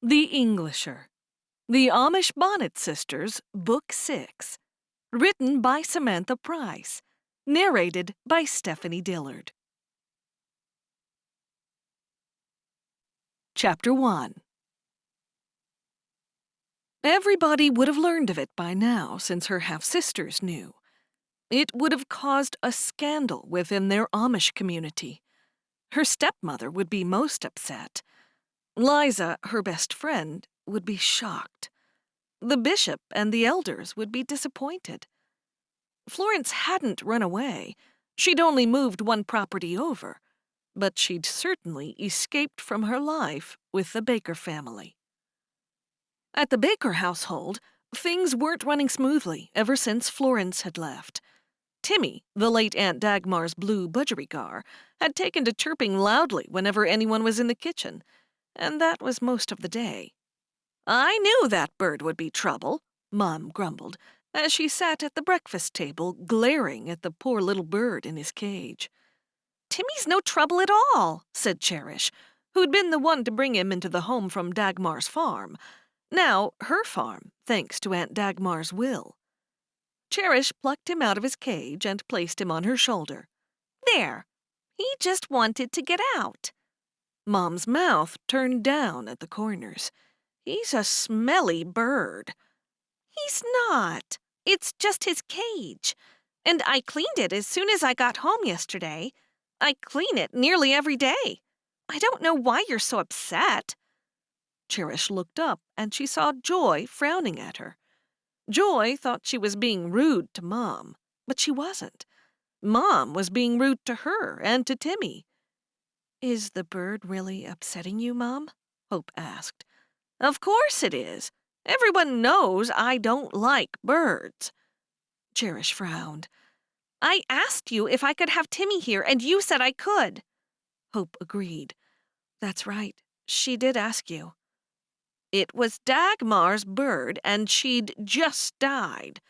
The Englisher. The Amish Bonnet Sisters, Book 6. Written by Samantha Price. Narrated by Stephanie Dillard. Chapter 1. Everybody would have learned of it by now, since her half-sisters knew. It would have caused a scandal within their Amish community. Her stepmother would be most upset. Liza, her best friend, would be shocked. The bishop and the elders would be disappointed. Florence hadn't run away. She'd only moved one property over. But she'd certainly escaped from her life with the Baker family. At the Baker household, things weren't running smoothly ever since Florence had left. Timmy, the late Aunt Dagmar's blue budgerigar, had taken to chirping loudly whenever anyone was in the kitchen, and that was most of the day. "I knew that bird would be trouble," Mom grumbled, as she sat at the breakfast table glaring at the poor little bird in his cage. "Timmy's no trouble at all," said Cherish, who'd been the one to bring him into the home from Dagmar's farm. Now her farm, thanks to Aunt Dagmar's will. Cherish plucked him out of his cage and placed him on her shoulder. "There, he just wanted to get out." Mom's mouth turned down at the corners. "He's a smelly bird." "He's not. It's just his cage. And I cleaned it as soon as I got home yesterday. I clean it nearly every day. I don't know why you're so upset." Cherish looked up, and she saw Joy frowning at her. Joy thought she was being rude to Mom, but she wasn't. Mom was being rude to her and to Timmy. "Is the bird really upsetting you, Mom?" Hope asked. "Of course it is. Everyone knows I don't like birds." Cherish frowned. "I asked you if I could have Timmy here, and you said I could." Hope agreed. "That's right. She did ask you." "It was Dagmar's bird, and she'd just died.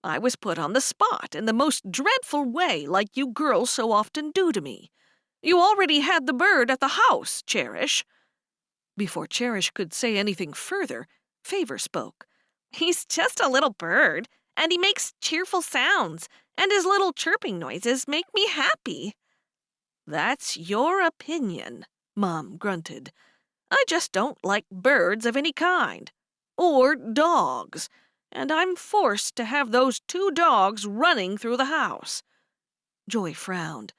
I was put on the spot in the most dreadful way, like you girls so often do to me. You already had the bird at the house, Cherish." Before Cherish could say anything further, Favor spoke. "He's just a little bird, and he makes cheerful sounds, and his little chirping noises make me happy." "That's your opinion," Mom grunted. "I just don't like birds of any kind. Or dogs. And I'm forced to have those 2 dogs running through the house." Joy frowned.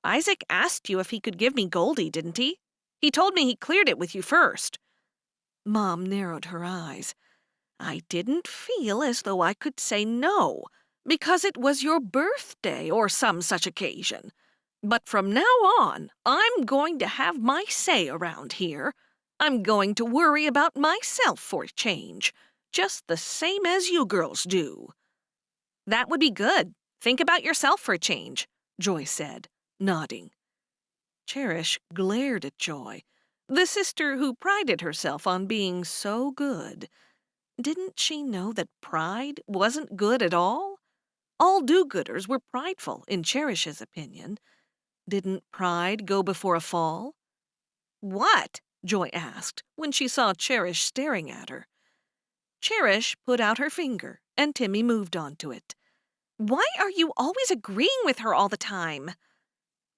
"Isaac asked you if he could give me Goldie, didn't he? He told me he cleared it with you first." Mom narrowed her eyes. "I didn't feel as though I could say no, because it was your birthday or some such occasion. But from now on, I'm going to have my say around here. I'm going to worry about myself for a change, just the same as you girls do." "That would be good. Think about yourself for a change," Joy said, nodding. Cherish glared at Joy, the sister who prided herself on being so good. Didn't she know that pride wasn't good at all? All do-gooders were prideful, in Cherish's opinion. Didn't pride go before a fall? "What?" Joy asked when she saw Cherish staring at her. Cherish put out her finger, and Timmy moved onto it. "Why are you always agreeing with her all the time?"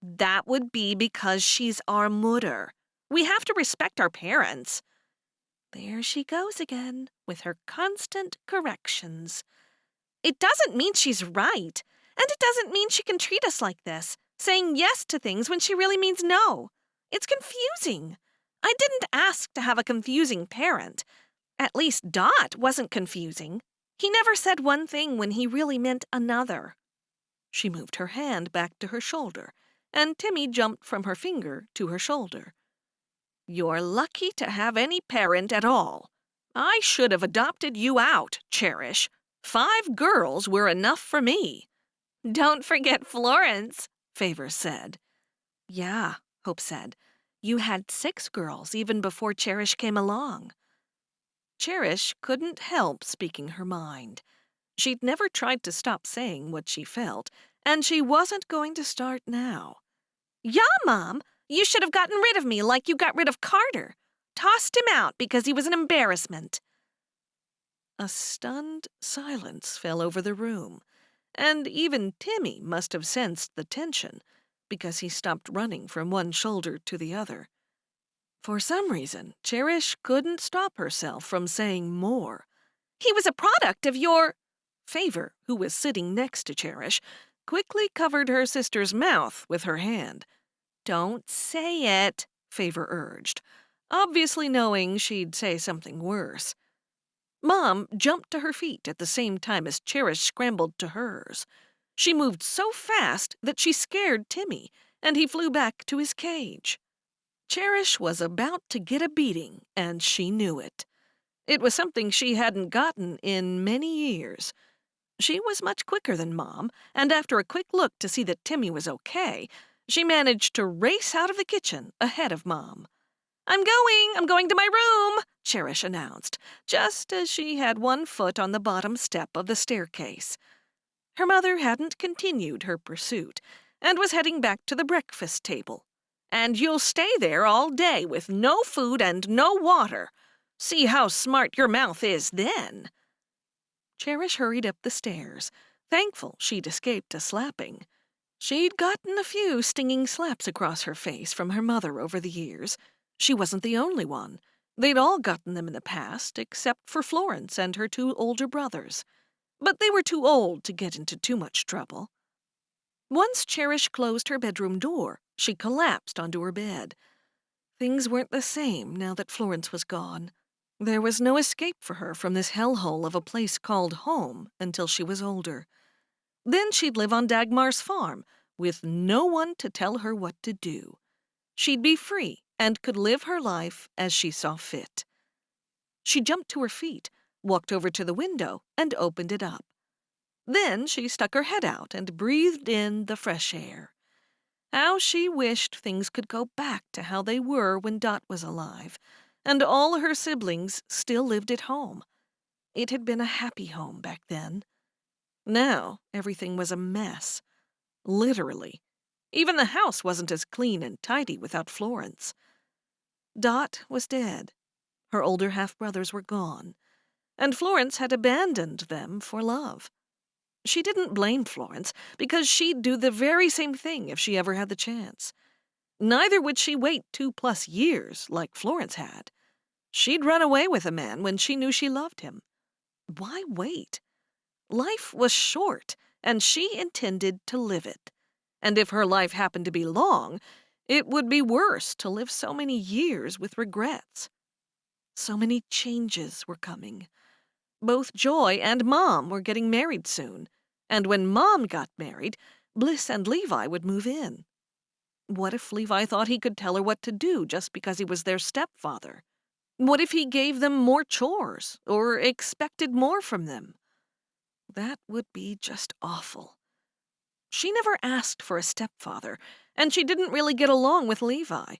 "That would be because she's our mother. We have to respect our parents." There she goes again, with her constant corrections. "It doesn't mean she's right, and it doesn't mean she can treat us like this, saying yes to things when she really means no. It's confusing. I didn't ask to have a confusing parent. At least Dot wasn't confusing. He never said one thing when he really meant another." She moved her hand back to her shoulder, and Timmy jumped from her finger to her shoulder. "You're lucky to have any parent at all. I should have adopted you out, Cherish. 5 girls were enough for me." "Don't forget Florence," Favor said. "Yeah," Hope said. "You had 6 girls even before Cherish came along." Cherish couldn't help speaking her mind. She'd never tried to stop saying what she felt, and she wasn't going to start now. "Yeah, Mom, you should have gotten rid of me like you got rid of Carter. Tossed him out because he was an embarrassment." A stunned silence fell over the room, and even Timmy must have sensed the tension, because he stopped running from one shoulder to the other. For some reason, Cherish couldn't stop herself from saying more. "He was a product of your—" Favor, who was sitting next to Cherish, quickly covered her sister's mouth with her hand. "Don't say it," Favor urged, obviously knowing she'd say something worse. Mom jumped to her feet at the same time as Cherish scrambled to hers. She moved so fast that she scared Timmy, and he flew back to his cage. Cherish was about to get a beating, and she knew it. It was something she hadn't gotten in many years. She was much quicker than Mom, and after a quick look to see that Timmy was okay, she managed to race out of the kitchen ahead of Mom. I'm going to my room," Cherish announced, just as she had one foot on the bottom step of the staircase. Her mother hadn't continued her pursuit, and was heading back to the breakfast table. "And you'll stay there all day with no food and no water. See how smart your mouth is then." Cherish hurried up the stairs, thankful she'd escaped a slapping. She'd gotten a few stinging slaps across her face from her mother over the years. She wasn't the only one. They'd all gotten them in the past, except for Florence and her 2 older brothers. But they were too old to get into too much trouble. Once Cherish closed her bedroom door, she collapsed onto her bed. Things weren't the same now that Florence was gone. There was no escape for her from this hellhole of a place called home until she was older. Then she'd live on Dagmar's farm, with no one to tell her what to do. She'd be free and could live her life as she saw fit. She jumped to her feet, walked over to the window, and opened it up. Then she stuck her head out and breathed in the fresh air. How she wished things could go back to how they were when Dot was alive, and all her siblings still lived at home. It had been a happy home back then. Now everything was a mess. Literally. Even the house wasn't as clean and tidy without Florence. Dot was dead. Her older half-brothers were gone, and Florence had abandoned them for love. She didn't blame Florence, because she'd do the very same thing if she ever had the chance. Neither would she wait 2+ years like Florence had. She'd run away with a man when she knew she loved him. Why wait? Life was short, and she intended to live it. And if her life happened to be long, it would be worse to live so many years with regrets. So many changes were coming. Both Joy and Mom were getting married soon, and when Mom got married, Bliss and Levi would move in. What if Levi thought he could tell her what to do just because he was their stepfather? What if he gave them more chores, or expected more from them? That would be just awful. She never asked for a stepfather, and she didn't really get along with Levi.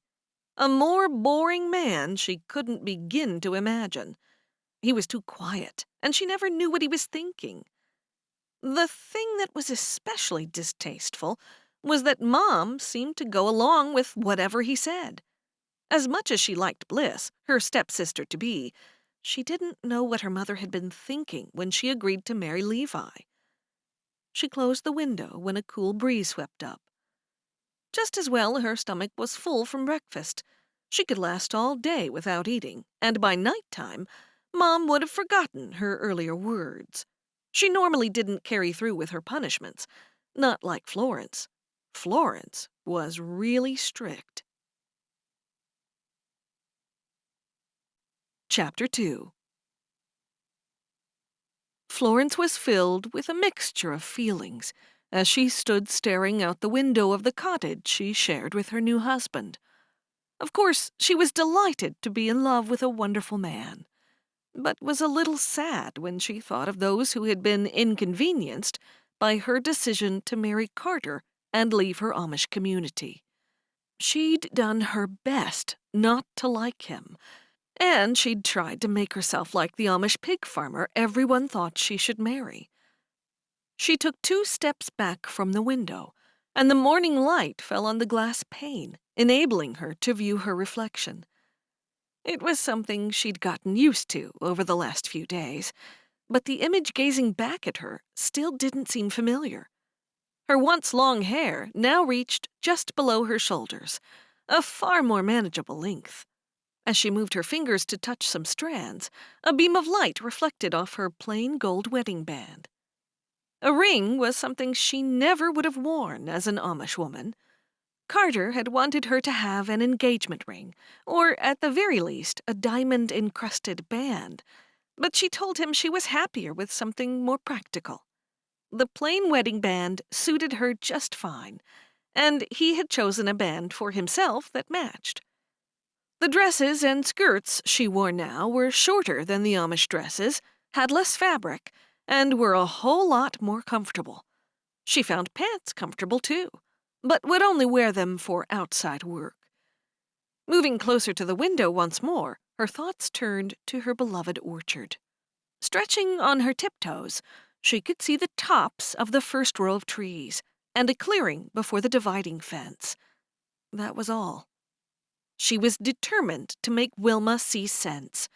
A more boring man she couldn't begin to imagine. He was too quiet, and she never knew what he was thinking. The thing that was especially distasteful was that Mom seemed to go along with whatever he said. As much as she liked Bliss, her stepsister-to-be, she didn't know what her mother had been thinking when she agreed to marry Levi. She closed the window when a cool breeze swept up. Just as well her stomach was full from breakfast. She could last all day without eating, and by night-time, Mom would have forgotten her earlier words. She normally didn't carry through with her punishments, not like Florence. Florence was really strict. Chapter 2. Florence was filled with a mixture of feelings as she stood staring out the window of the cottage she shared with her new husband. Of course, she was delighted to be in love with a wonderful man, but was a little sad when she thought of those who had been inconvenienced by her decision to marry Carter and leave her Amish community. She'd done her best not to like him, and she'd tried to make herself like the Amish pig farmer everyone thought she should marry. She took 2 steps back from the window, and the morning light fell on the glass pane, enabling her to view her reflection. It was something she'd gotten used to over the last few days, but the image gazing back at her still didn't seem familiar. Her once long hair now reached just below her shoulders, a far more manageable length. As she moved her fingers to touch some strands, a beam of light reflected off her plain gold wedding band. A ring was something she never would have worn as an Amish woman. Carter had wanted her to have an engagement ring, or at the very least, a diamond-encrusted band, but she told him she was happier with something more practical. The plain wedding band suited her just fine, and he had chosen a band for himself that matched. The dresses and skirts she wore now were shorter than the Amish dresses, had less fabric, and were a whole lot more comfortable. She found pants comfortable too, but would only wear them for outside work. Moving closer to the window once more, her thoughts turned to her beloved orchard. Stretching on her tiptoes, she could see the tops of the first row of trees and a clearing before the dividing fence. That was all. She was determined to make Wilma see sense.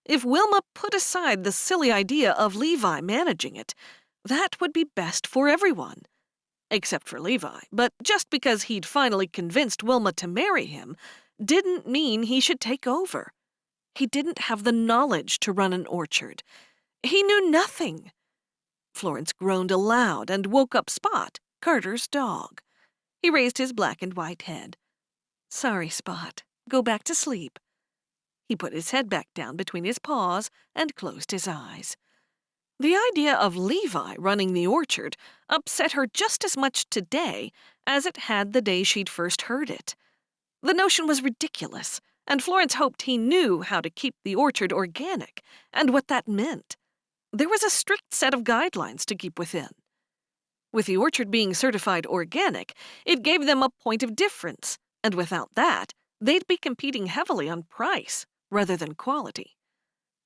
If Wilma put aside the silly idea of Levi managing it, that would be best for everyone. Except for Levi, but just because he'd finally convinced Wilma to marry him didn't mean he should take over. He didn't have the knowledge to run an orchard. He knew nothing. Florence groaned aloud and woke up Spot, Carter's dog. He raised his black and white head. "Sorry, Spot. Go back to sleep." He put his head back down between his paws and closed his eyes. The idea of Levi running the orchard upset her just as much today as it had the day she'd first heard it. The notion was ridiculous, and Florence hoped he knew how to keep the orchard organic and what that meant. There was a strict set of guidelines to keep within. With the orchard being certified organic, it gave them a point of difference, and without that, they'd be competing heavily on price rather than quality.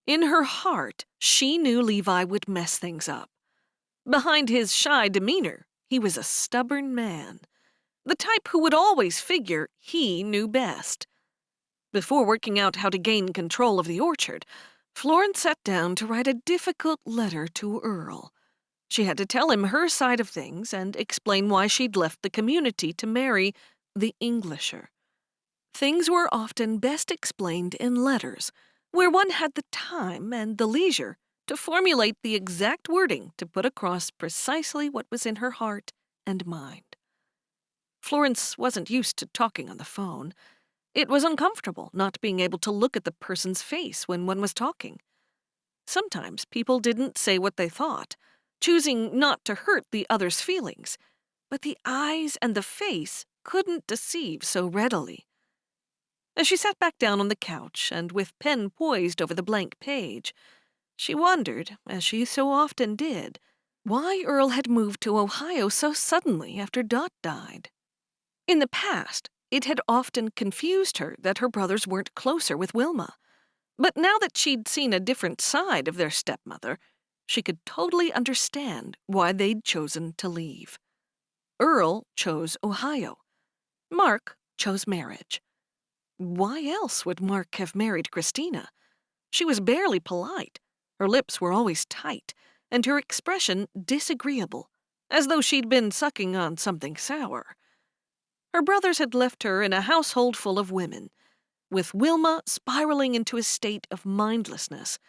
In her heart, she knew Levi would mess things up. Behind his shy demeanor, he was a stubborn man, the type who would always figure he knew best. Before working out how to gain control of the orchard, Florence sat down to write a difficult letter to Earl. She had to tell him her side of things and explain why she'd left the community to marry the Englisher. Things were often best explained in letters, where one had the time and the leisure to formulate the exact wording to put across precisely what was in her heart and mind. Florence wasn't used to talking on the phone. It was uncomfortable not being able to look at the person's face when one was talking. Sometimes people didn't say what they thought, choosing not to hurt the other's feelings, but the eyes and the face couldn't deceive so readily. As she sat back down on the couch and with pen poised over the blank page, she wondered, as she so often did, why Earl had moved to Ohio so suddenly after Dot died. In the past, it had often confused her that her brothers weren't closer with Wilma, but now that she'd seen a different side of their stepmother, she could totally understand why they'd chosen to leave. Earl chose Ohio. Mark chose marriage. Why else would Mark have married Christina? She was barely polite. Her lips were always tight, and her expression disagreeable, as though she'd been sucking on something sour. Her brothers had left her in a household full of women. With Wilma spiraling into a state of mindlessness,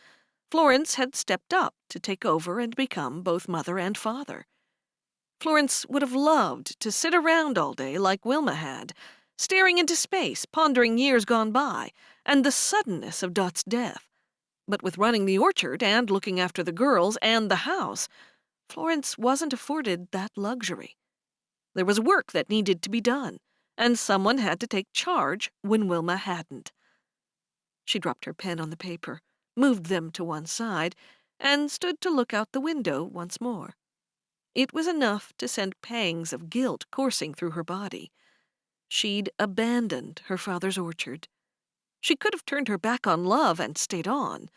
Florence had stepped up to take over and become both mother and father. Florence would have loved to sit around all day like Wilma had, staring into space, pondering years gone by, and the suddenness of Dot's death. But with running the orchard and looking after the girls and the house, Florence wasn't afforded that luxury. There was work that needed to be done, and someone had to take charge when Wilma hadn't. She dropped her pen on the paper, moved them to one side, and stood to look out the window once more. It was enough to send pangs of guilt coursing through her body. She'd abandoned her father's orchard. She could have turned her back on love and stayed on.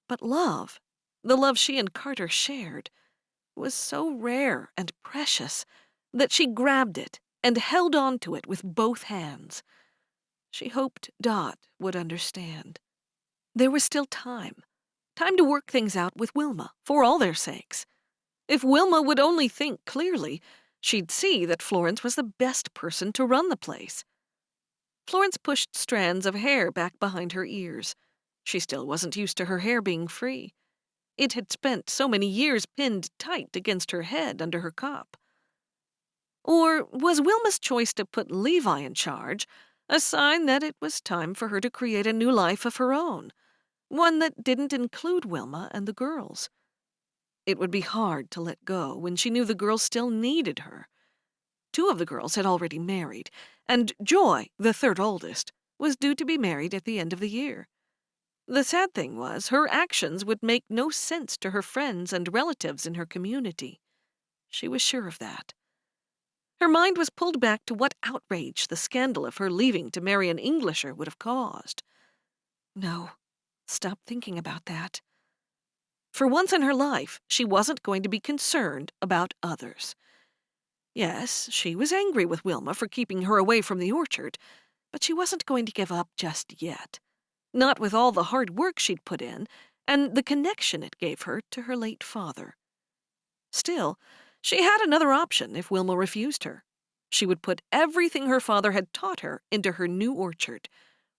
But love, the love she and Carter shared, was so rare and precious that she grabbed it and held on to it with both hands. She hoped Dot would understand. There was still time. Time to work things out with Wilma, for all their sakes. If Wilma would only think clearly, she'd see that Florence was the best person to run the place. Florence pushed strands of hair back behind her ears. She still wasn't used to her hair being free. It had spent so many years pinned tight against her head under her cap. Or was Wilma's choice to put Levi in charge a sign that it was time for her to create a new life of her own, one that didn't include Wilma and the girls? It would be hard to let go when she knew the girls still needed her. 2 of the girls had already married, and Joy, the 3rd oldest, was due to be married at the end of the year. The sad thing was, her actions would make no sense to her friends and relatives in her community. She was sure of that. Her mind was pulled back to what outrage the scandal of her leaving to marry an Englisher would have caused. No, stop thinking about that. For once in her life, she wasn't going to be concerned about others. Yes, she was angry with Wilma for keeping her away from the orchard, but she wasn't going to give up just yet. Not with all the hard work she'd put in, and the connection it gave her to her late father. Still, she had another option if Wilma refused her. She would put everything her father had taught her into her new orchard,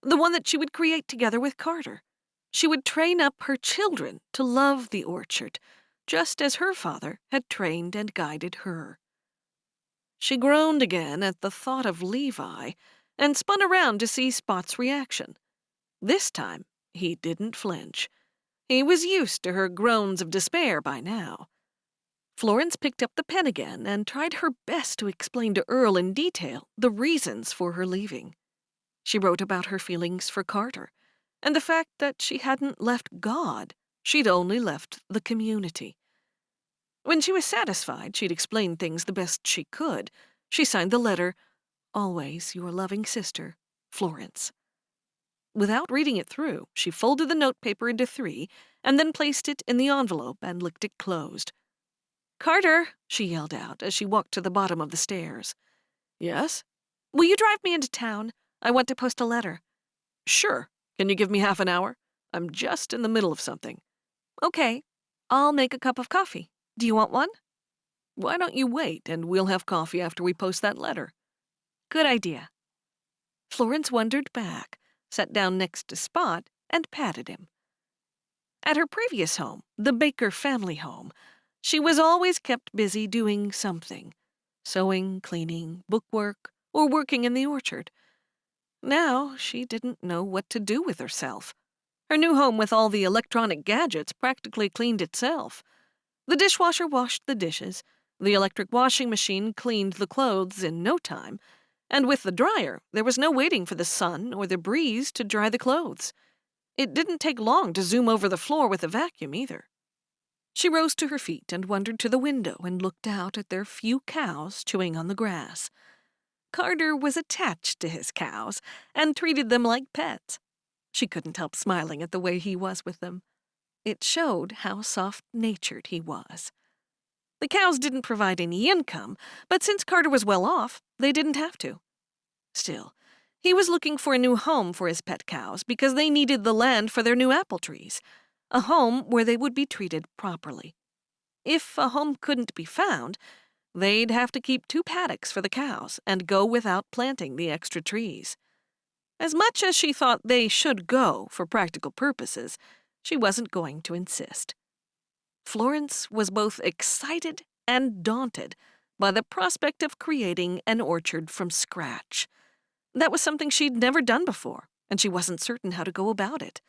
the one that she would create together with Carter. She would train up her children to love the orchard, just as her father had trained and guided her. She groaned again at the thought of Levi and spun around to see Spot's reaction. This time, he didn't flinch. He was used to her groans of despair by now. Florence picked up the pen again and tried her best to explain to Earl in detail the reasons for her leaving. She wrote about her feelings for Carter, and the fact that she hadn't left God, she'd only left the community. When she was satisfied she'd explained things the best she could, she signed the letter, "Always your loving sister, Florence." Without reading it through, she folded the notepaper into 3 and then placed it in the envelope and licked it closed. "Carter," she yelled out as she walked to the bottom of the stairs. "Yes?" "Will you drive me into town? I want to post a letter." "Sure. Can you give me half an hour? I'm just in the middle of something." "Okay. I'll make a cup of coffee. Do you want one?" "Why don't you wait, and we'll have coffee after we post that letter." "Good idea." Florence wandered back, sat down next to Spot, and patted him. At her previous home, the Baker family home, she was always kept busy doing something: sewing, cleaning, bookwork, or working in the orchard. Now she didn't know what to do with herself. Her new home with all the electronic gadgets practically cleaned itself. The dishwasher washed the dishes, the electric washing machine cleaned the clothes in no time, and with the dryer, there was no waiting for the sun or the breeze to dry the clothes. It didn't take long to zoom over the floor with a vacuum either. She rose to her feet and wandered to the window and looked out at their few cows chewing on the grass. Carter was attached to his cows and treated them like pets. She couldn't help smiling at the way he was with them. It showed how soft-natured he was. The cows didn't provide any income, but since Carter was well off, they didn't have to. Still, he was looking for a new home for his pet cows because they needed the land for their new apple trees, a home where they would be treated properly. If a home couldn't be found, they'd have to keep 2 paddocks for the cows and go without planting the extra trees. As much as she thought they should go for practical purposes, she wasn't going to insist. Florence was both excited and daunted by the prospect of creating an orchard from scratch. That was something she'd never done before, and she wasn't certain how to go about it.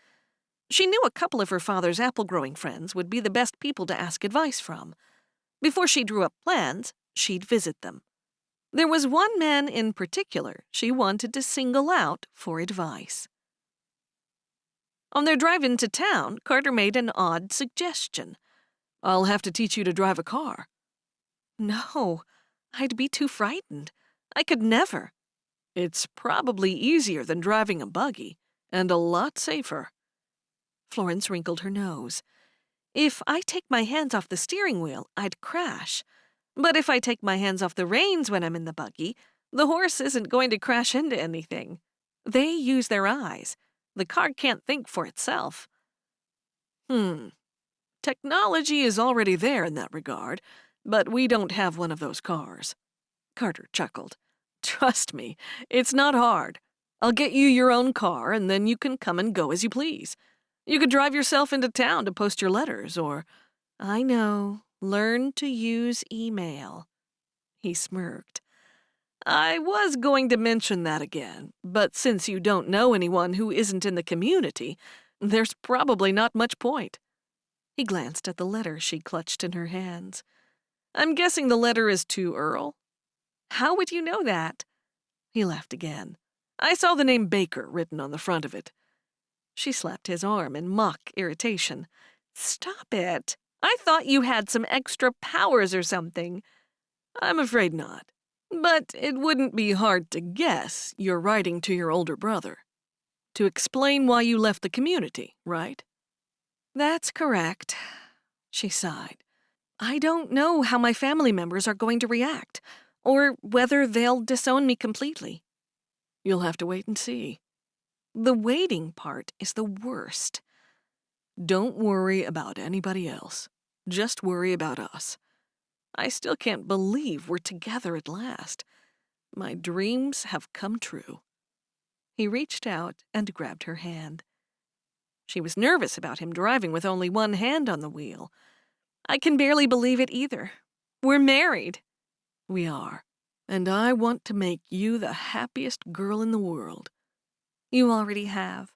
She knew a couple of her father's apple-growing friends would be the best people to ask advice from. Before she drew up plans, she'd visit them. There was one man in particular she wanted to single out for advice. On their drive into town, Carter made an odd suggestion. "I'll have to teach you to drive a car." "No, I'd be too frightened. I could never." "It's probably easier than driving a buggy, and a lot safer." Florence wrinkled her nose. "If I take my hands off the steering wheel, I'd crash. But if I take my hands off the reins when I'm in the buggy, the horse isn't going to crash into anything. They use their eyes. The car can't think for itself. Technology is already there in that regard, but we don't have one of those cars. Carter chuckled. Trust me, it's not hard. I'll get you your own car, and then you can come and go as you please. You could drive yourself into town to post your letters, or, I know, learn to use email. He smirked. I was going to mention that again, but since you don't know anyone who isn't in the community, there's probably not much point. He glanced at the letter she clutched in her hands. I'm guessing the letter is to Earl? How would you know that? He laughed again. I saw the name Baker written on the front of it. She slapped his arm in mock irritation. Stop it. I thought you had some extra powers or something. I'm afraid not. But it wouldn't be hard to guess you're writing to your older brother. To explain why you left the community, right? That's correct, she sighed. I don't know how my family members are going to react, or whether they'll disown me completely. You'll have to wait and see. The waiting part is the worst. Don't worry about anybody else. Just worry about us. I still can't believe we're together at last. My dreams have come true. He reached out and grabbed her hand. She was nervous about him driving with only one hand on the wheel. I can barely believe it either. We're married. We are. And I want to make you the happiest girl in the world. You already have.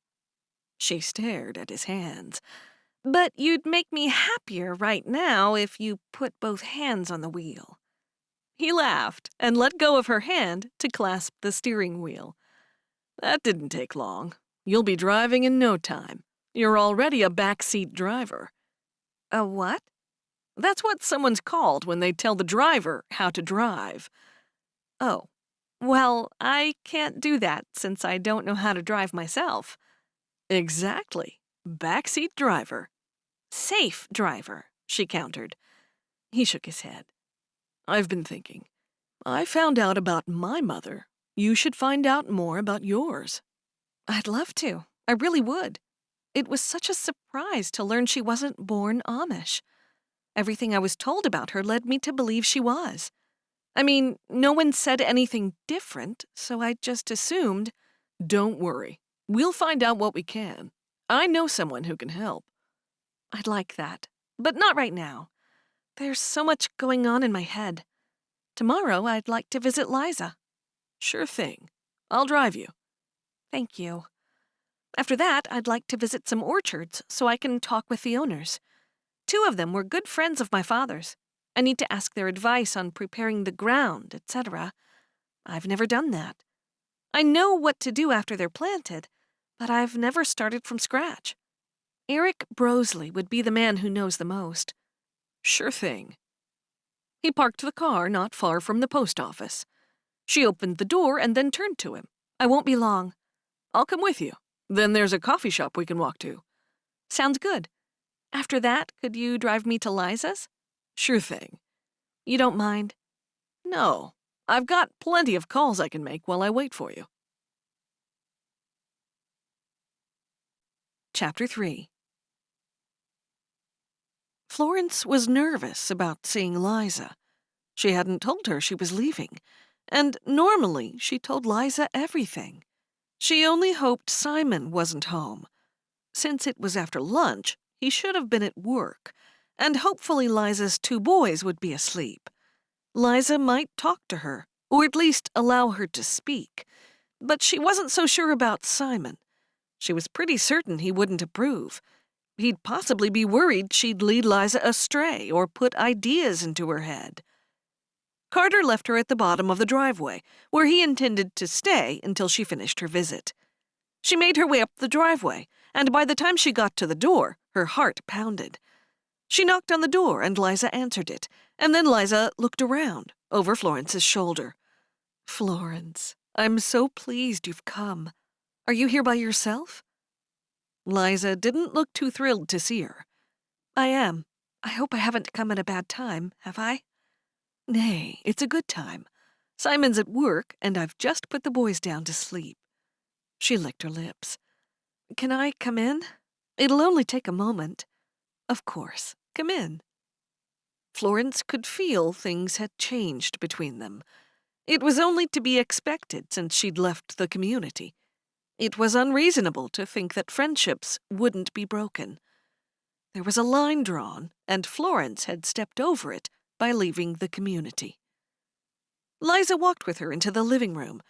She stared at his hands. But you'd make me happier right now if you put both hands on the wheel. He laughed and let go of her hand to clasp the steering wheel. That didn't take long. You'll be driving in no time. You're already a backseat driver. A what? That's what someone's called when they tell the driver how to drive. Oh, well, I can't do that since I don't know how to drive myself. Exactly. Backseat driver. Safe driver, she countered. He shook his head. I've been thinking. I found out about my mother. You should find out more about yours. I'd love to. I really would. It was such a surprise to learn she wasn't born Amish. Everything I was told about her led me to believe she was. I mean, no one said anything different, so I just assumed. Don't worry. We'll find out what we can. I know someone who can help. I'd like that, but not right now. There's so much going on in my head. Tomorrow, I'd like to visit Liza. Sure thing. I'll drive you. Thank you. After that, I'd like to visit some orchards so I can talk with the owners. 2 of them were good friends of my father's. I need to ask their advice on preparing the ground, etc. I've never done that. I know what to do after they're planted, but I've never started from scratch. Eric Brosley would be the man who knows the most. Sure thing. He parked the car not far from the post office. She opened the door and then turned to him. I won't be long. I'll come with you. Then there's a coffee shop we can walk to. Sounds good. After that, could you drive me to Liza's? Sure thing. You don't mind? No. I've got plenty of calls I can make while I wait for you. Chapter 3. Florence was nervous about seeing Liza. She hadn't told her she was leaving, and normally she told Liza everything. She only hoped Simon wasn't home. Since it was after lunch, he should have been at work, and hopefully Liza's 2 boys would be asleep. Liza might talk to her, or at least allow her to speak, but she wasn't so sure about Simon. She was pretty certain he wouldn't approve. He'd possibly be worried she'd lead Liza astray or put ideas into her head. Carter left her at the bottom of the driveway, where he intended to stay until she finished her visit. She made her way up the driveway, and by the time she got to the door, her heart pounded. She knocked on the door, and Liza answered it, and then Liza looked around, over Florence's shoulder. Florence, I'm so pleased you've come. Are you here by yourself? Liza didn't look too thrilled to see her. I am. I hope I haven't come at a bad time, have I? Nay, it's a good time. Simon's at work, and I've just put the boys down to sleep. She licked her lips. Can I come in? It'll only take a moment. Of course. Come in. Florence could feel things had changed between them. It was only to be expected since she'd left the community. It was unreasonable to think that friendships wouldn't be broken. There was a line drawn, and Florence had stepped over it by leaving the community. Liza walked with her into the living room.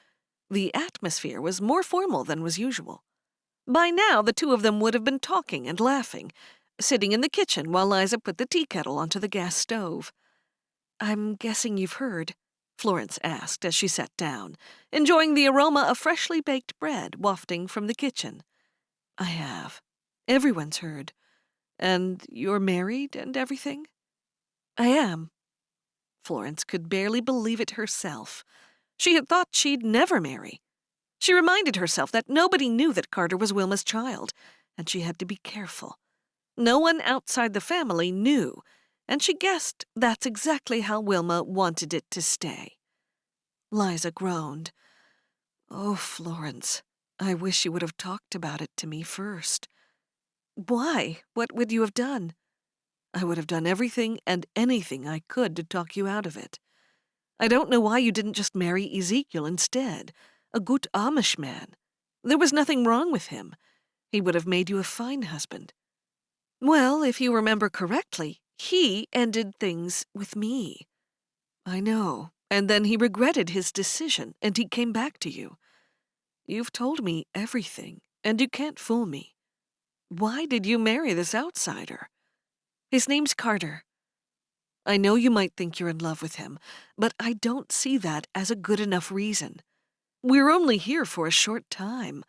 The atmosphere was more formal than was usual. By now, the two of them would have been talking and laughing, sitting in the kitchen while Liza put the tea kettle onto the gas stove. "I'm guessing you've heard," Florence asked as she sat down, enjoying the aroma of freshly baked bread wafting from the kitchen. "I have. Everyone's heard. And you're married and everything?" "I am." Florence could barely believe it herself. She had thought she'd never marry. She reminded herself that nobody knew that Carter was Wilma's child, and she had to be careful. No one outside the family knew, and she guessed that's exactly how Wilma wanted it to stay. Liza groaned. "Oh, Florence, I wish you would have talked about it to me first." "Why? What would you have done?" "I would have done everything and anything I could to talk you out of it. I don't know why you didn't just marry Ezekiel instead, a good Amish man. There was nothing wrong with him. He would have made you a fine husband." "Well, if you remember correctly, he ended things with me." "I know, and then he regretted his decision, and he came back to you. You've told me everything, and you can't fool me. Why did you marry this outsider?" "His name's Carter." "I know you might think you're in love with him, but I don't see that as a good enough reason. We're only here for a short time,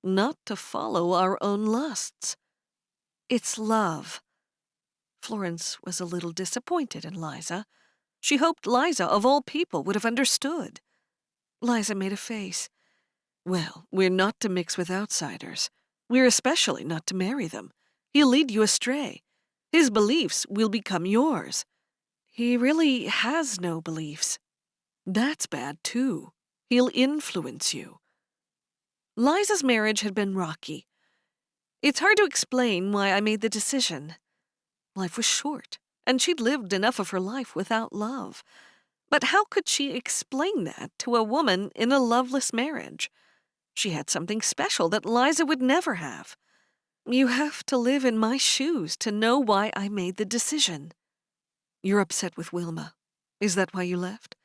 not to follow our own lusts." "It's love." Florence was a little disappointed in Liza. She hoped Liza, of all people, would have understood. Liza made a face. "Well, we're not to mix with outsiders. We're especially not to marry them. He'll lead you astray. His beliefs will become yours." "He really has no beliefs." "That's bad, too. He'll influence you." Liza's marriage had been rocky. "It's hard to explain why I made the decision. Life was short, and she'd lived enough of her life without love. But how could she explain that to a woman in a loveless marriage? She had something special that Liza would never have. You have to live in my shoes to know why I made the decision." "You're upset with Wilma. Is that why you left?"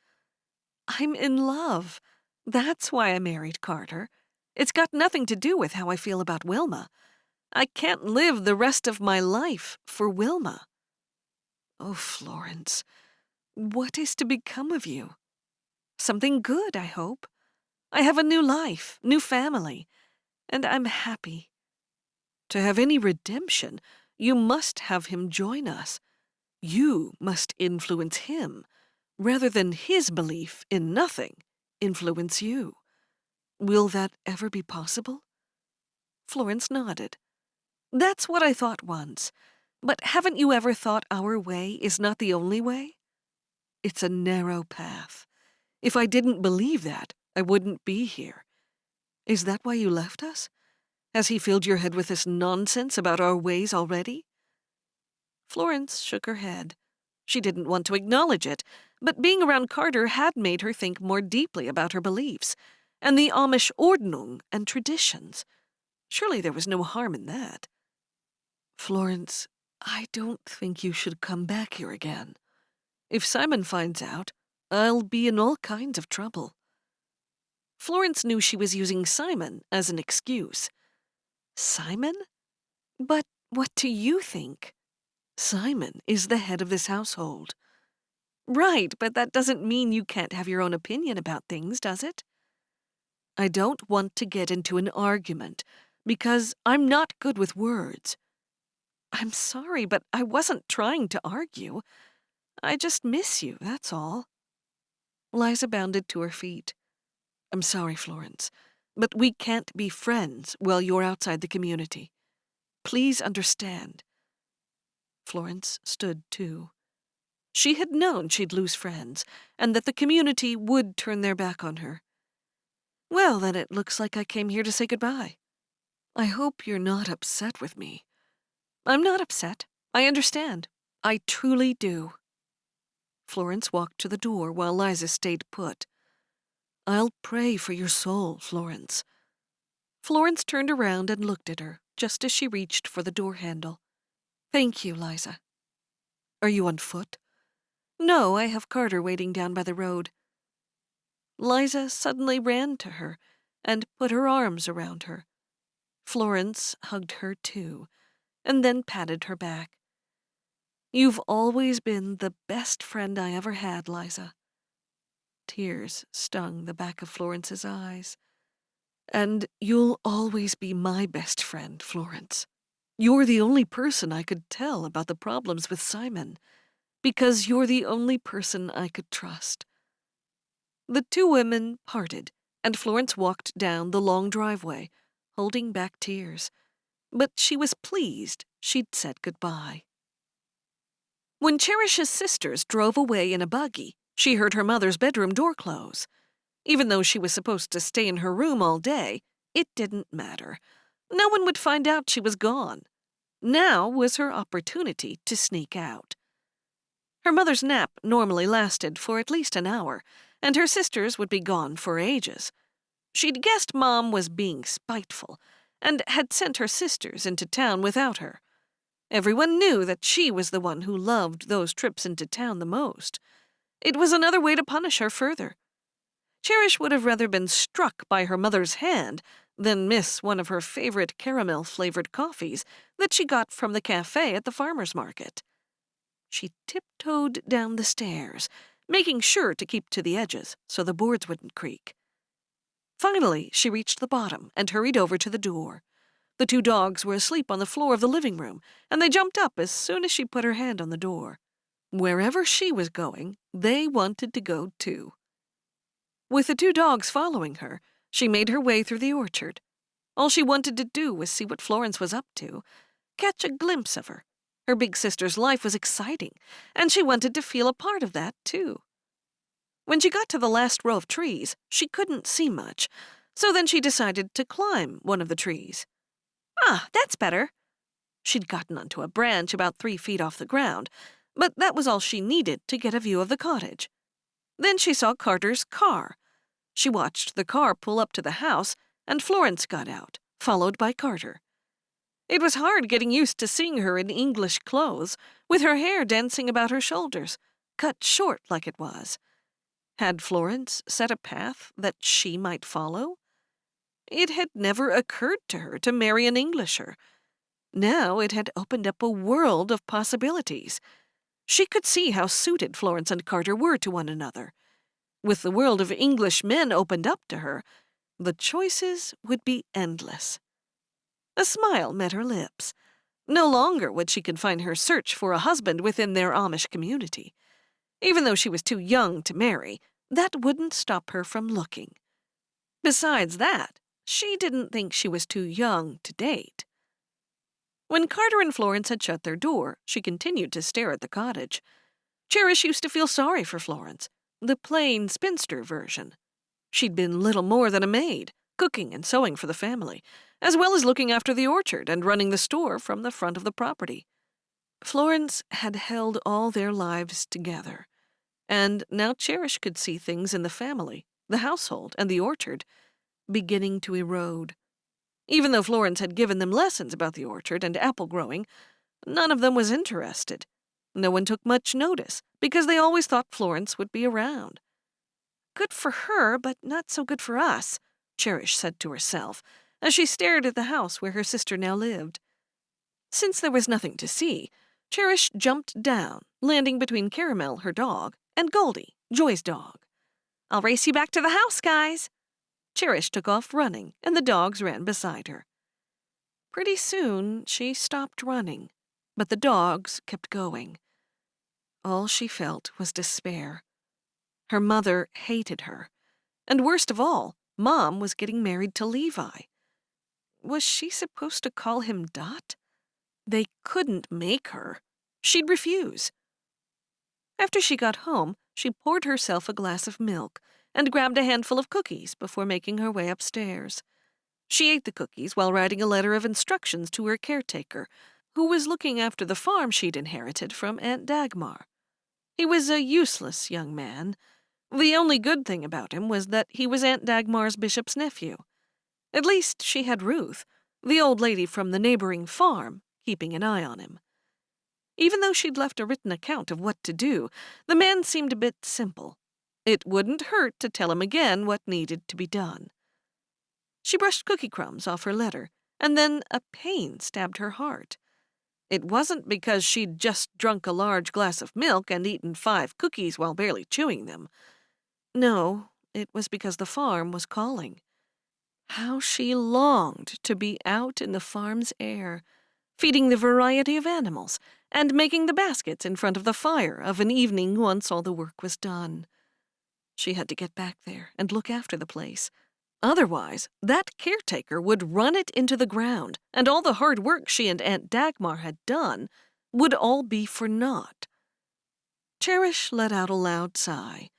"I'm in love. That's why I married Carter. It's got nothing to do with how I feel about Wilma. I can't live the rest of my life for Wilma." "Oh, Florence, what is to become of you?" "Something good, I hope. I have a new life, new family, and I'm happy." "To have any redemption, you must have him join us. You must influence him, rather than his belief in nothing influence you. Will that ever be possible?" Florence nodded. "That's what I thought once. But haven't you ever thought our way is not the only way? It's a narrow path. If I didn't believe that, I wouldn't be here. Is that why you left us? Has he filled your head with this nonsense about our ways already?" Florence shook her head. She didn't want to acknowledge it, but being around Carter had made her think more deeply about her beliefs, and the Amish Ordnung and traditions. Surely there was no harm in that. "Florence, I don't think you should come back here again. If Simon finds out, I'll be in all kinds of trouble." Florence knew she was using Simon as an excuse. "Simon? But what do you think?" "Simon is the head of this household." "Right, but that doesn't mean you can't have your own opinion about things, does it?" "I don't want to get into an argument, because I'm not good with words." "I'm sorry, but I wasn't trying to argue. I just miss you, that's all." Liza bounded to her feet. "I'm sorry, Florence, but we can't be friends while you're outside the community. Please understand." Florence stood too. She had known she'd lose friends, and that the community would turn their back on her. "Well, then it looks like I came here to say goodbye." I hope you're not upset with me. I'm not upset. I understand. I truly do. Florence walked to the door while Liza stayed put. I'll pray for your soul, Florence. Florence turned around and looked at her, just as she reached for the door handle. Thank you, Liza. Are you on foot? No, I have Carter waiting down by the road. Liza suddenly ran to her and put her arms around her. Florence hugged her too, and then patted her back. You've always been the best friend I ever had, Liza. Tears stung the back of Florence's eyes. And you'll always be my best friend, Florence. You're the only person I could tell about the problems with Simon, because you're the only person I could trust. The two women parted, and Florence walked down the long driveway, holding back tears. But she was pleased she'd said goodbye. When Cherish's sisters drove away in a buggy, she heard her mother's bedroom door close. Even though she was supposed to stay in her room all day, it didn't matter. No one would find out she was gone. Now was her opportunity to sneak out. Her mother's nap normally lasted for at least an hour, and her sisters would be gone for ages. She'd guessed Mom was being spiteful, and had sent her sisters into town without her. Everyone knew that she was the one who loved those trips into town the most. It was another way to punish her further. Cherish would have rather been struck by her mother's hand than miss one of her favorite caramel-flavored coffees that she got from the cafe at the farmer's market. She tiptoed down the stairs, making sure to keep to the edges so the boards wouldn't creak. Finally, she reached the bottom and hurried over to the door. The two dogs were asleep on the floor of the living room, and they jumped up as soon as she put her hand on the door. Wherever she was going, they wanted to go too. With the two dogs following her, she made her way through the orchard. All she wanted to do was see what Florence was up to, catch a glimpse of her. Her big sister's life was exciting, and she wanted to feel a part of that, too. When she got to the last row of trees, she couldn't see much, so then she decided to climb one of the trees. Ah, that's better. She'd gotten onto a branch about 3 feet off the ground, but that was all she needed to get a view of the cottage. Then she saw Carter's car. She watched the car pull up to the house, and Florence got out, followed by Carter. It was hard getting used to seeing her in English clothes, with her hair dancing about her shoulders, cut short like it was. Had Florence set a path that she might follow? It had never occurred to her to marry an Englisher. Now it had opened up a world of possibilities. She could see how suited Florence and Carter were to one another. With the world of English men opened up to her, the choices would be endless. A smile met her lips. No longer would she confine her search for a husband within their Amish community. Even though she was too young to marry, that wouldn't stop her from looking. Besides that, she didn't think she was too young to date. When Carter and Florence had shut their door, she continued to stare at the cottage. Cherish used to feel sorry for Florence, the plain spinster version. She'd been little more than a maid, cooking and sewing for the family, as well as looking after the orchard and running the store from the front of the property. Florence had held all their lives together, and now Cherish could see things in the family, the household, and the orchard beginning to erode. Even though Florence had given them lessons about the orchard and apple growing, none of them was interested. No one took much notice, because they always thought Florence would be around. Good for her, but not so good for us, Cherish said to herself, as she stared at the house where her sister now lived. Since there was nothing to see, Cherish jumped down, landing between Caramel, her dog, and Goldie, Joy's dog. I'll race you back to the house, guys. Cherish took off running, and the dogs ran beside her. Pretty soon, she stopped running, but the dogs kept going. All she felt was despair. Her mother hated her, and worst of all, Mom was getting married to Levi. Was she supposed to call him Dot? They couldn't make her. She'd refuse. After she got home, she poured herself a glass of milk and grabbed a handful of cookies before making her way upstairs. She ate the cookies while writing a letter of instructions to her caretaker, who was looking after the farm she'd inherited from Aunt Dagmar. He was a useless young man. The only good thing about him was that he was Aunt Dagmar's bishop's nephew. At least she had Ruth, the old lady from the neighboring farm, keeping an eye on him. Even though she'd left a written account of what to do, the man seemed a bit simple. It wouldn't hurt to tell him again what needed to be done. She brushed cookie crumbs off her letter, and then a pain stabbed her heart. It wasn't because she'd just drunk a large glass of milk and eaten 5 cookies while barely chewing them. No, it was because the farm was calling. How she longed to be out in the farm's air, feeding the variety of animals, and making the baskets in front of the fire of an evening once all the work was done. She had to get back there and look after the place. Otherwise, that caretaker would run it into the ground, and all the hard work she and Aunt Dagmar had done would all be for naught. Cherish let out a loud sigh.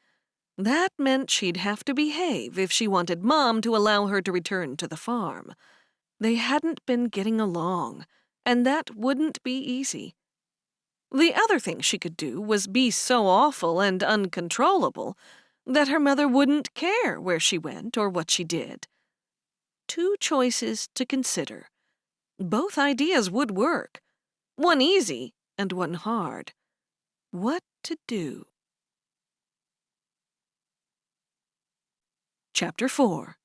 That meant she'd have to behave if she wanted Mom to allow her to return to the farm. They hadn't been getting along, and that wouldn't be easy. The other thing she could do was be so awful and uncontrollable that her mother wouldn't care where she went or what she did. 2 choices to consider. Both ideas would work. One easy and one hard. What to do? Chapter 4.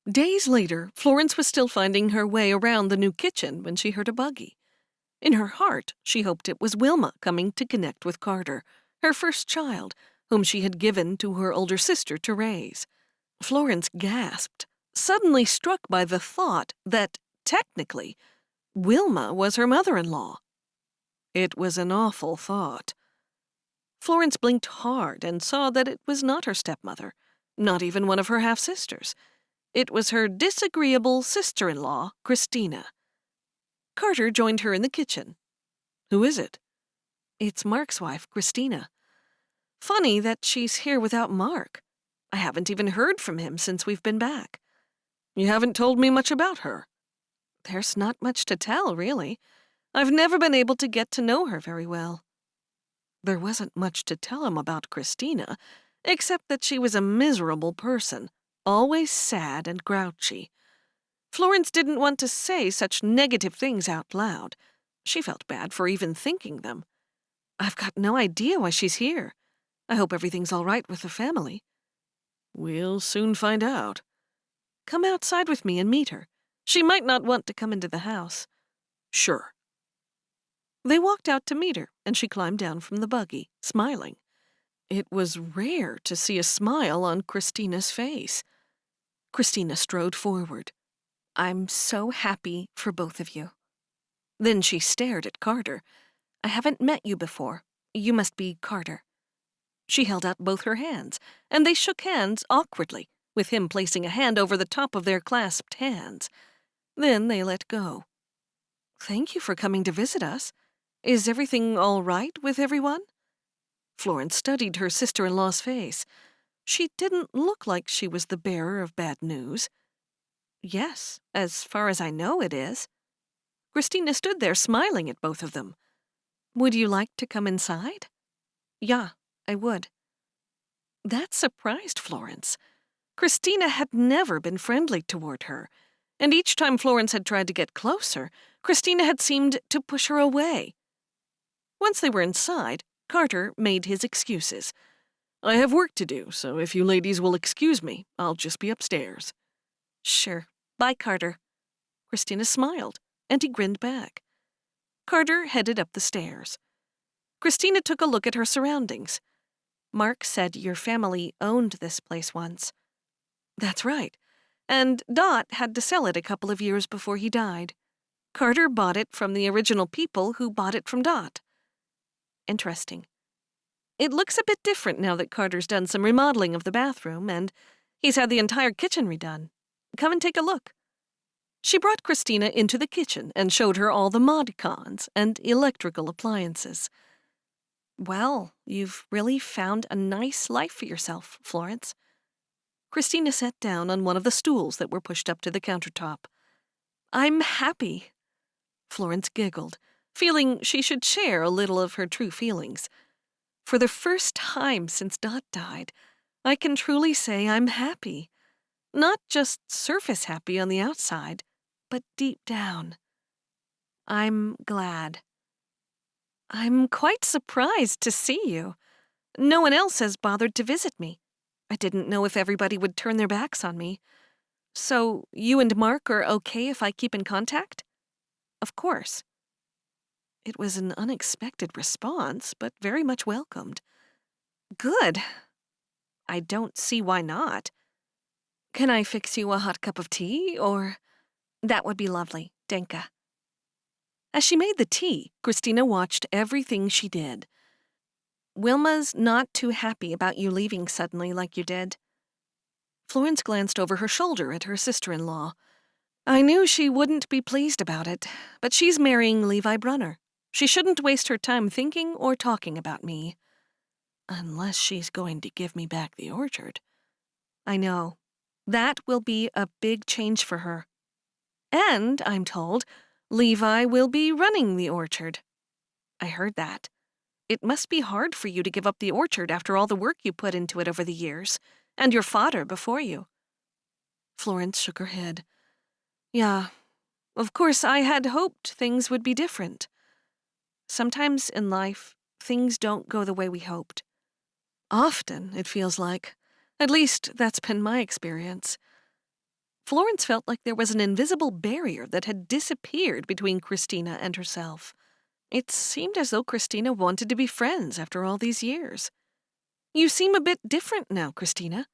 Days later, Florence was still finding her way around the new kitchen when she heard a buggy. In her heart, she hoped it was Wilma coming to connect with Carter, her first child, whom she had given to her older sister to raise. Florence gasped, suddenly struck by the thought that, technically, Wilma was her mother-in-law. It was an awful thought. Florence blinked hard and saw that it was not her stepmother, not even one of her half-sisters. It was her disagreeable sister-in-law, Christina. Carter joined her in the kitchen. "Who is it?" "It's Mark's wife, Christina. Funny that she's here without Mark. I haven't even heard from him since we've been back." "You haven't told me much about her." "There's not much to tell, really. I've never been able to get to know her very well." There wasn't much to tell him about Christina, except that she was a miserable person, always sad and grouchy. Florence didn't want to say such negative things out loud. She felt bad for even thinking them. "I've got no idea why she's here. I hope everything's all right with the family." "We'll soon find out." "Come outside with me and meet her. She might not want to come into the house." "Sure." They walked out to meet her, and she climbed down from the buggy, smiling. It was rare to see a smile on Christina's face. Christina strode forward. "I'm so happy for both of you." Then she stared at Carter. "I haven't met you before. You must be Carter." She held out both her hands, and they shook hands awkwardly, with him placing a hand over the top of their clasped hands. Then they let go. "Thank you for coming to visit us. Is everything all right with everyone?" Florence studied her sister-in-law's face. She didn't look like she was the bearer of bad news. "Yes, as far as I know it is." Christina stood there smiling at both of them. "Would you like to come inside?" "Yeah, I would." That surprised Florence. Christina had never been friendly toward her, and each time Florence had tried to get closer, Christina had seemed to push her away. Once they were inside, Carter made his excuses. "I have work to do, so if you ladies will excuse me, I'll just be upstairs." "Sure. Bye, Carter." Christina smiled, and he grinned back. Carter headed up the stairs. Christina took a look at her surroundings. "Mark said your family owned this place once." "That's right. And Dot had to sell it a couple of years before he died. Carter bought it from the original people who bought it from Dot." "Interesting. It looks a bit different now that Carter's done some remodeling of the bathroom, and he's had the entire kitchen redone. Come and take a look." She brought Christina into the kitchen and showed her all the mod cons and electrical appliances. "Well, you've really found a nice life for yourself, Florence." Christina sat down on one of the stools that were pushed up to the countertop. I'm happy. Florence giggled, feeling she should share a little of her true feelings. For the first time since Dot died, I can truly say I'm happy. Not just surface happy on the outside, but deep down. I'm glad. I'm quite surprised to see you. No one else has bothered to visit me. I didn't know if everybody would turn their backs on me. So, you and Mark are okay if I keep in contact? Of course. It was an unexpected response, but very much welcomed. Good. I don't see why not. Can I fix you a hot cup of tea, or... That would be lovely, Denka. As she made the tea, Christina watched everything she did. Wilma's not too happy about you leaving suddenly like you did. Florence glanced over her shoulder at her sister-in-law. I knew she wouldn't be pleased about it, but she's marrying Levi Brunner. She shouldn't waste her time thinking or talking about me. Unless she's going to give me back the orchard. I know. That will be a big change for her. And, I'm told, Levi will be running the orchard. I heard that. It must be hard for you to give up the orchard after all the work you put into it over the years, and your father before you. Florence shook her head. Yeah, of course I had hoped things would be different. Sometimes in life, things don't go the way we hoped. Often, it feels like. At least, that's been my experience. Florence felt like there was an invisible barrier that had disappeared between Christina and herself. It seemed as though Christina wanted to be friends after all these years. You seem a bit different now, Christina.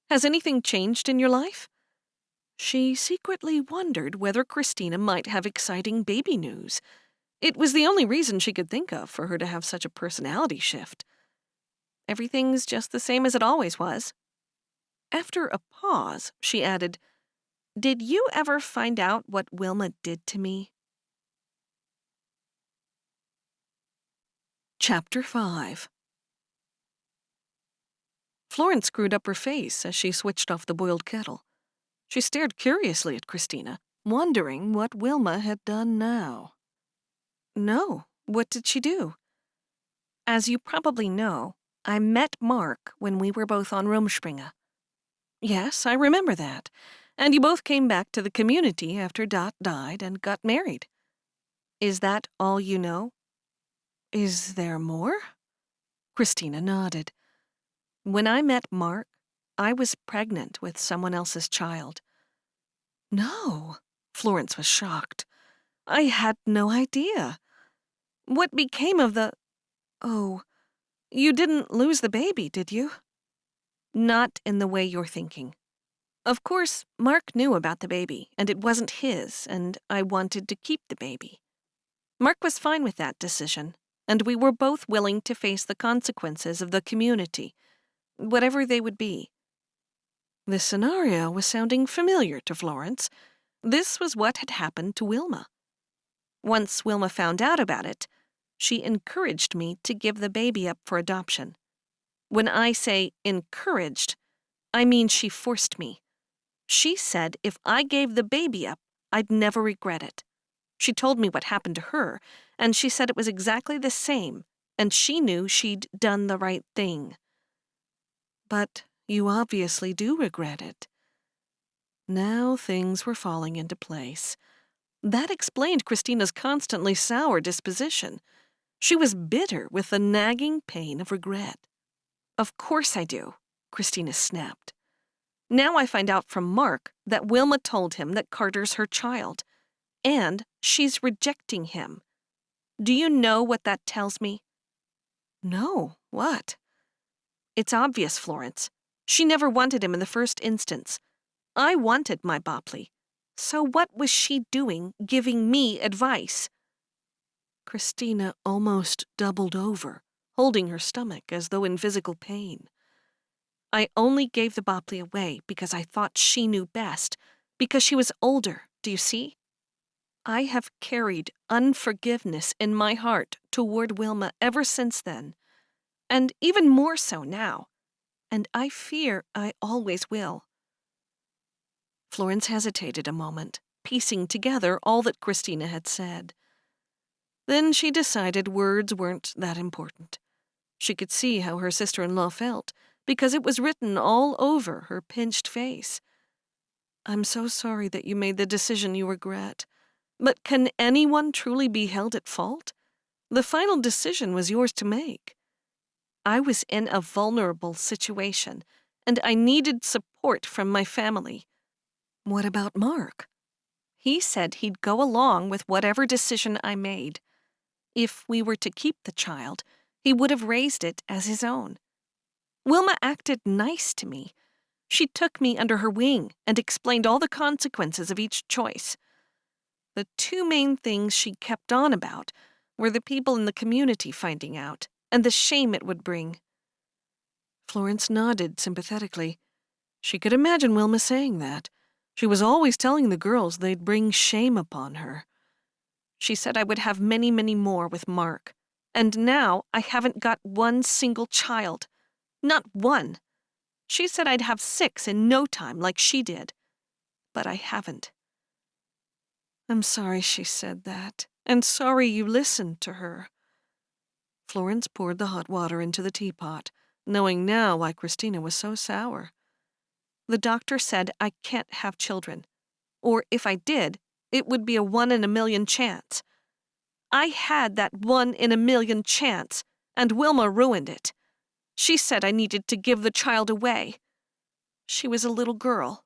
Has anything changed in your life? She secretly wondered whether Christina might have exciting baby news. It was the only reason she could think of for her to have such a personality shift. Everything's just the same as it always was. After a pause, she added, Did you ever find out what Wilma did to me? Chapter 5. Florence screwed up her face as she switched off the boiled kettle. She stared curiously at Christina, wondering what Wilma had done now. No, what did she do? As you probably know, I met Mark when we were both on Rumspringa. Yes, I remember that. And you both came back to the community after Dot died and got married. Is that all you know? Is there more? Christina nodded. When I met Mark, I was pregnant with someone else's child. No, Florence was shocked. I had no idea. What became of the... Oh, you didn't lose the baby, did you? Not in the way you're thinking. Of course, Mark knew about the baby, and it wasn't his, and I wanted to keep the baby. Mark was fine with that decision, and we were both willing to face the consequences of the community, whatever they would be. This scenario was sounding familiar to Florence. This was what had happened to Wilma. Once Wilma found out about it, she encouraged me to give the baby up for adoption. When I say encouraged, I mean she forced me. She said if I gave the baby up, I'd never regret it. She told me what happened to her, and she said it was exactly the same, and she knew she'd done the right thing. But you obviously do regret it. Now things were falling into place. That explained Christina's constantly sour disposition. She was bitter with the nagging pain of regret. Of course I do, Christina snapped. Now I find out from Mark that Wilma told him that Carter's her child, and she's rejecting him. Do you know what that tells me? No, what? It's obvious, Florence. She never wanted him in the first instance. I wanted my Bopley. So what was she doing giving me advice? Christina almost doubled over, holding her stomach as though in physical pain. I only gave the Bopley away because I thought she knew best, because she was older, do you see? I have carried unforgiveness in my heart toward Wilma ever since then, and even more so now, and I fear I always will. Florence hesitated a moment, piecing together all that Christina had said. Then she decided words weren't that important. She could see how her sister-in-law felt, because it was written all over her pinched face. "I'm so sorry that you made the decision you regret. But can anyone truly be held at fault? The final decision was yours to make. I was in a vulnerable situation, and I needed support from my family." "What about Mark?" "He said he'd go along with whatever decision I made. If we were to keep the child, he would have raised it as his own. Wilma acted nice to me. She took me under her wing and explained all the consequences of each choice. The two main things she kept on about were the people in the community finding out, and the shame it would bring." Florence nodded sympathetically. She could imagine Wilma saying that. She was always telling the girls they'd bring shame upon her. "She said I would have many, many more with Mark. And now I haven't got one single child. Not one. She said I'd have 6 in no time like she did. But I haven't. I'm sorry she said that, and sorry you listened to her." Florence poured the hot water into the teapot, knowing now why Christina was so sour. "The doctor said I can't have children. Or if I did, it would be a 1 in a million chance. I had that 1 in a million chance, and Wilma ruined it. She said I needed to give the child away. She was a little girl."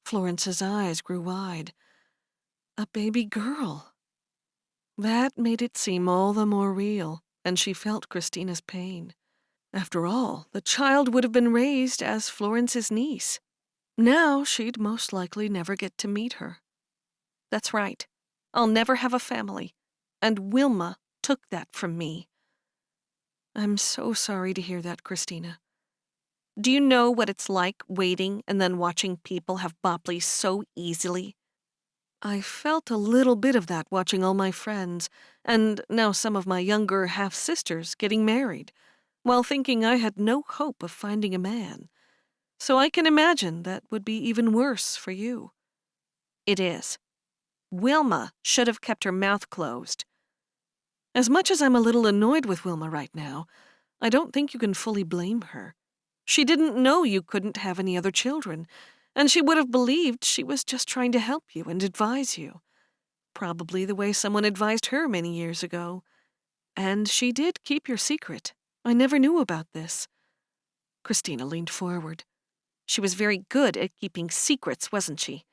Florence's eyes grew wide. A baby girl. That made it seem all the more real, and she felt Christina's pain. After all, the child would have been raised as Florence's niece. Now she'd most likely never get to meet her. "That's right. I'll never have a family. And Wilma took that from me." "I'm so sorry to hear that, Christina." "Do you know what it's like waiting and then watching people have Bopleys so easily?" "I felt a little bit of that watching all my friends, and now some of my younger half-sisters getting married, while thinking I had no hope of finding a man. So I can imagine that would be even worse for you." "It is. Wilma should have kept her mouth closed." "As much as I'm a little annoyed with Wilma right now, I don't think you can fully blame her. She didn't know you couldn't have any other children, and she would have believed she was just trying to help you and advise you. Probably the way someone advised her many years ago. And she did keep your secret. I never knew about this." Christina leaned forward. "She was very good at keeping secrets, wasn't she?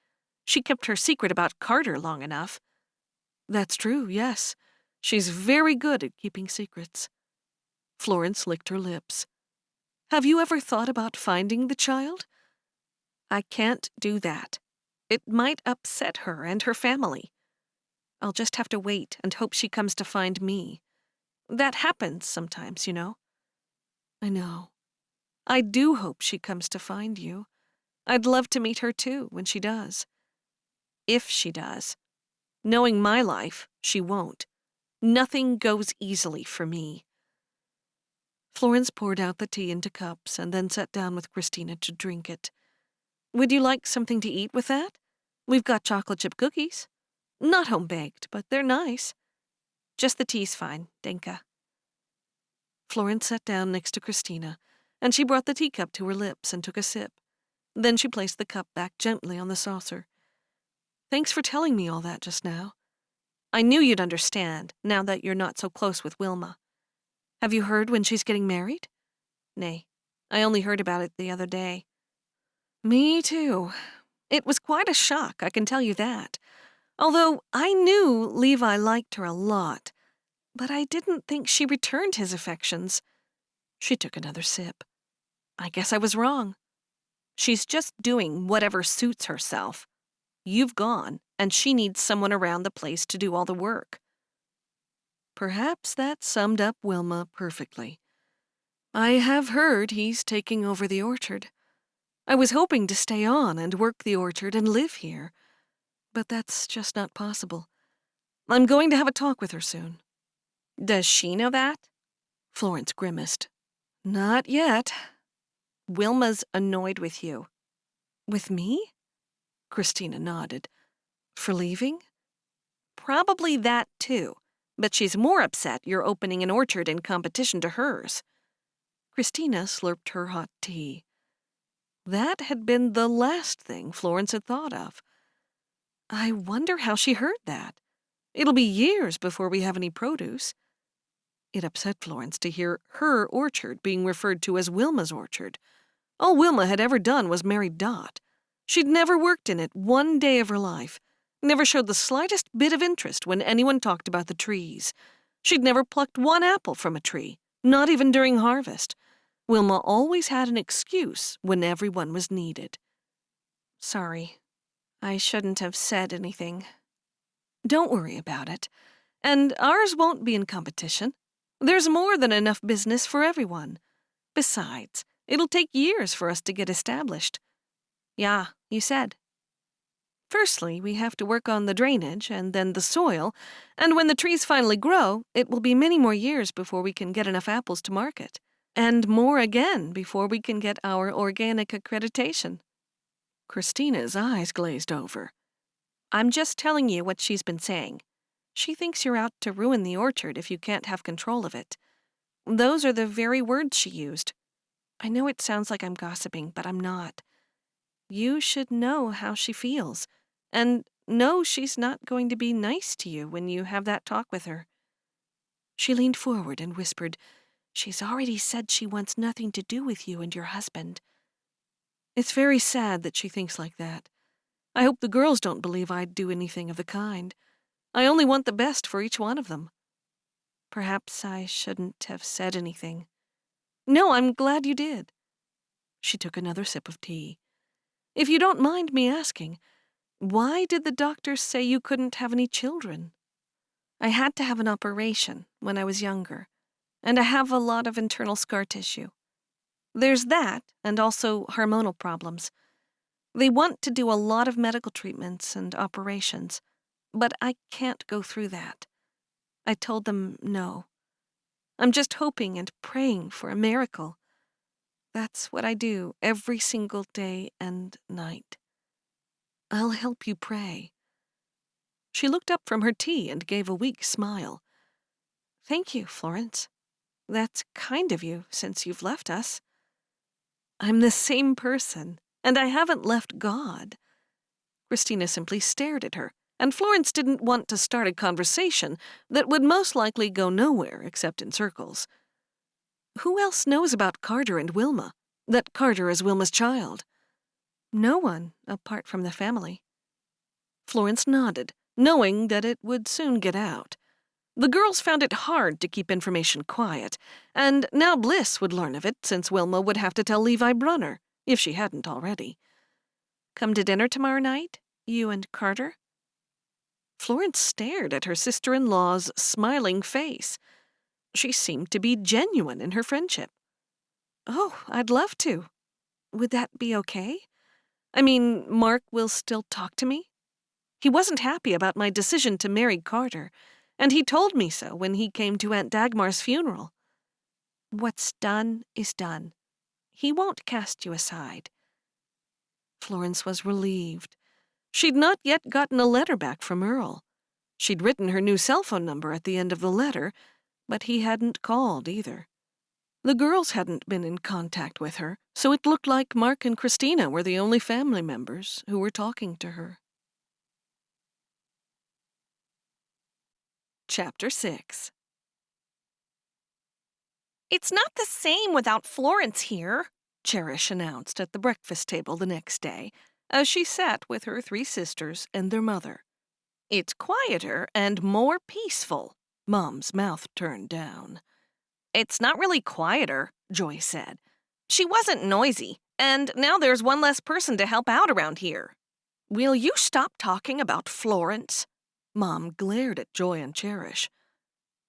She kept her secret about Carter long enough." "That's true, yes. She's very good at keeping secrets." Florence licked her lips. "Have you ever thought about finding the child?" "I can't do that. It might upset her and her family. I'll just have to wait and hope she comes to find me. That happens sometimes, you know." "I know. I do hope she comes to find you. I'd love to meet her too, when she does." "If she does. Knowing my life, she won't. Nothing goes easily for me." Florence poured out the tea into cups and then sat down with Christina to drink it. "Would you like something to eat with that? We've got chocolate chip cookies. Not home-baked, but they're nice." "Just the tea's fine, Denka." Florence sat down next to Christina, and she brought the teacup to her lips and took a sip. Then she placed the cup back gently on the saucer. "Thanks for telling me all that just now. I knew you'd understand, now that you're not so close with Wilma. Have you heard when she's getting married?" "Nay, I only heard about it the other day." "Me too. It was quite a shock, I can tell you that. Although I knew Levi liked her a lot, but I didn't think she returned his affections." She took another sip. "I guess I was wrong. She's just doing whatever suits herself. You've gone, and she needs someone around the place to do all the work." Perhaps that summed up Wilma perfectly. "I have heard he's taking over the orchard. I was hoping to stay on and work the orchard and live here, but that's just not possible. I'm going to have a talk with her soon." "Does she know that?" Florence grimaced. "Not yet." "Wilma's annoyed with you." "With me?" Christina nodded. For leaving? Probably that too. But she's more upset you're opening an orchard in competition to hers. Christina slurped her hot tea. That had been the last thing Florence had thought of. I wonder how she heard that. It'll be years before we have any produce. It upset Florence to hear her orchard being referred to as Wilma's orchard. All Wilma had ever done was marry Dot. She'd never worked in it one day of her life, never showed the slightest bit of interest when anyone talked about the trees. She'd never plucked one apple from a tree, not even during harvest. Wilma always had an excuse when everyone was needed. Sorry. I shouldn't have said anything. Don't worry about it. And ours won't be in competition. There's more than enough business for everyone. Besides, it'll take years for us to get established. Yeah, you said. Firstly, we have to work on the drainage and then the soil, and when the trees finally grow, it will be many more years before we can get enough apples to market. And more again before we can get our organic accreditation. Christina's eyes glazed over. I'm just telling you what she's been saying. She thinks you're out to ruin the orchard if you can't have control of it. Those are the very words she used. I know it sounds like I'm gossiping, but I'm not. You should know how she feels, and know she's not going to be nice to you when you have that talk with her. She leaned forward and whispered, "She's already said she wants nothing to do with you and your husband." It's very sad that she thinks like that. I hope the girls don't believe I'd do anything of the kind. I only want the best for each one of them. Perhaps I shouldn't have said anything. No, I'm glad you did. She took another sip of tea. If you don't mind me asking, why did the doctors say you couldn't have any children? I had to have an operation when I was younger, and I have a lot of internal scar tissue. There's that, and also hormonal problems. They want to do a lot of medical treatments and operations, but I can't go through that. I told them no. I'm just hoping and praying for a miracle. That's what I do every single day and night. I'll help you pray. She looked up from her tea and gave a weak smile. Thank you, Florence. That's kind of you since you've left us. I'm the same person, and I haven't left God. Christina simply stared at her, and Florence didn't want to start a conversation that would most likely go nowhere except in circles. Who else knows about Carter and Wilma? That Carter is Wilma's child? No one, apart from the family. Florence nodded, knowing that it would soon get out. The girls found it hard to keep information quiet, and now Bliss would learn of it since Wilma would have to tell Levi Brunner, if she hadn't already. Come to dinner tomorrow night, you and Carter? Florence stared at her sister-in-law's smiling face. She seemed to be genuine in her friendship. Oh, I'd love to. Would that be okay? I mean, Mark will still talk to me? He wasn't happy about my decision to marry Carter, and he told me so when he came to Aunt Dagmar's funeral. What's done is done. He won't cast you aside. Florence was relieved. She'd not yet gotten a letter back from Earl. She'd written her new cell phone number at the end of the letter, but he hadn't called either. The girls hadn't been in contact with her, so it looked like Mark and Christina were the only family members who were talking to her. Chapter 6. It's not the same without Florence here, Cherish announced at the breakfast table the next day, as she sat with her 3 sisters and their mother. It's quieter and more peaceful. Mom's mouth turned down. It's not really quieter, Joy said. She wasn't noisy, and now there's one less person to help out around here. Will you stop talking about Florence? Mom glared at Joy and Cherish.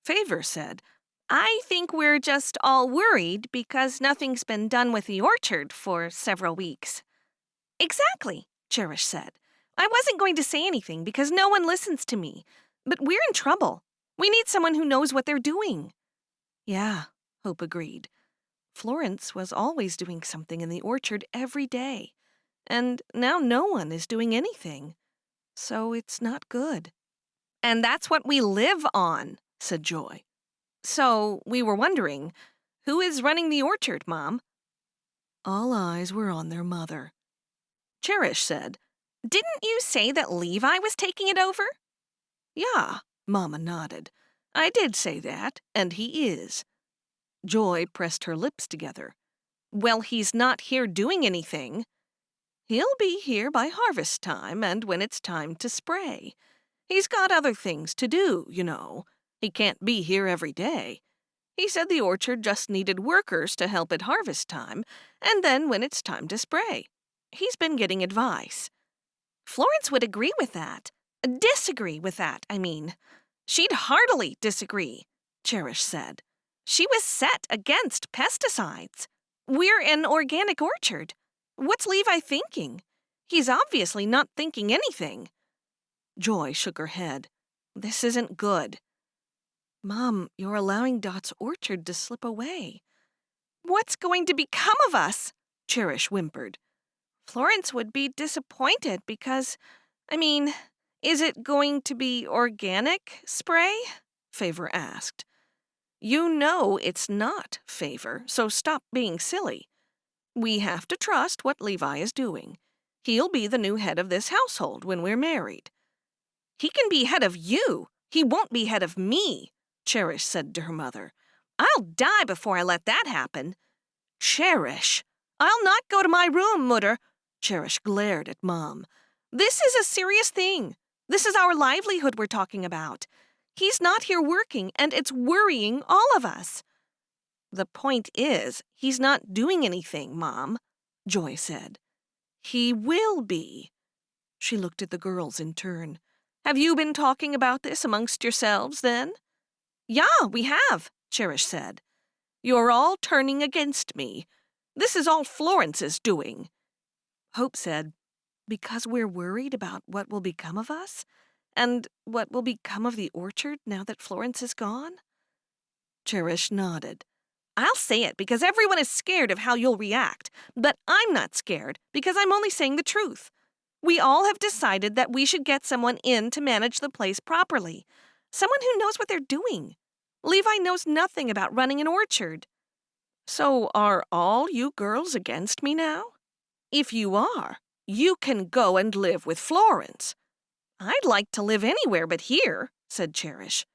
Favor said, I think we're just all worried because nothing's been done with the orchard for several weeks. Exactly, Cherish said. I wasn't going to say anything because no one listens to me, but we're in trouble. We need someone who knows what they're doing. Yeah, Hope agreed. Florence was always doing something in the orchard every day, and now no one is doing anything. So it's not good. And that's what we live on, said Joy. So we were wondering, who is running the orchard, Mom? All eyes were on their mother. Cherish said, Didn't you say that Levi was taking it over? Yeah, Mama nodded. I did say that, and he is. Joy pressed her lips together. Well, he's not here doing anything. He'll be here by harvest time and when it's time to spray. He's got other things to do, you know. He can't be here every day. He said the orchard just needed workers to help at harvest time, and then when it's time to spray. He's been getting advice. Florence would agree with that. Disagree with that, I mean. She'd heartily disagree, Cherish said. She was set against pesticides. We're an organic orchard. What's Levi thinking? He's obviously not thinking anything. Joy shook her head. This isn't good. Mom, you're allowing Dot's orchard to slip away. What's going to become of us? Cherish whimpered. Florence would be disappointed because, is it going to be organic spray? Favor asked. You know it's not, Favor, so stop being silly. We have to trust what Levi is doing. He'll be the new head of this household when we're married. He can be head of you. He won't be head of me, Cherish said to her mother. I'll die before I let that happen. Cherish! I'll not go to my room, Mutter. Cherish glared at Mom. This is a serious thing. This is our livelihood we're talking about. He's not here working, and it's worrying all of us. The point is, he's not doing anything, Mom, Joy said. He will be. She looked at the girls in turn. Have you been talking about this amongst yourselves, then? Yeah, we have, Cherish said. You're all turning against me. This is all Florence's doing. Hope said, because we're worried about what will become of us, and what will become of the orchard now that Florence is gone? Cherish nodded. I'll say it because everyone is scared of how you'll react, but I'm not scared because I'm only saying the truth. We all have decided that we should get someone in to manage the place properly. Someone who knows what they're doing. Levi knows nothing about running an orchard. So are all you girls against me now? If you are, you can go and live with Florence. I'd like to live anywhere but here, said Cherish.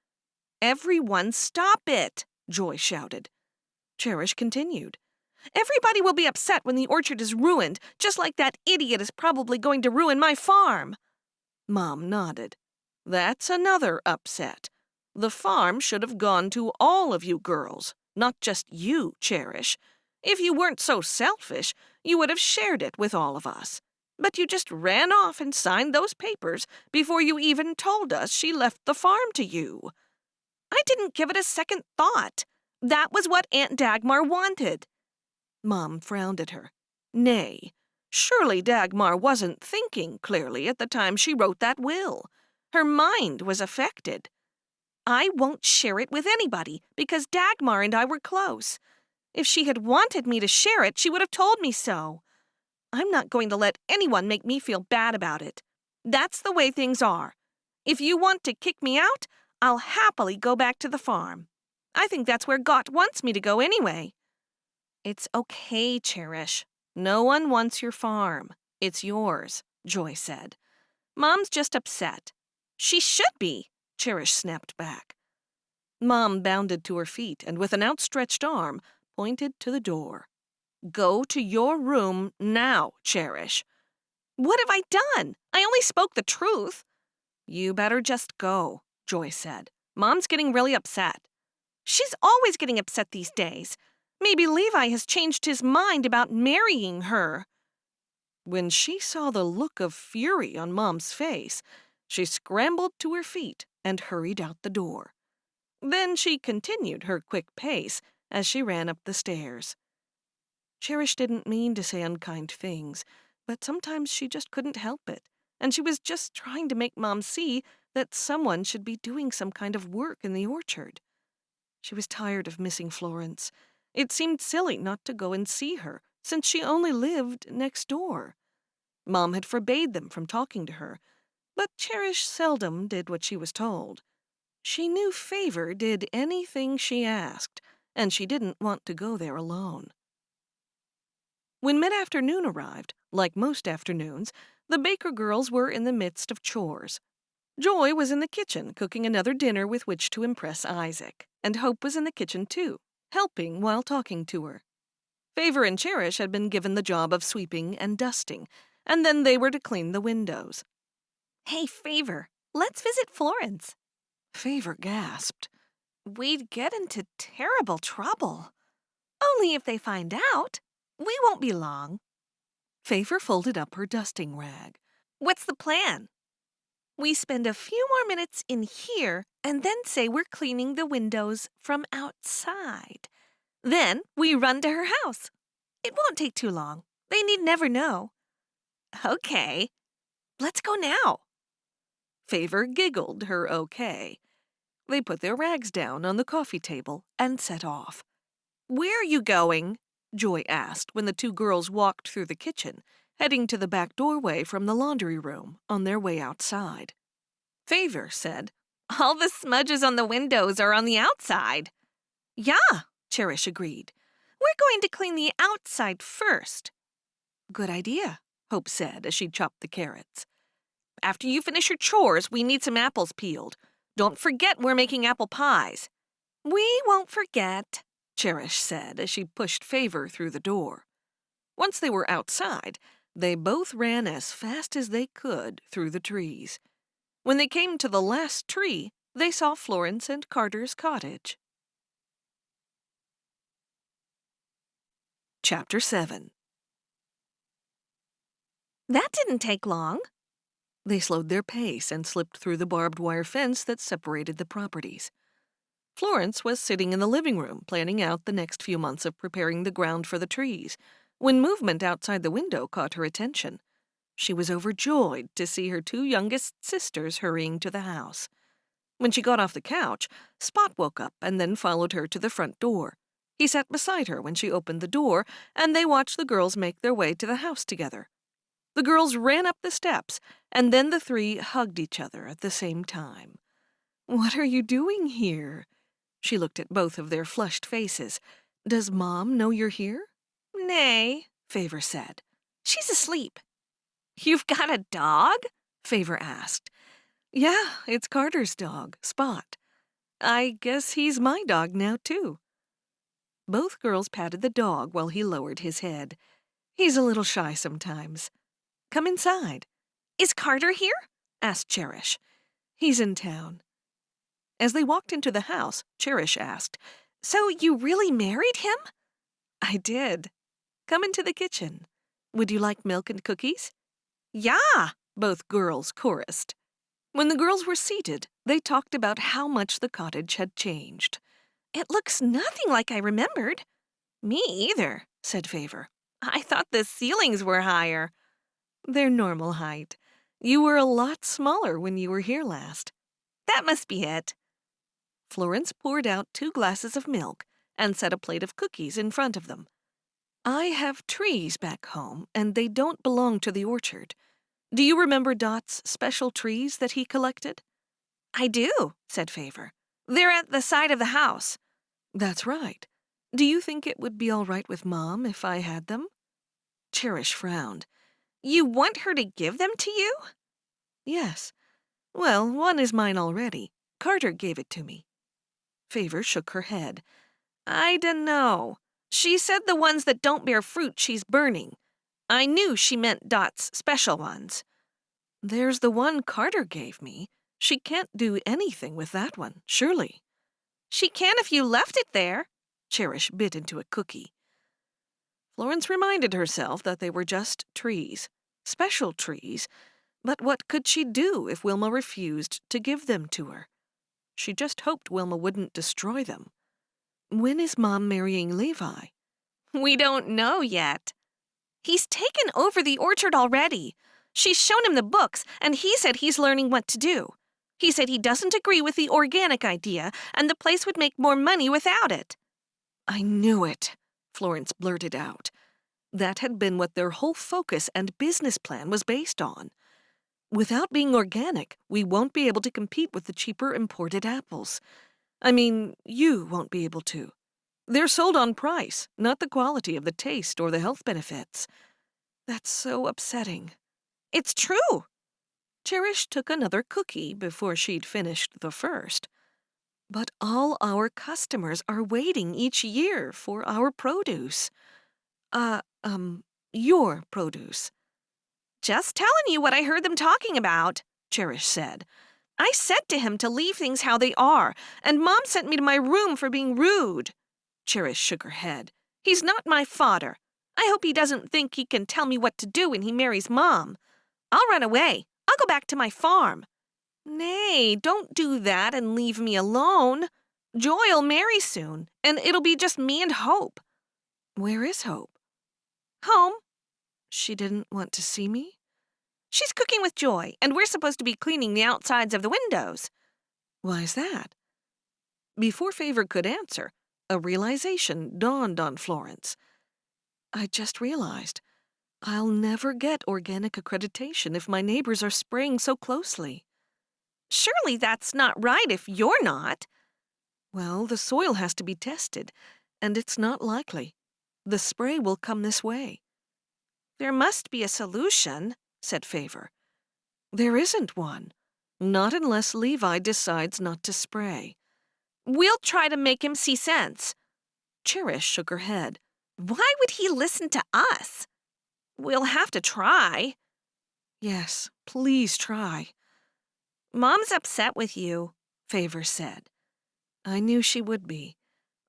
Everyone stop it, Joy shouted. Cherish continued. Everybody will be upset when the orchard is ruined, just like that idiot is probably going to ruin my farm. Mom nodded. That's another upset. The farm should have gone to all of you girls, not just you, Cherish. If you weren't so selfish, you would have shared it with all of us. But you just ran off and signed those papers before you even told us she left the farm to you. I didn't give it a second thought. That was what Aunt Dagmar wanted. Mom frowned at her. Nay, surely Dagmar wasn't thinking clearly at the time she wrote that will. Her mind was affected. I won't share it with anybody because Dagmar and I were close. If she had wanted me to share it, she would have told me so. I'm not going to let anyone make me feel bad about it. That's the way things are. If you want to kick me out, I'll happily go back to the farm. I think that's where Gott wants me to go anyway. It's okay, Cherish. No one wants your farm. It's yours, Joy said. Mom's just upset. She should be, Cherish snapped back. Mom bounded to her feet and with an outstretched arm pointed to the door. Go to your room now, Cherish. What have I done? I only spoke the truth. You better just go, Joy said. Mom's getting really upset. She's always getting upset these days. Maybe Levi has changed his mind about marrying her. When she saw the look of fury on Mom's face, she scrambled to her feet and hurried out the door. Then she continued her quick pace as she ran up the stairs. Cherish didn't mean to say unkind things, but sometimes she just couldn't help it, and she was just trying to make Mom see that someone should be doing some kind of work in the orchard. She was tired of missing Florence. It seemed silly not to go and see her, since she only lived next door. Mom had forbade them from talking to her, but Cherish seldom did what she was told. She knew Favor did anything she asked, and she didn't want to go there alone. When mid-afternoon arrived, like most afternoons, the Baker girls were in the midst of chores. Joy was in the kitchen cooking another dinner with which to impress Isaac, and Hope was in the kitchen too, helping while talking to her. Favor and Cherish had been given the job of sweeping and dusting, and then they were to clean the windows. Hey, Favor, let's visit Florence. Favor gasped. We'd get into terrible trouble. Only if they find out. We won't be long. Favor folded up her dusting rag. What's the plan? We spend a few more minutes in here and then say we're cleaning the windows from outside. Then we run to her house. It won't take too long. They need never know. Okay. Let's go now. Favor giggled her okay. They put their rags down on the coffee table and set off. Where are you going? Joy asked when the two girls walked through the kitchen, heading to the back doorway from the laundry room on their way outside. Favor said, All the smudges on the windows are on the outside. Yeah, Cherish agreed. We're going to clean the outside first. Good idea, Hope said as she chopped the carrots. After you finish your chores, we need some apples peeled. Don't forget we're making apple pies. We won't forget, Cherish said as she pushed Favor through the door. Once they were outside, they both ran as fast as they could through the trees. When they came to the last tree, they saw Florence and Carter's cottage. Chapter 7. That didn't take long. They slowed their pace and slipped through the barbed wire fence that separated the properties. Florence was sitting in the living room planning out the next few months of preparing the ground for the trees, when movement outside the window caught her attention. She was overjoyed to see her two youngest sisters hurrying to the house. When she got off the couch, Spot woke up and then followed her to the front door. He sat beside her when she opened the door, and they watched the girls make their way to the house together. The girls ran up the steps, and then the three hugged each other at the same time. "What are you doing here?" She looked at both of their flushed faces. "Does Mom know you're here?" Nay, Favor said. She's asleep. You've got a dog? Favor asked. Yeah, it's Carter's dog, Spot. I guess he's my dog now, too. Both girls patted the dog while he lowered his head. He's a little shy sometimes. Come inside. Is Carter here? Asked Cherish. He's in town. As they walked into the house, Cherish asked, So you really married him? I did. Come into the kitchen. Would you like milk and cookies? Yeah, both girls chorused. When the girls were seated, they talked about how much the cottage had changed. It looks nothing like I remembered. Me either, said Favor. I thought the ceilings were higher. They're normal height. You were a lot smaller when you were here last. That must be it. Florence poured out 2 glasses of milk and set a plate of cookies in front of them. I have trees back home, and they don't belong to the orchard. Do you remember Dot's special trees that he collected? I do, said Favor. They're at the side of the house. That's right. Do you think it would be all right with Mom if I had them? Cherish frowned. You want her to give them to you? Yes. Well, one is mine already. Carter gave it to me. Favor shook her head. I dunno. She said the ones that don't bear fruit she's burning. I knew she meant Dot's special ones. There's the one Carter gave me. She can't do anything with that one, surely. She can if you left it there. Cherish bit into a cookie. Florence reminded herself that they were just trees, special trees, but what could she do if Wilma refused to give them to her? She just hoped Wilma wouldn't destroy them. When is Mom marrying Levi? We don't know yet. He's taken over the orchard already. She's shown him the books, and he said he's learning what to do. He said he doesn't agree with the organic idea, and the place would make more money without it. I knew it, Florence blurted out. That had been what their whole focus and business plan was based on. Without being organic, we won't be able to compete with the cheaper imported apples. I mean, you won't be able to. They're sold on price, not the quality of the taste or the health benefits. That's so upsetting. It's true. Cherish took another cookie before she'd finished the first. But all our customers are waiting each year for our produce. Uh, your produce. Just telling you what I heard them talking about, Cherish said. I said to him to leave things how they are, and Mom sent me to my room for being rude. Cherish shook her head. He's not my father. I hope he doesn't think he can tell me what to do when he marries Mom. I'll run away. I'll go back to my farm. Nay, don't do that and leave me alone. Joy'll marry soon, and it'll be just me and Hope. Where is Hope? Home. She didn't want to see me? She's cooking with Joy, and we're supposed to be cleaning the outsides of the windows. Why is that? Before Favor could answer, a realization dawned on Florence. I just realized I'll never get organic accreditation if my neighbors are spraying so closely. Surely that's not right if you're not. Well, the soil has to be tested, and it's not likely. The spray will come this way. There must be a solution, said Favor. There isn't one. Not unless Levi decides not to spray. We'll try to make him see sense. Cherish shook her head. Why would he listen to us? We'll have to try. Yes, please try. Mom's upset with you, Favor said. I knew she would be.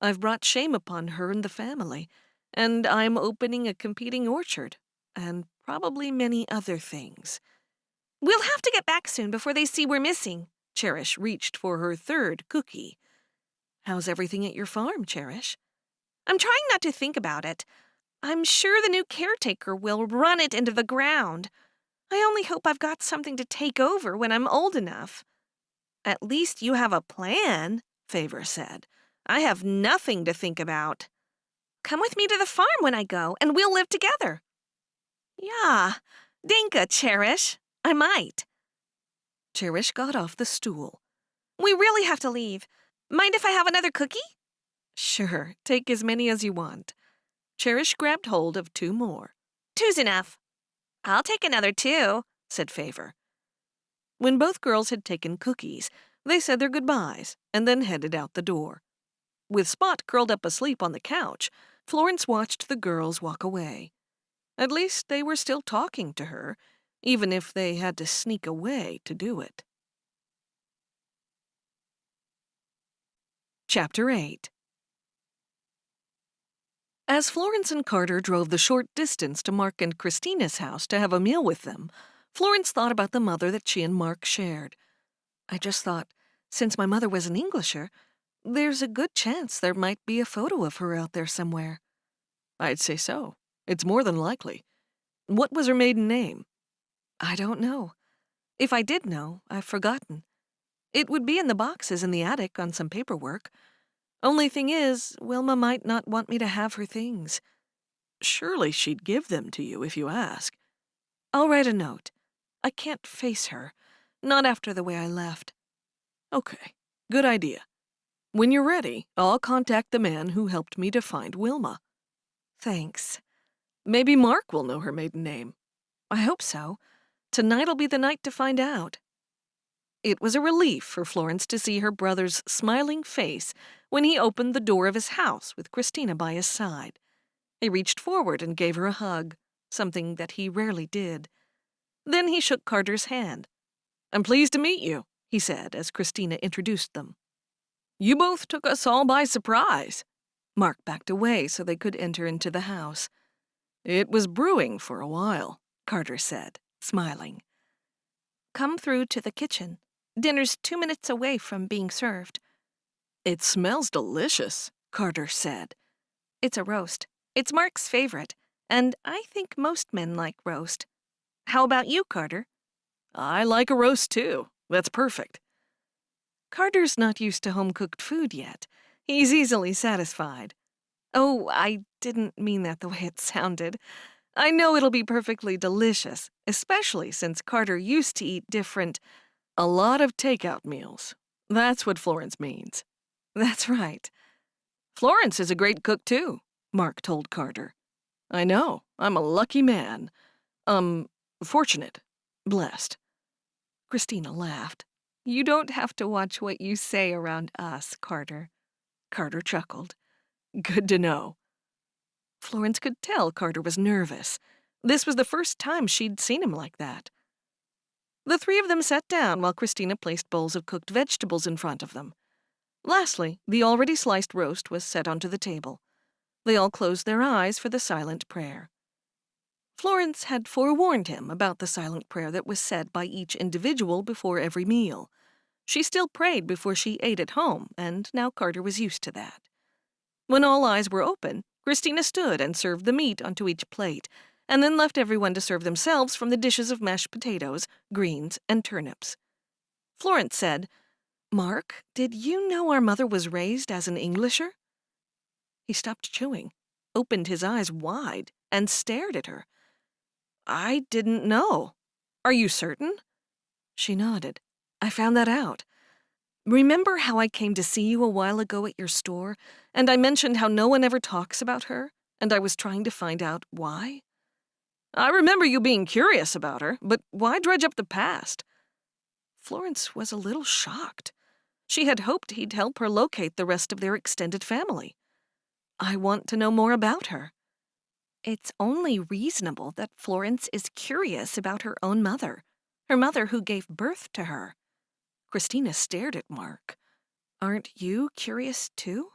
I've brought shame upon her and the family, and I'm opening a competing orchard, and probably many other things. We'll have to get back soon before they see we're missing. Cherish reached for her third cookie. How's everything at your farm, Cherish? I'm trying not to think about it. I'm sure the new caretaker will run it into the ground. I only hope I've got something to take over when I'm old enough. At least you have a plan, Favor said. I have nothing to think about. Come with me to the farm when I go, and we'll live together. Yeah, Dinka, Cherish. I might. Cherish got off the stool. We really have to leave. Mind if I have another cookie? Sure, take as many as you want. Cherish grabbed hold of 2 more. 2's enough. I'll take another 2, said Favor. When both girls had taken cookies, they said their goodbyes and then headed out the door. With Spot curled up asleep on the couch, Florence watched the girls walk away. At least they were still talking to her, even if they had to sneak away to do it. Chapter 8. As Florence and Carter drove the short distance to Mark and Christina's house to have a meal with them, Florence thought about the mother that she and Mark shared. I just thought, since my mother was an Englisher, there's a good chance there might be a photo of her out there somewhere. I'd say so. It's more than likely. What was her maiden name? I don't know. If I did know, I've forgotten. It would be in the boxes in the attic on some paperwork. Only thing is, Wilma might not want me to have her things. Surely she'd give them to you if you ask. I'll write a note. I can't face her. Not after the way I left. Okay, good idea. When you're ready, I'll contact the man who helped me to find Wilma. Thanks. Maybe Mark will know her maiden name. I hope so. Tonight'll be the night to find out. It was a relief for Florence to see her brother's smiling face when he opened the door of his house with Christina by his side. He reached forward and gave her a hug, something that he rarely did. Then he shook Carter's hand. I'm pleased to meet you, he said as Christina introduced them. You both took us all by surprise. Mark backed away so they could enter into the house. It was brewing for a while, Carter said, smiling. Come through to the kitchen. Dinner's 2 minutes away from being served. It smells delicious, Carter said. It's a roast. It's Mark's favorite, and I think most men like roast. How about you, Carter? I like a roast, too. That's perfect. Carter's not used to home-cooked food yet. He's easily satisfied. Oh, I didn't mean that the way it sounded. I know it'll be perfectly delicious, especially since Carter used to eat different. A lot of takeout meals. That's what Florence means. That's right. Florence is a great cook, too, Mark told Carter. I know. I'm a lucky man. Fortunate. Blessed. Christina laughed. You don't have to watch what you say around us, Carter. Carter chuckled. Good to know. Florence could tell Carter was nervous. This was the first time she'd seen him like that. The three of them sat down while Christina placed bowls of cooked vegetables in front of them. Lastly, the already sliced roast was set onto the table. They all closed their eyes for the silent prayer. Florence had forewarned him about the silent prayer that was said by each individual before every meal. She still prayed before she ate at home, and now Carter was used to that. When all eyes were open, Christina stood and served the meat onto each plate, and then left everyone to serve themselves from the dishes of mashed potatoes, greens, and turnips. Florence said, "Mark, did you know our mother was raised as an Englisher?" He stopped chewing, opened his eyes wide, and stared at her. "I didn't know. Are you certain?" She nodded. "I found that out. Remember how I came to see you a while ago at your store, and I mentioned how no one ever talks about her, and I was trying to find out why? I remember you being curious about her, but why dredge up the past?" Florence was a little shocked. She had hoped he'd help her locate the rest of their extended family. "I want to know more about her." It's only reasonable that Florence is curious about her own mother, her mother who gave birth to her. Christina stared at Mark. "Aren't you curious, too?"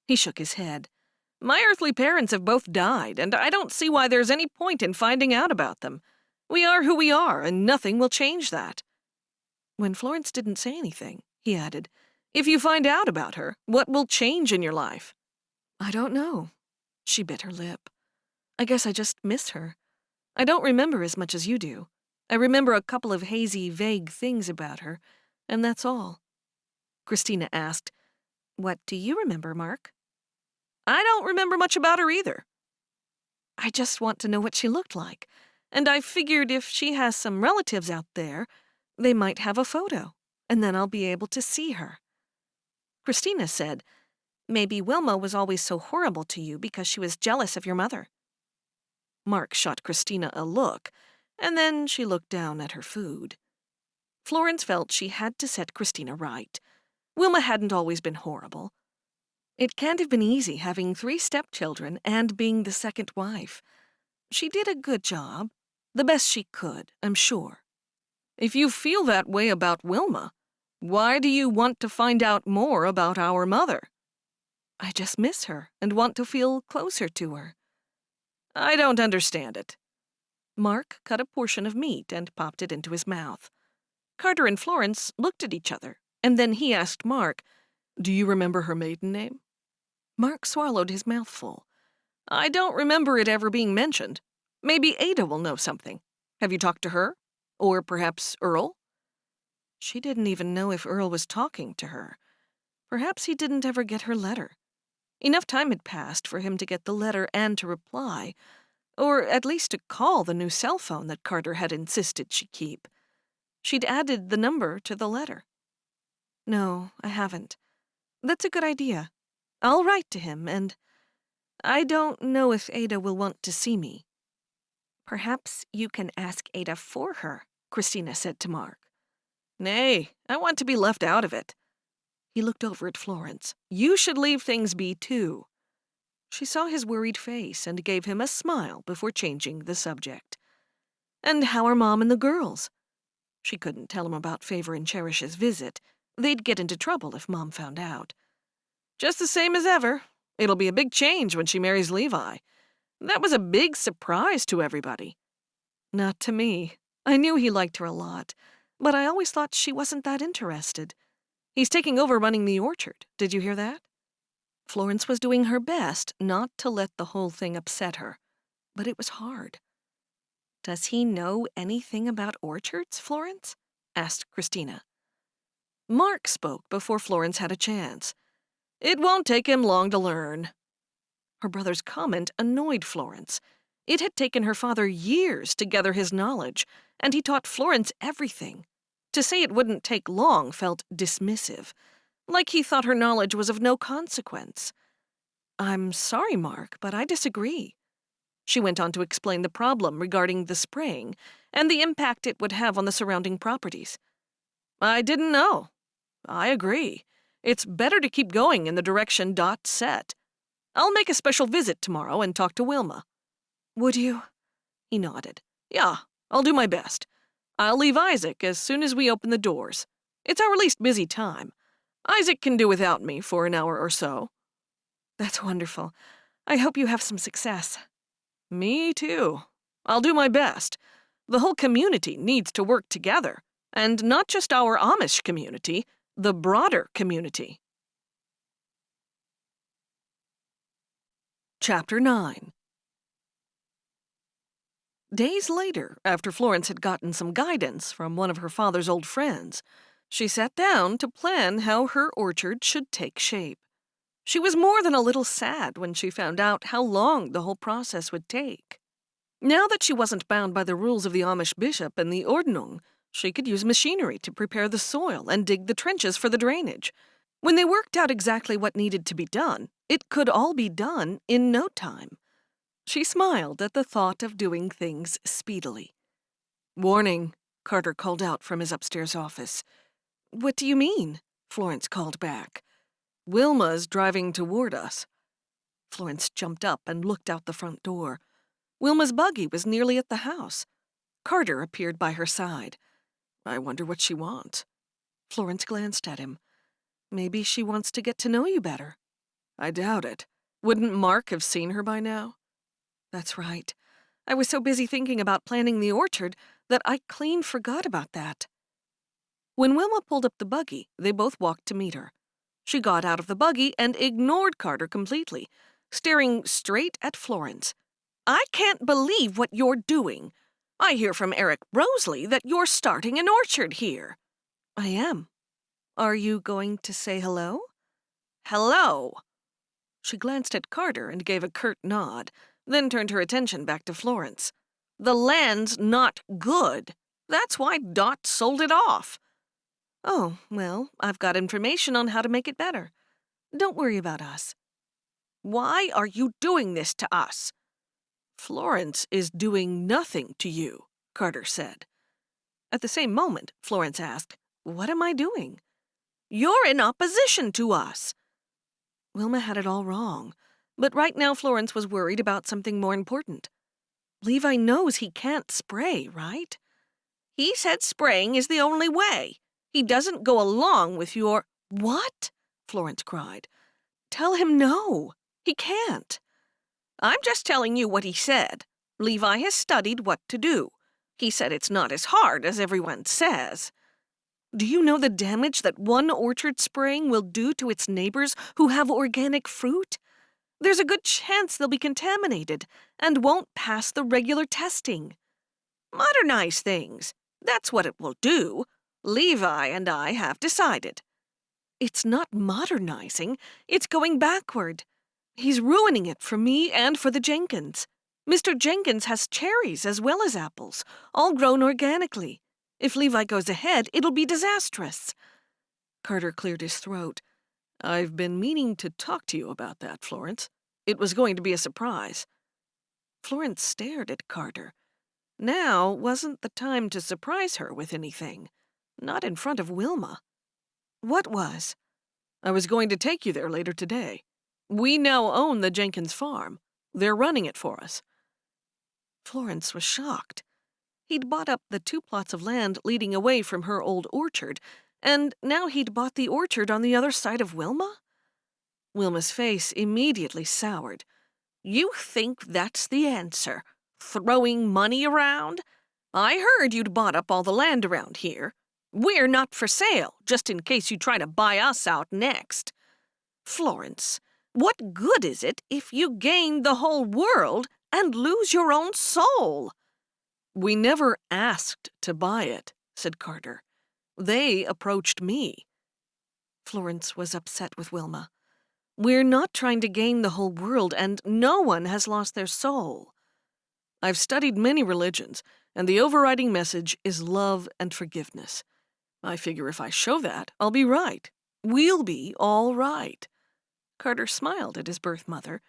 He shook his head. "My earthly parents have both died, and I don't see why there's any point in finding out about them. We are who we are, and nothing will change that." When Florence didn't say anything, he added, "If you find out about her, what will change in your life?" "I don't know." She bit her lip. "I guess I just miss her. I don't remember as much as you do. I remember a couple of hazy, vague things about her, and that's all." Christina asked, "What do you remember, Mark?" "I don't remember much about her either." "I just want to know what she looked like, and I figured if she has some relatives out there, they might have a photo, and then I'll be able to see her." Christina said, "Maybe Wilma was always so horrible to you because she was jealous of your mother." Mark shot Christina a look, and then she looked down at her food. Florence felt she had to set Christina right. Wilma hadn't always been horrible. It can't have been easy having 3 stepchildren and being the second wife. She did a good job, the best she could, I'm sure. If you feel that way about Wilma, why do you want to find out more about our mother? I just miss her and want to feel closer to her. I don't understand it. Mark cut a portion of meat and popped it into his mouth. Carter and Florence looked at each other, and then he asked Mark, "Do you remember her maiden name?" Mark swallowed his mouthful. "I don't remember it ever being mentioned. Maybe Ada will know something. Have you talked to her? Or perhaps Earl?" She didn't even know if Earl was talking to her. Perhaps he didn't ever get her letter. Enough time had passed for him to get the letter and to reply, or at least to call the new cell phone that Carter had insisted she keep. She'd added the number to the letter. "No, I haven't. That's a good idea. I'll write to him, and I don't know if Ada will want to see me." "Perhaps you can ask Ada for her," Christina said to Mark. "Nay, I want to be left out of it." He looked over at Florence. "You should leave things be, too." She saw his worried face and gave him a smile before changing the subject. "And how are Mom and the girls?" She couldn't tell him about Favor and Cherish's visit. They'd get into trouble if Mom found out. "Just the same as ever. It'll be a big change when she marries Levi. That was a big surprise to everybody." "Not to me. I knew he liked her a lot, but I always thought she wasn't that interested. He's taking over running the orchard. Did you hear that?" Florence was doing her best not to let the whole thing upset her, but it was hard. "Does he know anything about orchards, Florence?" asked Christina. Mark spoke before Florence had a chance. "It won't take him long to learn." Her brother's comment annoyed Florence. It had taken her father years to gather his knowledge, and he taught Florence everything. To say it wouldn't take long felt dismissive, like he thought her knowledge was of no consequence. "I'm sorry, Mark, but I disagree." She went on to explain the problem regarding the spraying and the impact it would have on the surrounding properties. "I didn't know. I agree. It's better to keep going in the direction Dot set. I'll make a special visit tomorrow and talk to Wilma." "Would you?" He nodded. "Yeah, I'll do my best. I'll leave Isaac as soon as we open the doors. It's our least busy time. Isaac can do without me for an hour or so." "That's wonderful. I hope you have some success." "Me too. I'll do my best. The whole community needs to work together, and not just our Amish community, the broader community." Chapter 9. Days later, after Florence had gotten some guidance from one of her father's old friends, she sat down to plan how her orchard should take shape. She was more than a little sad when she found out how long the whole process would take. Now that she wasn't bound by the rules of the Amish bishop and the Ordnung, she could use machinery to prepare the soil and dig the trenches for the drainage. When they worked out exactly what needed to be done, it could all be done in no time. She smiled at the thought of doing things speedily. "Warning," Carter called out from his upstairs office. "What do you mean?" Florence called back. "Wilma's driving toward us." Florence jumped up and looked out the front door. Wilma's buggy was nearly at the house. Carter appeared by her side. "I wonder what she wants." Florence glanced at him. "Maybe she wants to get to know you better." "I doubt it. Wouldn't Mark have seen her by now?" "That's right. I was so busy thinking about planning the orchard that I clean forgot about that." When Wilma pulled up the buggy, they both walked to meet her. She got out of the buggy and ignored Carter completely, staring straight at Florence. "I can't believe what you're doing. I hear from Eric Roseley that you're starting an orchard here." "I am. Are you going to say hello?" "Hello." She glanced at Carter and gave a curt nod, then turned her attention back to Florence. "The land's not good. That's why Dot sold it off." "Oh, well, I've got information on how to make it better. Don't worry about us." "Why are you doing this to us?" "Florence is doing nothing to you," Carter said. At the same moment, Florence asked, "What am I doing?" "You're in opposition to us." Wilma had it all wrong, but right now Florence was worried about something more important. Levi knows he can't spray, right? "He said spraying is the only way. He doesn't go along with your—" "What?" Florence cried. "Tell him no. He can't." "I'm just telling you what he said. Levi has studied what to do. He said it's not as hard as everyone says." "Do you know the damage that one orchard spraying will do to its neighbors who have organic fruit? There's a good chance they'll be contaminated and won't pass the regular testing." "Modernize things. That's what it will do. Levi and I have decided." "It's not modernizing. It's going backward. He's ruining it for me and for the Jenkins. Mr. Jenkins has cherries as well as apples, all grown organically. If Levi goes ahead, it'll be disastrous." Carter cleared his throat. "I've been meaning to talk to you about that, Florence. It was going to be a surprise." Florence stared at Carter. Now wasn't the time to surprise her with anything. Not in front of Wilma. "What was?" "I was going to take you there later today. We now own the Jenkins farm. They're running it for us." Florence was shocked. He'd bought up the 2 plots of land leading away from her old orchard, and now he'd bought the orchard on the other side of Wilma? Wilma's face immediately soured. "You think that's the answer? Throwing money around? I heard you'd bought up all the land around here. We're not for sale, just in case you try to buy us out next. Florence, what good is it if you gain the whole world and lose your own soul?" "We never asked to buy it," said Carter. "They approached me." Florence was upset with Wilma. We're not trying to gain the whole world, and no one has lost their soul. I've studied many religions, and the overriding message is love and forgiveness. I figure if I show that, I'll be right. We'll be all right." Carter smiled at his birth mother,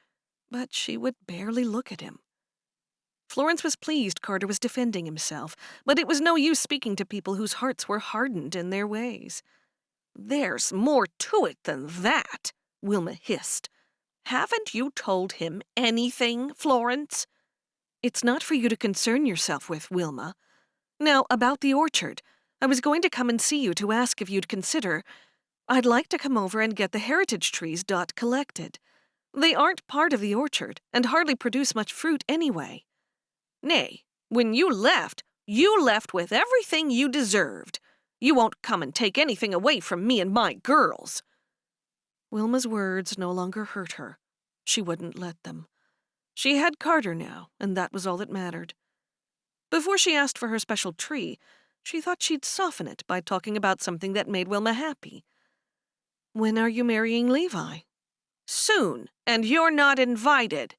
but she would barely look at him. Florence was pleased Carter was defending himself, but it was no use speaking to people whose hearts were hardened in their ways. "There's more to it than that," Wilma hissed. "Haven't you told him anything, Florence?" "It's not for you to concern yourself with, Wilma. Now, about the orchard. I was going to come and see you to ask if you'd consider. I'd like to come over and get the heritage trees Dot collected. They aren't part of the orchard, and hardly produce much fruit anyway." "Nay, when you left with everything you deserved. You won't come and take anything away from me and my girls." Wilma's words no longer hurt her. She wouldn't let them. She had Carter now, and that was all that mattered. Before she asked for her special tree, she thought she'd soften it by talking about something that made Wilma happy. "When are you marrying Levi?" "Soon, and you're not invited."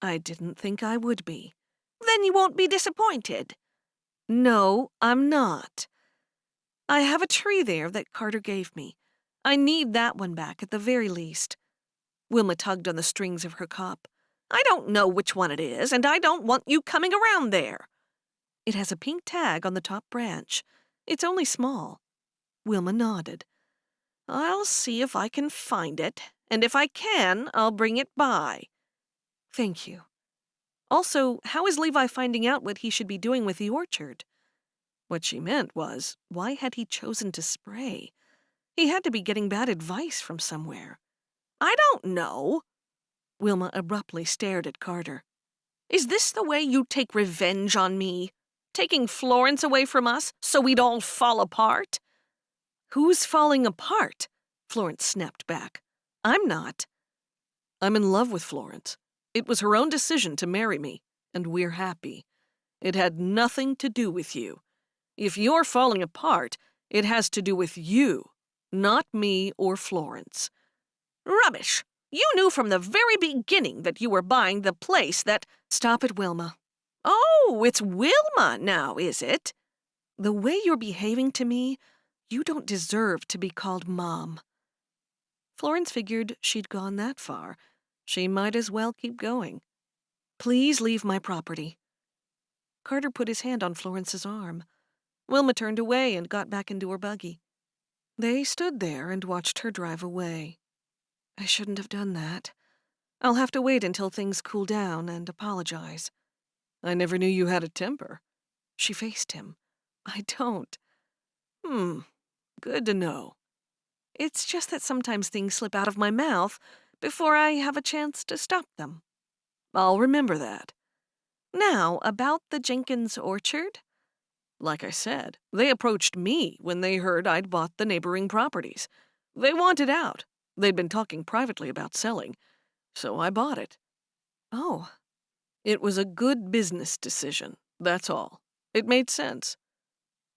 "I didn't think I would be." "Then you won't be disappointed." "No, I'm not. I have a tree there that Carter gave me. I need that one back at the very least." Wilma tugged on the strings of her cup. "I don't know which one it is, and I don't want you coming around there." "It has a pink tag on the top branch. It's only small." Wilma nodded. "I'll see if I can find it, and if I can, I'll bring it by." "Thank you. Also, how is Levi finding out what he should be doing with the orchard?" What she meant was, why had he chosen to spray? He had to be getting bad advice from somewhere. "I don't know." Wilma abruptly stared at Carter. "Is this the way you take revenge on me? Taking Florence away from us so we'd all fall apart?" "Who's falling apart?" Florence snapped back. "I'm not." "I'm in love with Florence. It was her own decision to marry me, and we're happy. It had nothing to do with you. If you're falling apart, it has to do with you, not me or Florence." "Rubbish! You knew from the very beginning that you were buying the place that—" "Stop it, Wilma. "Oh, it's Wilma now, is it?" The way you're behaving to me, you don't deserve to be called Mom." Florence figured she'd gone that far. She might as well keep going. "Please leave my property." Carter put his hand on Florence's arm. Wilma turned away and got back into her buggy. They stood there and watched her drive away. "I shouldn't have done that. I'll have to wait until things cool down and apologize." "I never knew you had a temper." She faced him. "I don't." Good to know." "It's just that sometimes things slip out of my mouth before I have a chance to stop them." "I'll remember that." "Now, about the Jenkins orchard?" "Like I said, they approached me when they heard I'd bought the neighboring properties. They wanted out. They'd been talking privately about selling, so I bought it." "Oh." "It was a good business decision, that's all. It made sense."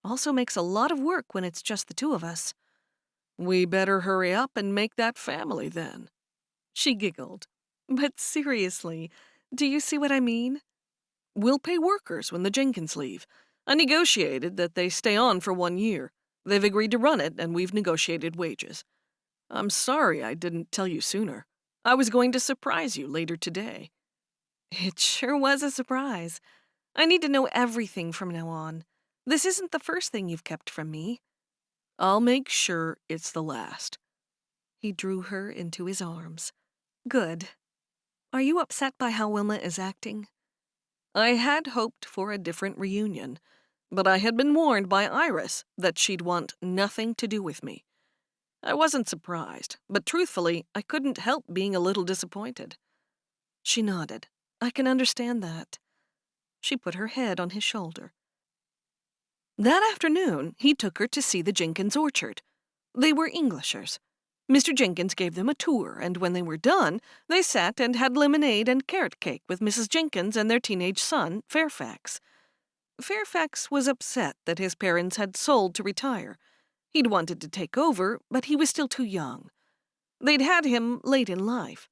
"Also makes a lot of work when it's just the two of us." "We better hurry up and make that family, then." She giggled. "But seriously, do you see what I mean?" "We'll pay workers when the Jenkins leave. I negotiated that they stay on for 1 year. They've agreed to run it, and we've negotiated wages. I'm sorry I didn't tell you sooner. I was going to surprise you later today." "It sure was a surprise. I need to know everything from now on. This isn't the first thing you've kept from me." "I'll make sure it's the last." He drew her into his arms. "Good. Are you upset by how Wilma is acting?" I had hoped for a different reunion, but I had been warned by Iris that she'd want nothing to do with me. I wasn't surprised, but truthfully, I couldn't help being a little disappointed. She nodded. "I can understand that." She put her head on his shoulder. That afternoon, he took her to see the Jenkins orchard. They were Englishers. Mr. Jenkins gave them a tour, and when they were done, they sat and had lemonade and carrot cake with Mrs. Jenkins and their teenage son, Fairfax. Fairfax was upset that his parents had sold to retire. He'd wanted to take over, but he was still too young. They'd had him late in life.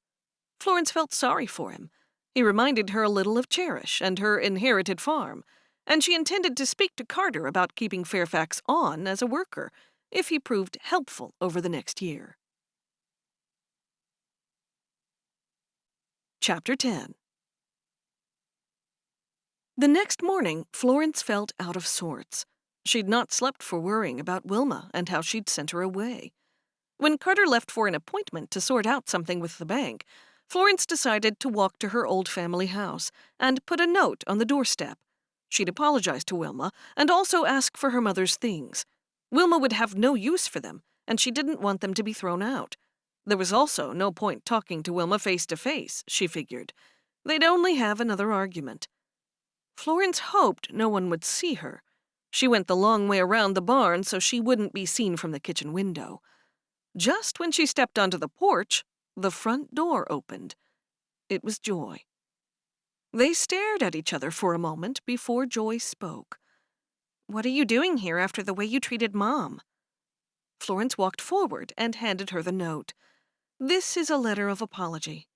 Florence felt sorry for him. He reminded her a little of Cherish and her inherited farm, and she intended to speak to Carter about keeping Fairfax on as a worker, if he proved helpful over the next year. Chapter 10. The next morning, Florence felt out of sorts. She'd not slept for worrying about Wilma and how she'd sent her away. When Carter left for an appointment to sort out something with the bank, Florence decided to walk to her old family house and put a note on the doorstep. She'd apologize to Wilma and also ask for her mother's things. Wilma would have no use for them, and she didn't want them to be thrown out. There was also no point talking to Wilma face to face, she figured. They'd only have another argument. Florence hoped no one would see her. She went the long way around the barn so she wouldn't be seen from the kitchen window. Just when she stepped onto the porch, the front door opened. It was Joy. They stared at each other for a moment before Joy spoke. "What are you doing here after the way you treated Mom?" Florence walked forward and handed her the note. "This is a letter of apology."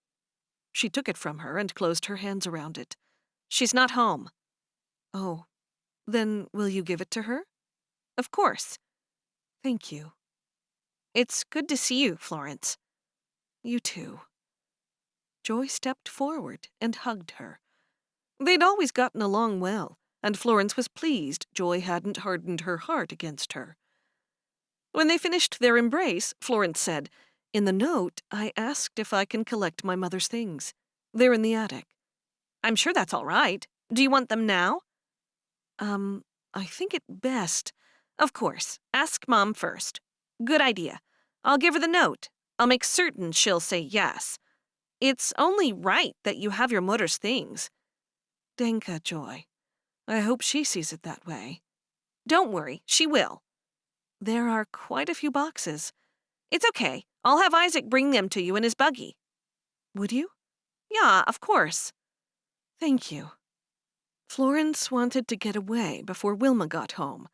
She took it from her and closed her hands around it. "She's not home." "Oh, then will you give it to her?" "Of course." "Thank you." "It's good to see you, Florence." "You too." Joy stepped forward and hugged her. They'd always gotten along well, and Florence was pleased Joy hadn't hardened her heart against her. When they finished their embrace, Florence said, "In the note, I asked if I can collect my mother's things. They're in the attic." "I'm sure that's all right. Do you want them now?" I think it best." "Of course. Ask Mom first." "Good idea. I'll give her the note. I'll make certain she'll say yes. It's only right that you have your mother's things." "Danke, Joy. I hope she sees it that way." "Don't worry, she will." "There are quite a few boxes." "It's okay. I'll have Isaac bring them to you in his buggy." "Would you?" "Yeah, of course." "Thank you." Florence wanted to get away before Wilma got home.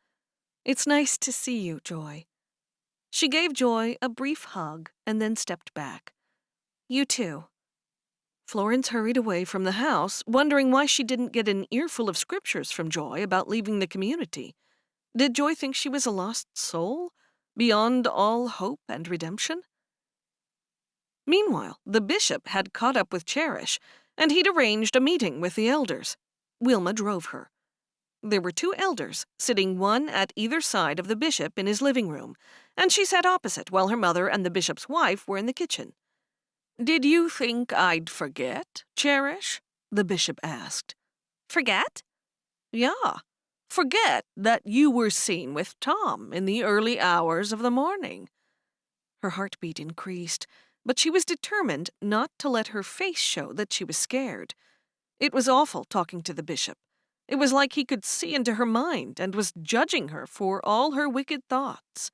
"It's nice to see you, Joy." She gave Joy a brief hug and then stepped back. "You too." Florence hurried away from the house, wondering why she didn't get an earful of scriptures from Joy about leaving the community. Did Joy think she was a lost soul, beyond all hope and redemption? Meanwhile, the bishop had caught up with Cherish, and he'd arranged a meeting with the elders. Wilma drove her. There were 2 elders, sitting one at either side of the bishop in his living room, and she sat opposite while her mother and the bishop's wife were in the kitchen. "Did you think I'd forget, Cherish?" the bishop asked. "Forget?" "Yeah. Forget that you were seen with Tom in the early hours of the morning." Her heartbeat increased, but she was determined not to let her face show that she was scared. It was awful talking to the bishop. It was like he could see into her mind and was judging her for all her wicked thoughts.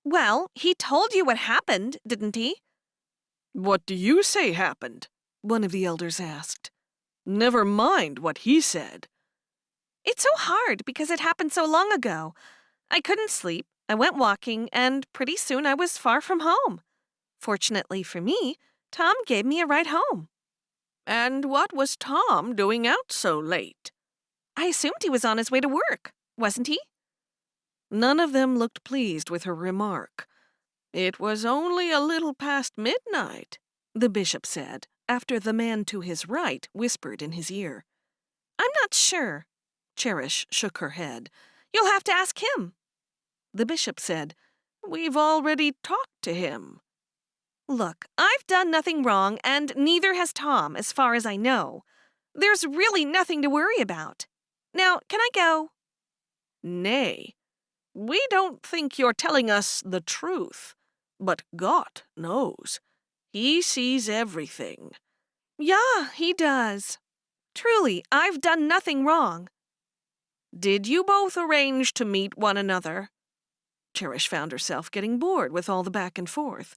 "Well, he told you what happened, didn't he?" "What do you say happened?" one of the elders asked. "Never mind what he said." "It's so hard because it happened so long ago. I couldn't sleep, I went walking, and pretty soon I was far from home. Fortunately for me, Tom gave me a ride home." "And what was Tom doing out so late?" "I assumed he was on his way to work, wasn't he?" None of them looked pleased with her remark. "It was only a little past midnight," the bishop said, after the man to his right whispered in his ear. "I'm not sure." Cherish shook her head. "You'll have to ask him." The bishop said, "We've already talked to him." "Look, I've done nothing wrong, and neither has Tom, as far as I know. There's really nothing to worry about. Now, can I go?" "Nay, we don't think you're telling us the truth, but God knows. He sees everything." "Yeah, he does. Truly, I've done nothing wrong." "Did you both arrange to meet one another?" Cherish found herself getting bored with all the back and forth.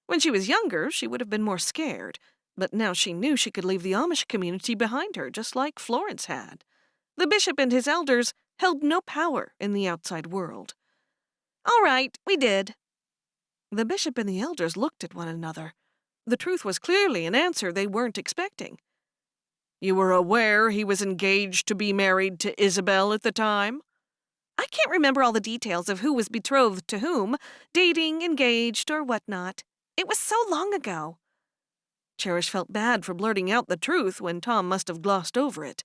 When she was younger, she would have been more scared, but now she knew she could leave the Amish community behind her, just like Florence had. The bishop and his elders held no power in the outside world. "All right, we did." The bishop and the elders looked at one another. The truth was clearly an answer they weren't expecting. You were aware he was engaged to be married to Isabel at the time? I can't remember all the details of who was betrothed to whom, dating, engaged, or whatnot. It was so long ago. Cherish felt bad for blurting out the truth when Tom must have glossed over it.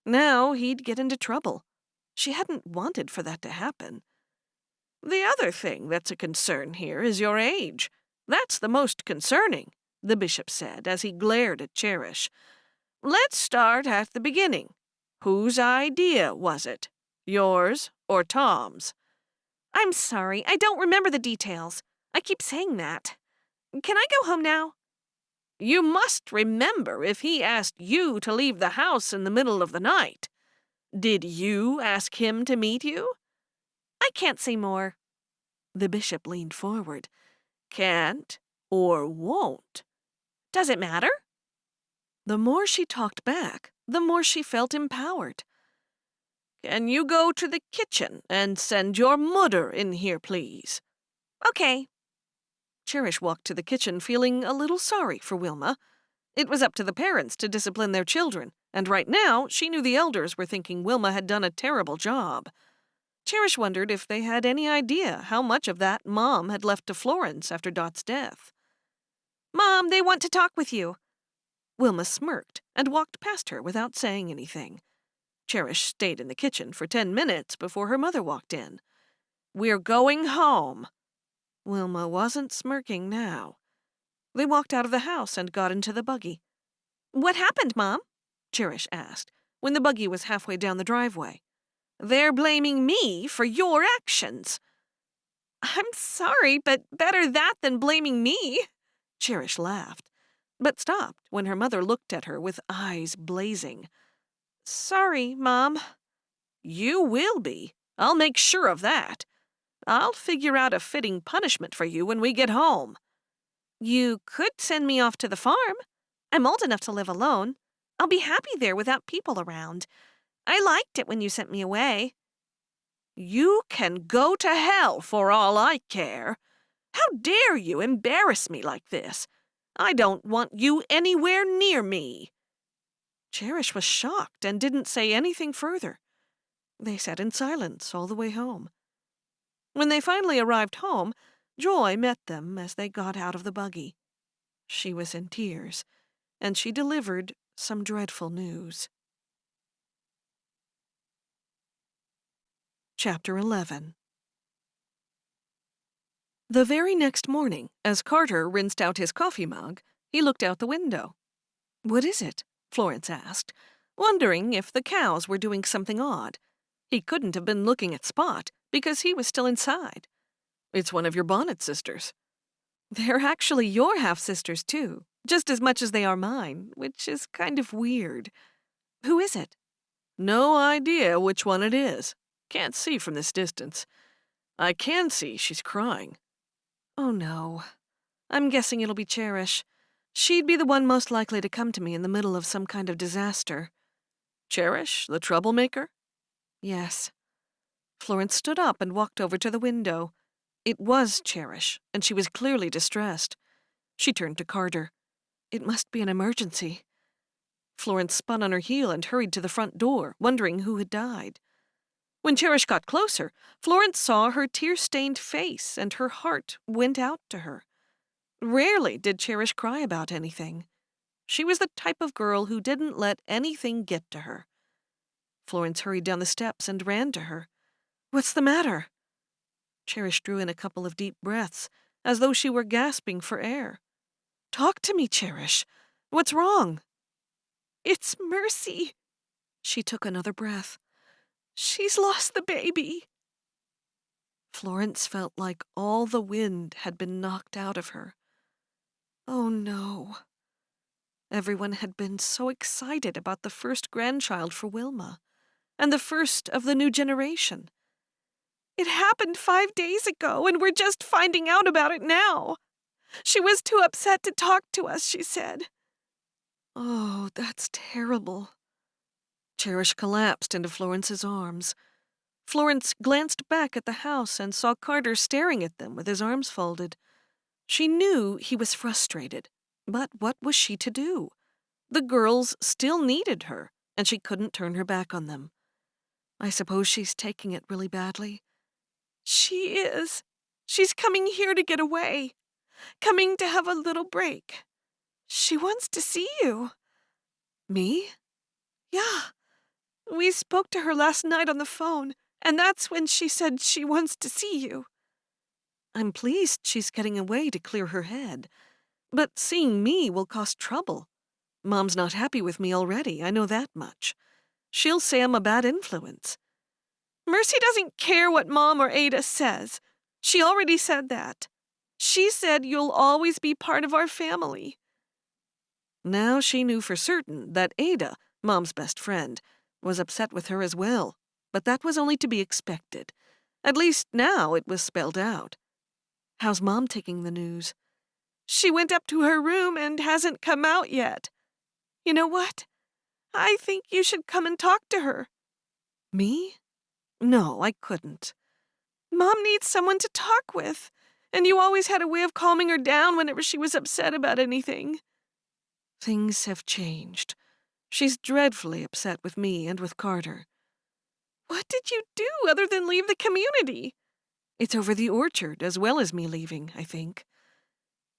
Now he'd get into trouble. She hadn't wanted for that to happen. The other thing that's a concern here is your age. That's the most concerning, the bishop said as he glared at Cherish. Let's start at the beginning. Whose idea was it? Yours or Tom's? I'm sorry, I don't remember the details. I keep saying that. Can I go home now? You must remember if he asked you to leave the house in the middle of the night. Did you ask him to meet you? I can't say more. The bishop leaned forward. Can't or won't? Does it matter? The more she talked back, the more she felt empowered. Can you go to the kitchen and send your mudder in here, please? Okay. Cherish walked to the kitchen feeling a little sorry for Wilma. It was up to the parents to discipline their children, and right now she knew the elders were thinking Wilma had done a terrible job. Cherish wondered if they had any idea how much of that Mom had left to Florence after Dot's death. Mom, they want to talk with you. Wilma smirked and walked past her without saying anything. Cherish stayed in the kitchen for 10 minutes before her mother walked in. We're going home. Wilma wasn't smirking now. They walked out of the house and got into the buggy. What happened, Mom? Cherish asked, when the buggy was halfway down the driveway. They're blaming me for your actions. I'm sorry, but better that than blaming me. Cherish laughed, but stopped when her mother looked at her with eyes blazing. Sorry, Mom. You will be. I'll make sure of that. I'll figure out a fitting punishment for you when we get home. You could send me off to the farm. I'm old enough to live alone. I'll be happy there without people around. I liked it when you sent me away. You can go to hell for all I care. How dare you embarrass me like this? I don't want you anywhere near me. Cherish was shocked and didn't say anything further. They sat in silence all the way home. When they finally arrived home, Joy met them as they got out of the buggy. She was in tears, and she delivered some dreadful news. Chapter 11. The very next morning, as Carter rinsed out his coffee mug, he looked out the window. "What is it?" Florence asked, wondering if the cows were doing something odd. He couldn't have been looking at Spot, because he was still inside. "It's one of your Bonnet sisters." "They're actually your half-sisters, too, just as much as they are mine, which is kind of weird. Who is it?" "No idea which one it is. Can't see from this distance. I can see she's crying." "Oh, no. I'm guessing it'll be Cherish. She'd be the one most likely to come to me in the middle of some kind of disaster." "Cherish, the troublemaker?" "Yes." Florence stood up and walked over to the window. It was Cherish, and she was clearly distressed. She turned to Carter. "It must be an emergency." Florence spun on her heel and hurried to the front door, wondering who had died. When Cherish got closer, Florence saw her tear-stained face, and her heart went out to her. Rarely did Cherish cry about anything. She was the type of girl who didn't let anything get to her. Florence hurried down the steps and ran to her. "What's the matter?" Cherish drew in a couple of deep breaths, as though she were gasping for air. "Talk to me, Cherish. What's wrong?" "It's Mercy." She took another breath. "She's lost the baby." Florence felt like all the wind had been knocked out of her. Oh no. Everyone had been so excited about the first grandchild for Wilma, and the first of the new generation. "It happened 5 days ago, and we're just finding out about it now. She was too upset to talk to us, she said." Oh, that's terrible. Cherish collapsed into Florence's arms. Florence glanced back at the house and saw Carter staring at them with his arms folded. She knew he was frustrated, but what was she to do? The girls still needed her, and she couldn't turn her back on them. I suppose she's taking it really badly. She is. She's coming here to get away. Coming to have a little break. She wants to see you. Me? Yeah. We spoke to her last night on the phone, and that's when she said she wants to see you. I'm pleased she's getting away to clear her head, but seeing me will cause trouble. Mom's not happy with me already, I know that much. She'll say I'm a bad influence. Mercy doesn't care what Mom or Ada says. She already said that. She said you'll always be part of our family. Now she knew for certain that Ada, Mom's best friend, was upset with her as well, but that was only to be expected. At least now it was spelled out. How's Mom taking the news? She went up to her room and hasn't come out yet. You know what? I think you should come and talk to her. Me? No, I couldn't. Mom needs someone to talk with, and you always had a way of calming her down whenever she was upset about anything. Things have changed. She's dreadfully upset with me and with Carter. What did you do other than leave the community? It's over the orchard as well as me leaving, I think.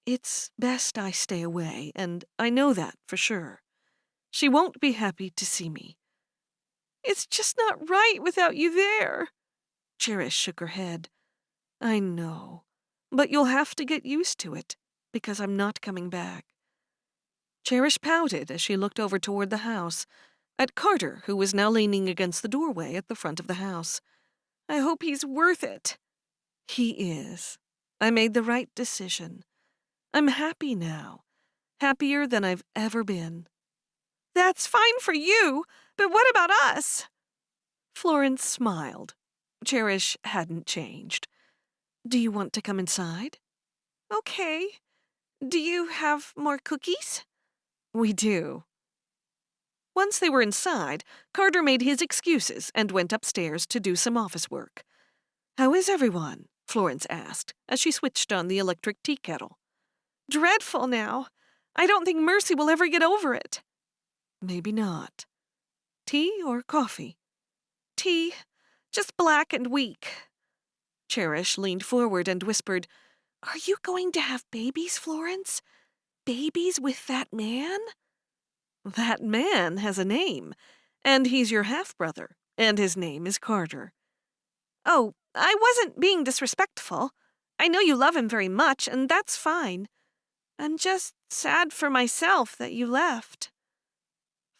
It's best I stay away, and I know that for sure. She won't be happy to see me. It's just not right without you there. Cherish shook her head. I know, but you'll have to get used to it, because I'm not coming back. Cherish pouted as she looked over toward the house, at Carter, who was now leaning against the doorway at the front of the house. I hope he's worth it. He is. I made the right decision. I'm happy now, happier than I've ever been. That's fine for you, but what about us? Florence smiled. Cherish hadn't changed. Do you want to come inside? Okay. Do you have more cookies? We do. Once they were inside, Carter made his excuses and went upstairs to do some office work. How is everyone? Florence asked as she switched on the electric tea kettle. Dreadful now. I don't think Mercy will ever get over it. Maybe not. Tea or coffee? Tea. Just black and weak. Cherish leaned forward and whispered, Are you going to have babies, Florence? Babies with that man? That man has a name, and he's your half-brother, and his name is Carter. Oh, I wasn't being disrespectful. I know you love him very much, and that's fine. I'm just sad for myself that you left.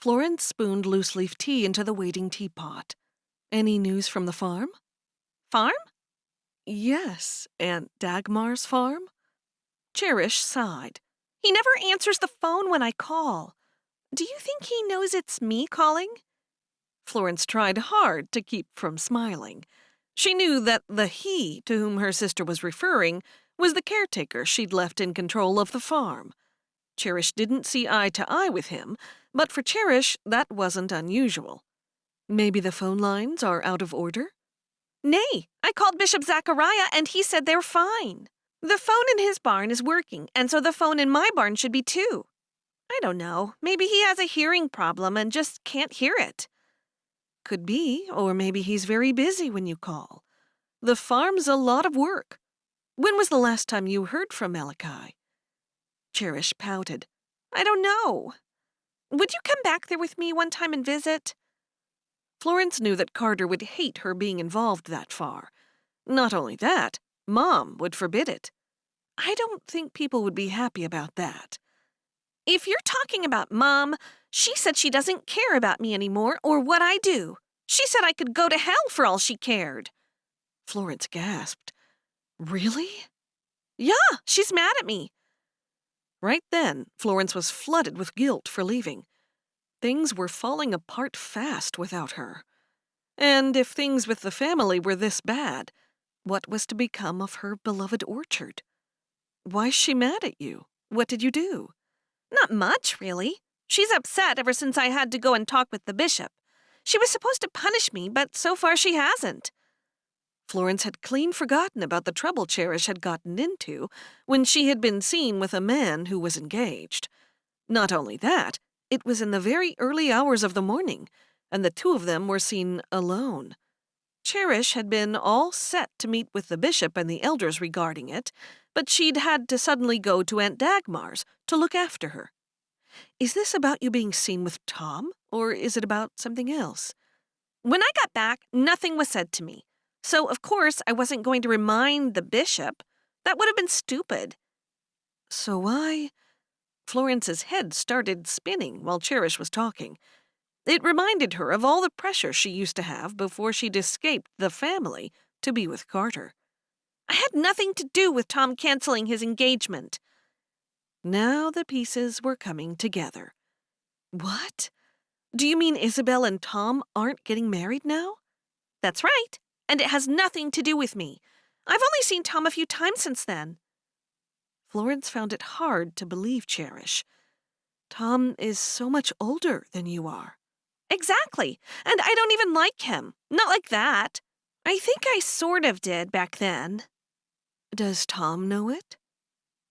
Florence spooned loose-leaf tea into the waiting teapot. Any news from the farm? Farm? Yes, Aunt Dagmar's farm. Cherish sighed. He never answers the phone when I call. Do you think he knows it's me calling? Florence tried hard to keep from smiling. She knew that the he to whom her sister was referring was the caretaker she'd left in control of the farm. Cherish didn't see eye to eye with him, but for Cherish that wasn't unusual. Maybe the phone lines are out of order? Nay, I called Bishop Zachariah and he said they're fine. The phone in his barn is working, and so the phone in my barn should be too. I don't know. Maybe he has a hearing problem and just can't hear it. Could be, or maybe he's very busy when you call. The farm's a lot of work. When was the last time you heard from Malachi? Cherish pouted. I don't know. Would you come back there with me one time and visit? Florence knew that Carter would hate her being involved that far. Not only that, Mom would forbid it. I don't think people would be happy about that. If you're talking about Mom, she said she doesn't care about me anymore or what I do. She said I could go to hell for all she cared. Florence gasped. Really? Yeah, she's mad at me. Right then, Florence was flooded with guilt for leaving. Things were falling apart fast without her. And if things with the family were this bad, what was to become of her beloved orchard? Why's she mad at you? What did you do? Not much, really. She's upset ever since I had to go and talk with the bishop. She was supposed to punish me, but so far she hasn't. Florence had clean forgotten about the trouble Cherish had gotten into when she had been seen with a man who was engaged. Not only that, it was in the very early hours of the morning, and the two of them were seen alone. Cherish had been all set to meet with the bishop and the elders regarding it, but she'd had to suddenly go to Aunt Dagmar's to look after her. Is this about you being seen with Tom, or is it about something else? When I got back, nothing was said to me. So, of course, I wasn't going to remind the bishop. That would have been stupid. So why? Florence's head started spinning while Cherish was talking. It reminded her of all the pressure she used to have before she'd escaped the family to be with Carter. I had nothing to do with Tom canceling his engagement. Now the pieces were coming together. What? Do you mean Isabel and Tom aren't getting married now? That's right, and it has nothing to do with me. I've only seen Tom a few times since then. Florence found it hard to believe Cherish. Tom is so much older than you are. Exactly, and I don't even like him. Not like that. I think I sort of did back then. Does Tom know it?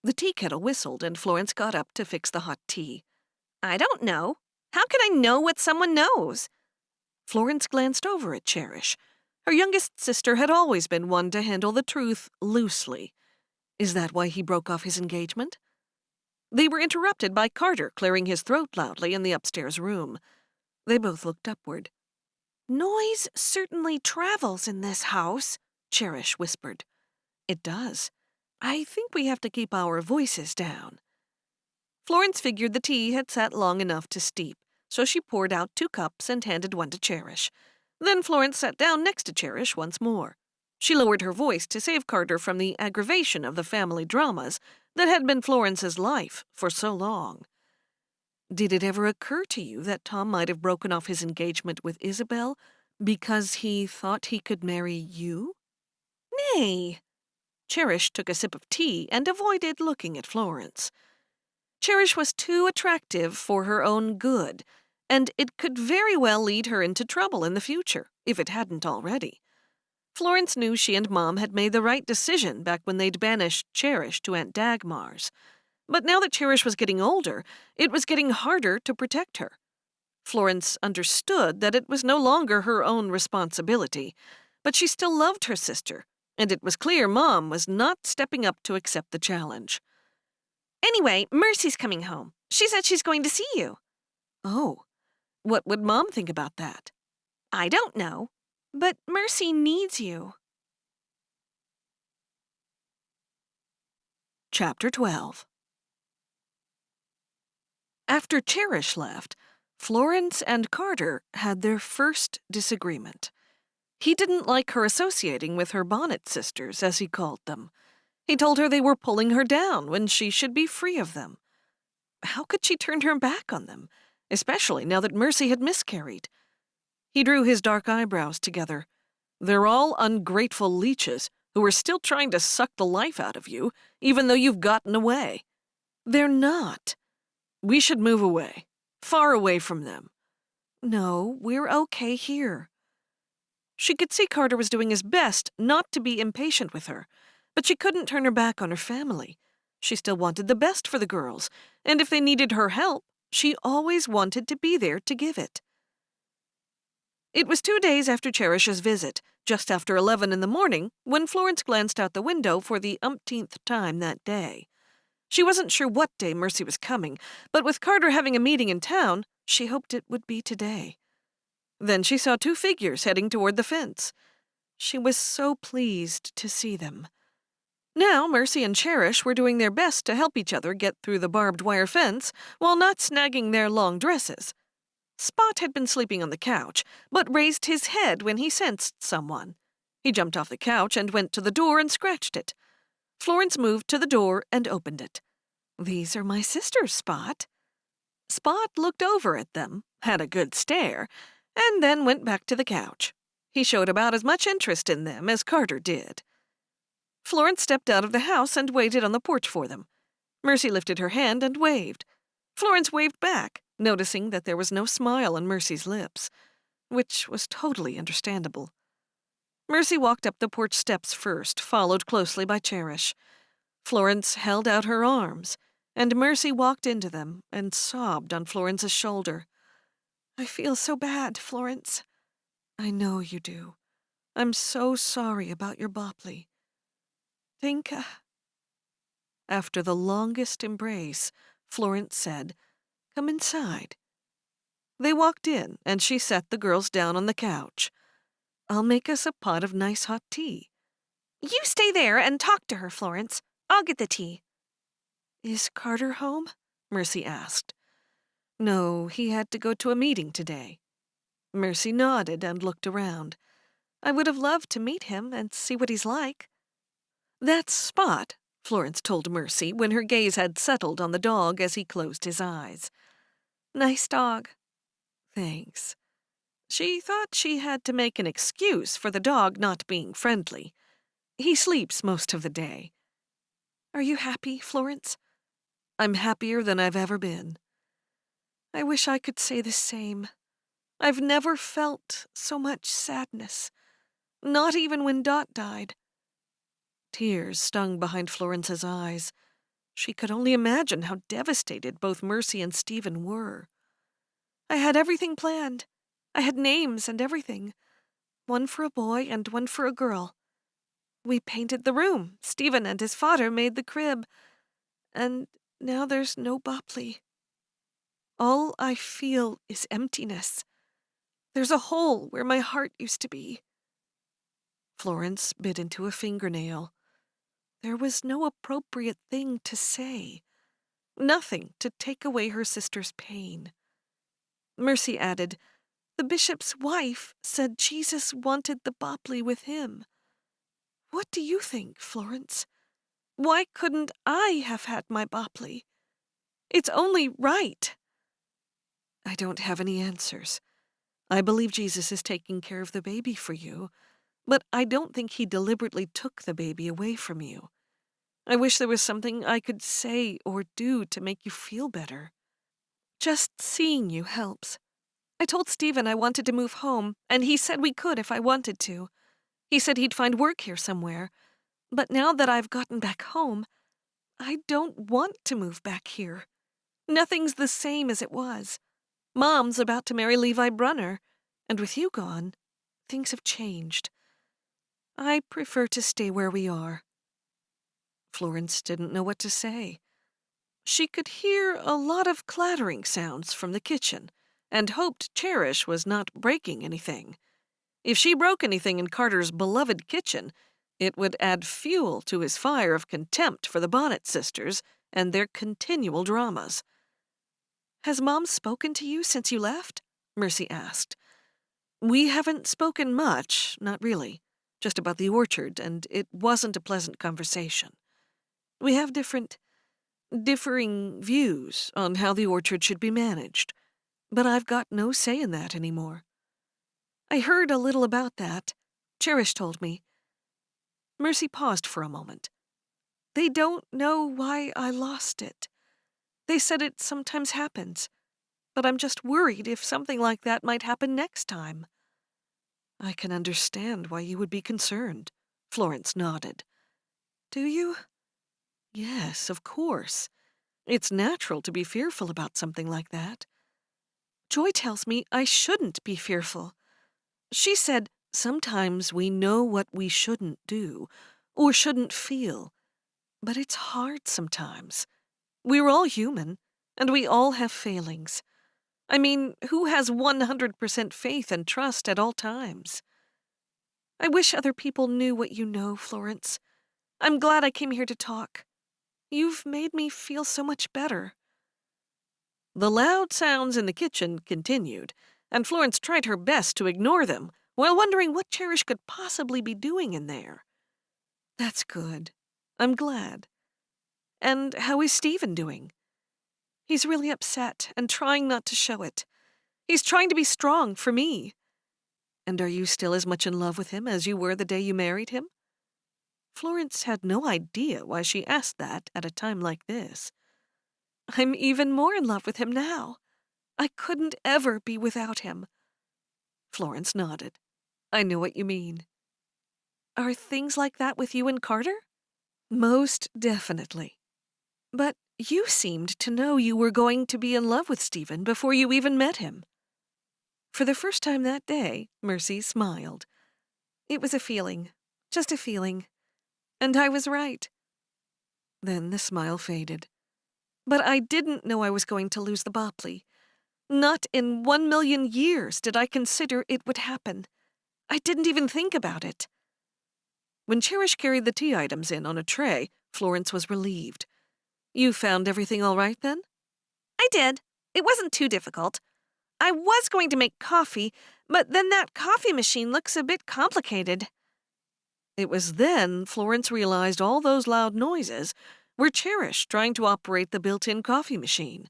The tea kettle whistled and Florence got up to fix the hot tea. I don't know. How can I know what someone knows? Florence glanced over at Cherish. Her youngest sister had always been one to handle the truth loosely. Is that why he broke off his engagement? They were interrupted by Carter clearing his throat loudly in the upstairs room. They both looked upward. Noise certainly travels in this house, Cherish whispered. It does. I think we have to keep our voices down. Florence figured the tea had sat long enough to steep, so she poured out 2 cups and handed one to Cherish. Then Florence sat down next to Cherish once more. She lowered her voice to save Carter from the aggravation of the family dramas that had been Florence's life for so long. Did it ever occur to you that Tom might have broken off his engagement with Isabel because he thought he could marry you? Nay. Cherish took a sip of tea and avoided looking at Florence. Cherish was too attractive for her own good, and it could very well lead her into trouble in the future, if it hadn't already. Florence knew she and Mom had made the right decision back when they'd banished Cherish to Aunt Dagmar's. But now that Cherish was getting older, it was getting harder to protect her. Florence understood that it was no longer her own responsibility, but she still loved her sister, and it was clear Mom was not stepping up to accept the challenge. Anyway, Mercy's coming home. She said she's going to see you. Oh, what would Mom think about that? I don't know, but Mercy needs you. Chapter 12. After Cherish left, Florence and Carter had their first disagreement. He didn't like her associating with her Bonnet sisters, as he called them. He told her they were pulling her down when she should be free of them. How could she turn her back on them, especially now that Mercy had miscarried? He drew his dark eyebrows together. They're all ungrateful leeches who are still trying to suck the life out of you, even though you've gotten away. They're not. We should move away, far away from them. No, we're okay here. She could see Carter was doing his best not to be impatient with her, but she couldn't turn her back on her family. She still wanted the best for the girls, and if they needed her help, she always wanted to be there to give it. It was 2 days after Cherish's visit, just after 11 in the morning, when Florence glanced out the window for the umpteenth time that day. She wasn't sure what day Mercy was coming, but with Carter having a meeting in town, she hoped it would be today. Then she saw 2 figures heading toward the fence. She was so pleased to see them. Now Mercy and Cherish were doing their best to help each other get through the barbed wire fence while not snagging their long dresses. Spot had been sleeping on the couch, but raised his head when he sensed someone. He jumped off the couch and went to the door and scratched it. Florence moved to the door and opened it. "These are my sisters, Spot." Spot looked over at them, had a good stare, and then went back to the couch. He showed about as much interest in them as Carter did. Florence stepped out of the house and waited on the porch for them. Mercy lifted her hand and waved. Florence waved back, noticing that there was no smile on Mercy's lips, which was totally understandable. Mercy walked up the porch steps first, followed closely by Cherish. Florence held out her arms, and Mercy walked into them and sobbed on Florence's shoulder. "I feel so bad, Florence." "I know you do. I'm so sorry about your Bopley." "Think, After the longest embrace, Florence said, "Come inside." They walked in, and she set the girls down on the couch. "I'll make us a pot of nice hot tea." You stay there and talk to her, Florence. I'll get the tea. "Is Carter home?" Mercy asked. "No, he had to go to a meeting today." Mercy nodded and looked around. "I would have loved to meet him and see what he's like." "That's Spot," Florence told Mercy when her gaze had settled on the dog as he closed his eyes. Nice dog. "Thanks." She thought she had to make an excuse for the dog not being friendly. "He sleeps most of the day." "Are you happy, Florence?" "I'm happier than I've ever been." "I wish I could say the same. I've never felt so much sadness. Not even when Dot died." Tears stung behind Florence's eyes. She could only imagine how devastated both Mercy and Stephen were. "I had everything planned. I had names and everything. One for a boy and one for a girl. We painted the room. Stephen and his father made the crib. And now there's no Bopley. All I feel is emptiness. There's a hole where my heart used to be." Florence bit into a fingernail. There was no appropriate thing to say. Nothing to take away her sister's pain. Mercy added, "The bishop's wife said Jesus wanted the Bopley with him. What do you think, Florence? Why couldn't I have had my Bopley? It's only right." "I don't have any answers. I believe Jesus is taking care of the baby for you, but I don't think he deliberately took the baby away from you. I wish there was something I could say or do to make you feel better. Just seeing you helps. I told Stephen I wanted to move home, and he said we could if I wanted to. He said he'd find work here somewhere. But now that I've gotten back home, I don't want to move back here. Nothing's the same as it was. Mom's about to marry Levi Brunner, and with you gone, things have changed. I prefer to stay where we are." Florence didn't know what to say. She could hear a lot of clattering sounds from the kitchen, and hoped Cherish was not breaking anything. If she broke anything in Carter's beloved kitchen, it would add fuel to his fire of contempt for the Bonnet sisters and their continual dramas. "Has Mom spoken to you since you left?" Mercy asked. "We haven't spoken much, not really. Just about the orchard, and it wasn't a pleasant conversation. We have differing views on how the orchard should be managed, but I've got no say in that anymore." "I heard a little about that. Cherish told me." Mercy paused for a moment. "They don't know why I lost it. They said it sometimes happens, but I'm just worried if something like that might happen next time." "I can understand why you would be concerned," Florence nodded. "Do you?" "Yes, of course. It's natural to be fearful about something like that." "Joy tells me I shouldn't be fearful. She said sometimes we know what we shouldn't do, or shouldn't feel, but it's hard sometimes. We're all human, and we all have failings. I mean, who has 100% faith and trust at all times? I wish other people knew what you know, Florence. I'm glad I came here to talk. You've made me feel so much better." The loud sounds in the kitchen continued, and Florence tried her best to ignore them while wondering what Cherish could possibly be doing in there. "That's good. I'm glad. And how is Stephen doing?" "He's really upset and trying not to show it. He's trying to be strong for me." "And are you still as much in love with him as you were the day you married him?" Florence had no idea why she asked that at a time like this. "I'm even more in love with him now. I couldn't ever be without him." Florence nodded. "I know what you mean." Are things like that with you and Carter? Most definitely. But you seemed to know you were going to be in love with Stephen before you even met him. For the first time that day, Mercy smiled. It was a feeling, just a feeling. And I was right. Then the smile faded. But I didn't know I was going to lose the Bopley. Not in 1,000,000 years did I consider it would happen. I didn't even think about it. When Cherish carried the tea items in on a tray, Florence was relieved. You found everything all right then? I did. It wasn't too difficult. I was going to make coffee, but then that coffee machine looks a bit complicated. It was then Florence realized all those loud noises were Cherish trying to operate the built-in coffee machine.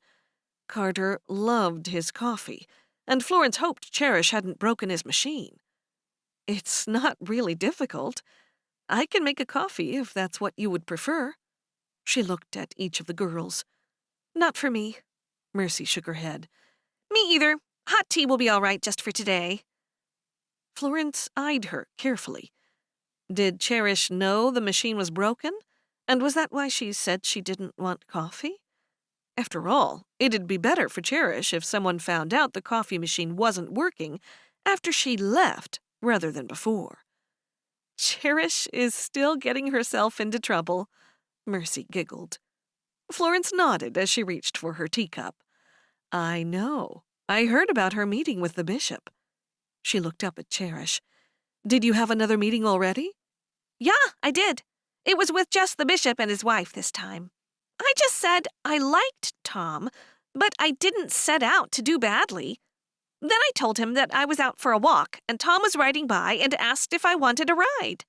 Carter loved his coffee, and Florence hoped Cherish hadn't broken his machine. It's not really difficult. I can make a coffee if that's what you would prefer. She looked at each of the girls. Not for me. Mercy shook her head. Me either. Hot tea will be all right just for today. Florence eyed her carefully. Did Cherish know the machine was broken? And was that why she said she didn't want coffee? After all, it'd be better for Cherish if someone found out the coffee machine wasn't working after she left rather than before. Cherish is still getting herself into trouble, Mercy giggled. Florence nodded as she reached for her teacup. I know. I heard about her meeting with the bishop. She looked up at Cherish. Did you have another meeting already? Yeah, I did. It was with just the bishop and his wife this time. I just said I liked Tom, but I didn't set out to do badly. Then I told him that I was out for a walk, and Tom was riding by and asked if I wanted a ride.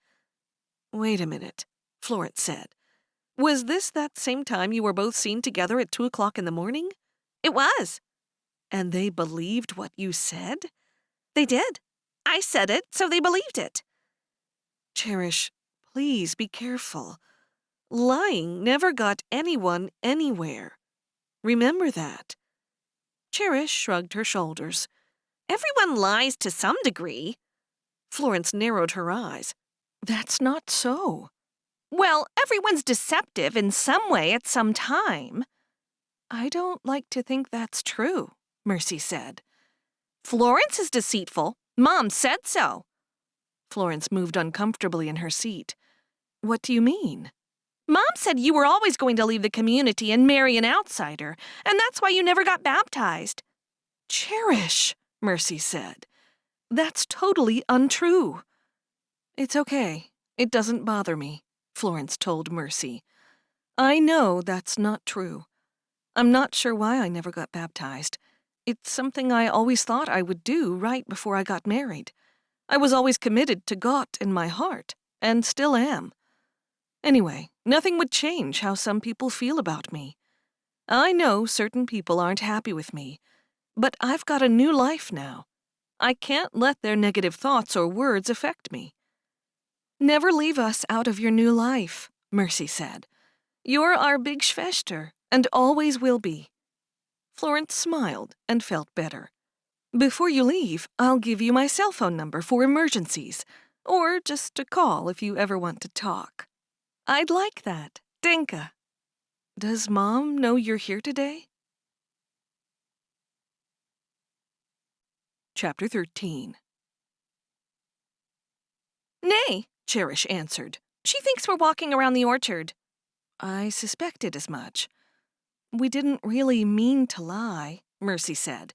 Wait a minute, Florence said. Was this that same time you were both seen together at 2 o'clock in the morning? It was. And they believed what you said? They did. I said it, so they believed it. Cherish, please be careful. Lying never got anyone anywhere. Remember that. Cherish shrugged her shoulders. Everyone lies to some degree. Florence narrowed her eyes. That's not so. Well, everyone's deceptive in some way at some time. I don't like to think that's true, Mercy said. Florence is deceitful. Mom said so. Florence moved uncomfortably in her seat. What do you mean? Mom said you were always going to leave the community and marry an outsider, and that's why you never got baptized. Cherish, Mercy said. That's totally untrue. It's okay. It doesn't bother me, Florence told Mercy. I know that's not true. I'm not sure why I never got baptized. It's something I always thought I would do right before I got married. I was always committed to God in my heart, and still am. Anyway, nothing would change how some people feel about me. I know certain people aren't happy with me, but I've got a new life now. I can't let their negative thoughts or words affect me. Never leave us out of your new life, Mercy said. You're our big Schwester, and always will be. Florence smiled and felt better. Before you leave, I'll give you my cell phone number for emergencies, or just a call if you ever want to talk. I'd like that, Dinka. Does Mom know you're here today? Chapter 13. Nay, Cherish answered. She thinks we're walking around the orchard. I suspected as much. We didn't really mean to lie, Mercy said.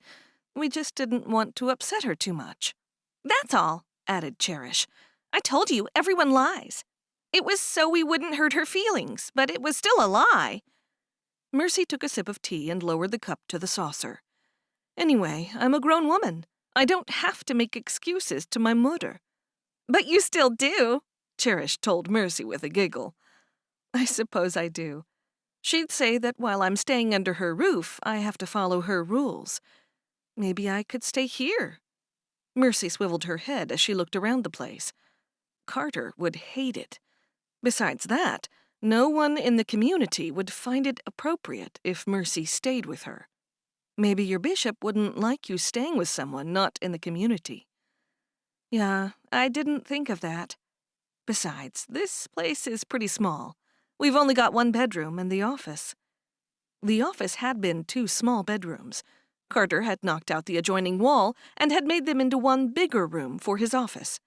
We just didn't want to upset her too much. That's all, added Cherish. I told you, everyone lies. It was so we wouldn't hurt her feelings, but it was still a lie. Mercy took a sip of tea and lowered the cup to the saucer. Anyway, I'm a grown woman. I don't have to make excuses to my mother. But you still do, Cherish told Mercy with a giggle. I suppose I do. She'd say that while I'm staying under her roof, I have to follow her rules. Maybe I could stay here. Mercy swiveled her head as she looked around the place. Carter would hate it. Besides that, no one in the community would find it appropriate if Mercy stayed with her. Maybe your bishop wouldn't like you staying with someone not in the community. Yeah, I didn't think of that. Besides, this place is pretty small. We've only got one bedroom and the office. The office had been 2 small bedrooms. Carter had knocked out the adjoining wall and had made them into one bigger room for his office.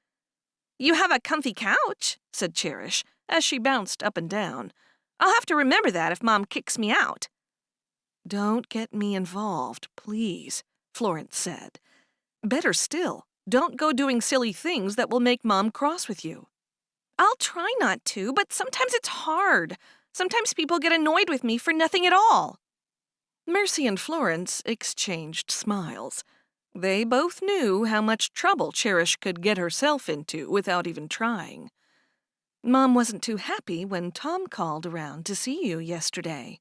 You have a comfy couch, said Cherish, as she bounced up and down. I'll have to remember that if Mom kicks me out. Don't get me involved, please, Florence said. Better still, don't go doing silly things that will make Mom cross with you. I'll try not to, but sometimes it's hard. Sometimes people get annoyed with me for nothing at all. Mercy and Florence exchanged smiles. They both knew how much trouble Cherish could get herself into without even trying. Mom wasn't too happy when Tom called around to see you yesterday.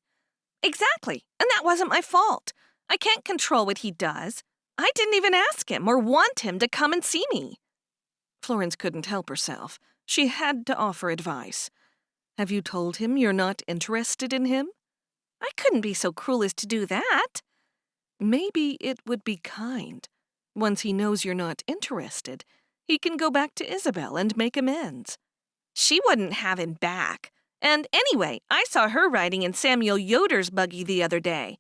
Exactly, and that wasn't my fault. I can't control what he does. I didn't even ask him or want him to come and see me. Florence couldn't help herself. She had to offer advice. Have you told him you're not interested in him? I couldn't be so cruel as to do that. Maybe it would be kind. Once he knows you're not interested, he can go back to Isabel and make amends. She wouldn't have him back. And anyway, I saw her riding in Samuel Yoder's buggy the other day.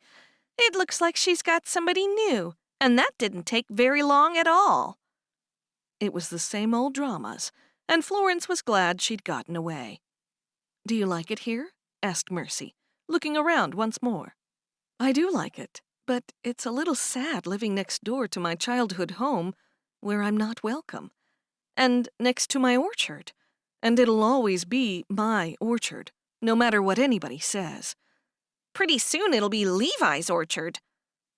It looks like she's got somebody new, and that didn't take very long at all. It was the same old dramas, and Florence was glad she'd gotten away. Do you like it here? Asked Mercy, looking around once more. I do like it, but it's a little sad living next door to my childhood home, where I'm not welcome, and next to my orchard. And it'll always be my orchard, no matter what anybody says. Pretty soon it'll be Levi's orchard.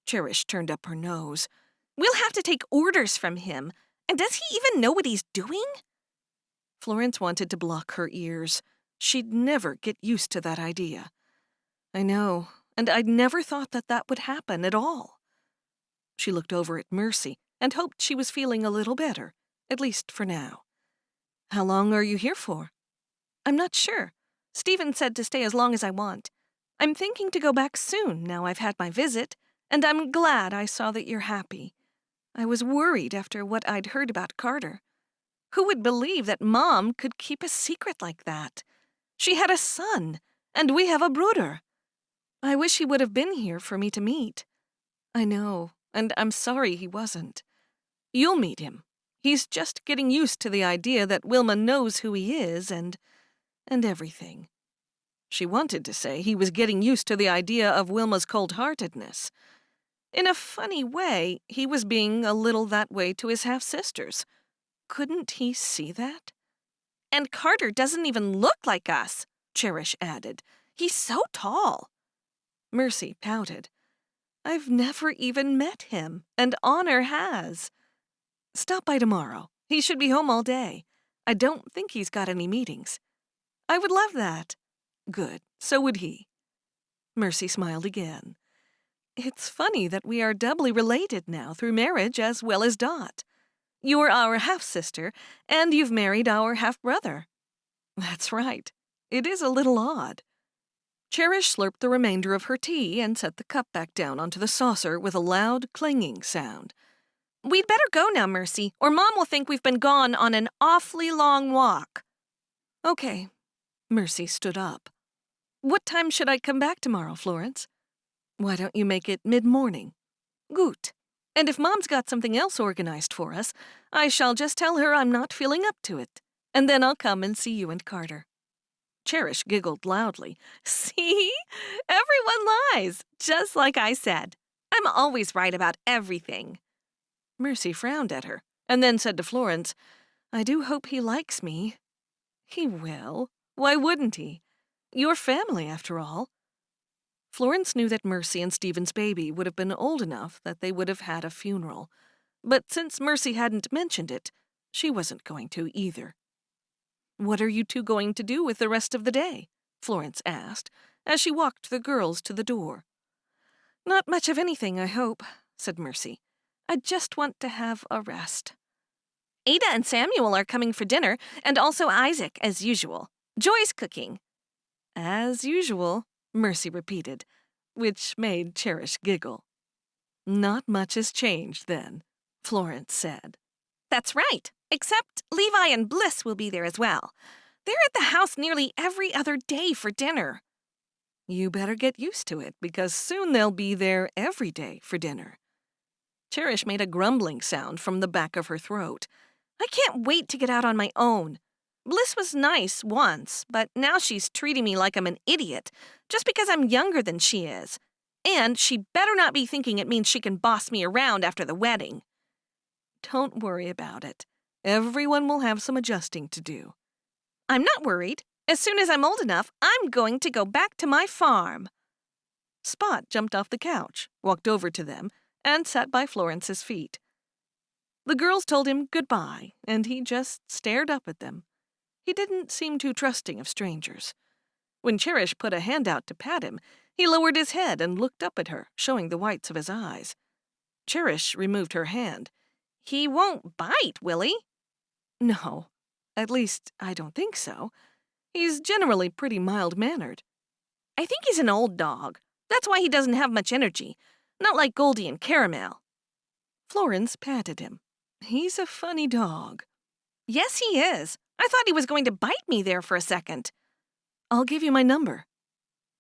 Cherish turned up her nose. We'll have to take orders from him. And does he even know what he's doing? Florence wanted to block her ears. She'd never get used to that idea. I know, and I'd never thought that that would happen at all. She looked over at Mercy and hoped she was feeling a little better, at least for now. How long are you here for? I'm not sure. Stephen said to stay as long as I want. I'm thinking to go back soon now I've had my visit, and I'm glad I saw that you're happy. I was worried after what I'd heard about Carter. Who would believe that Mom could keep a secret like that? She had a son, and we have a brother. I wish he would have been here for me to meet. I know, and I'm sorry he wasn't. You'll meet him. He's just getting used to the idea that Wilma knows who he is and everything. She wanted to say he was getting used to the idea of Wilma's cold-heartedness. In a funny way, he was being a little that way to his half-sisters. Couldn't he see that? And Carter doesn't even look like us, Cherish added. He's so tall. Mercy pouted. I've never even met him, and Honor has. Stop by tomorrow. He should be home all day. I don't think he's got any meetings. I would love that. Good, so would he. Mercy smiled again. It's funny that we are doubly related now through marriage as well as Dot. You're our half-sister, and you've married our half-brother. That's right. It is a little odd. Cherish slurped the remainder of her tea and set the cup back down onto the saucer with a loud, clanging sound. We'd better go now, Mercy, or Mom will think we've been gone on an awfully long walk. Okay. Mercy stood up. What time should I come back tomorrow, Florence? Why don't you make it mid-morning? Gut. And if Mom's got something else organized for us, I shall just tell her I'm not feeling up to it, and then I'll come and see you and Carter. Cherish giggled loudly. See? Everyone lies, just like I said. I'm always right about everything. Mercy frowned at her, and then said to Florence, I do hope he likes me. He will. Why wouldn't he? Your family, after all. Florence knew that Mercy and Stephen's baby would have been old enough that they would have had a funeral. But since Mercy hadn't mentioned it, she wasn't going to either. What are you two going to do with the rest of the day? Florence asked, as she walked the girls to the door. Not much of anything, I hope, said Mercy. I just want to have a rest. Ada and Samuel are coming for dinner, and also Isaac, as usual. Joy's cooking. As usual, Mercy repeated, which made Cherish giggle. Not much has changed, then, Florence said. That's right. Except Levi and Bliss will be there as well. They're at the house nearly every other day for dinner. You better get used to it, because soon they'll be there every day for dinner. Cherish made a grumbling sound from the back of her throat. I can't wait to get out on my own. Bliss was nice once, but now she's treating me like I'm an idiot, just because I'm younger than she is. And she better not be thinking it means she can boss me around after the wedding. Don't worry about it. Everyone will have some adjusting to do. I'm not worried. As soon as I'm old enough, I'm going to go back to my farm. Spot jumped off the couch, walked over to them, and sat by Florence's feet. The girls told him goodbye, and he just stared up at them. He didn't seem too trusting of strangers. When Cherish put a hand out to pat him, he lowered his head and looked up at her, showing the whites of his eyes. Cherish removed her hand. He won't bite, will he? No. At least, I don't think so. He's generally pretty mild-mannered. I think he's an old dog. That's why he doesn't have much energy. Not like Goldie and Caramel. Florence patted him. He's a funny dog. Yes, he is. I thought he was going to bite me there for a second. I'll give you my number.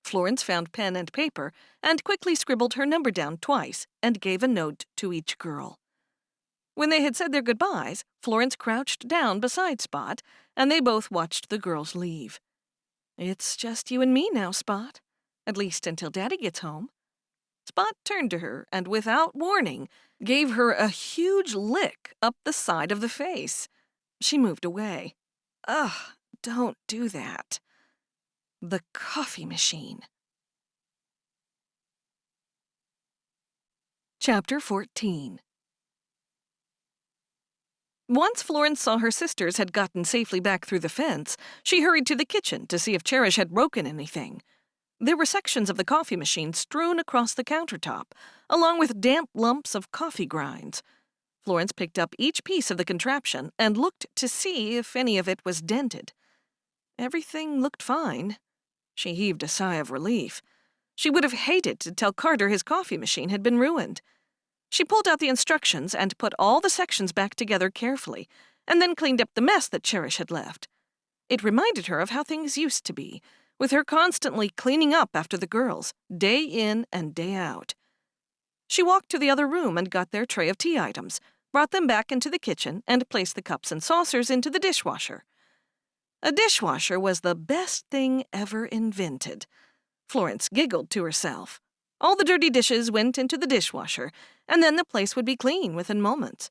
Florence found pen and paper and quickly scribbled her number down twice and gave a note to each girl. When they had said their goodbyes, Florence crouched down beside Spot, and they both watched the girls leave. It's just you and me now, Spot. At least until Daddy gets home. Spot turned to her and, without warning, gave her a huge lick up the side of the face. She moved away. Ugh, don't do that. The coffee machine. Chapter 14. Once Florence saw her sisters had gotten safely back through the fence, she hurried to the kitchen to see if Cherish had broken anything. There were sections of the coffee machine strewn across the countertop, along with damp lumps of coffee grinds. Florence picked up each piece of the contraption and looked to see if any of it was dented. Everything looked fine. She heaved a sigh of relief. She would have hated to tell Carter his coffee machine had been ruined. She pulled out the instructions and put all the sections back together carefully, and then cleaned up the mess that Cherish had left. It reminded her of how things used to be, with her constantly cleaning up after the girls, day in and day out. She walked to the other room and got their tray of tea items, brought them back into the kitchen, and placed the cups and saucers into the dishwasher. A dishwasher was the best thing ever invented. Florence giggled to herself. All the dirty dishes went into the dishwasher, and then the place would be clean within moments.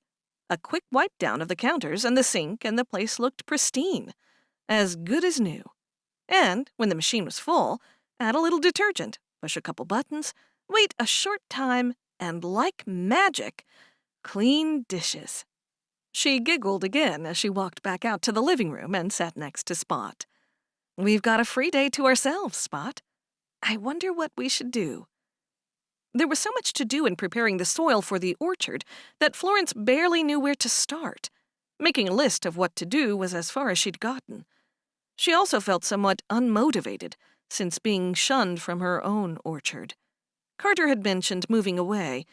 A quick wipe down of the counters and the sink, and the place looked pristine, as good as new. And, when the machine was full, add a little detergent, push a couple buttons, wait a short time, and like magic, clean dishes. She giggled again as she walked back out to the living room and sat next to Spot. We've got a free day to ourselves, Spot. I wonder what we should do. There was so much to do in preparing the soil for the orchard that Florence barely knew where to start. Making a list of what to do was as far as she'd gotten. She also felt somewhat unmotivated, since being shunned from her own orchard. Carter had mentioned moving away,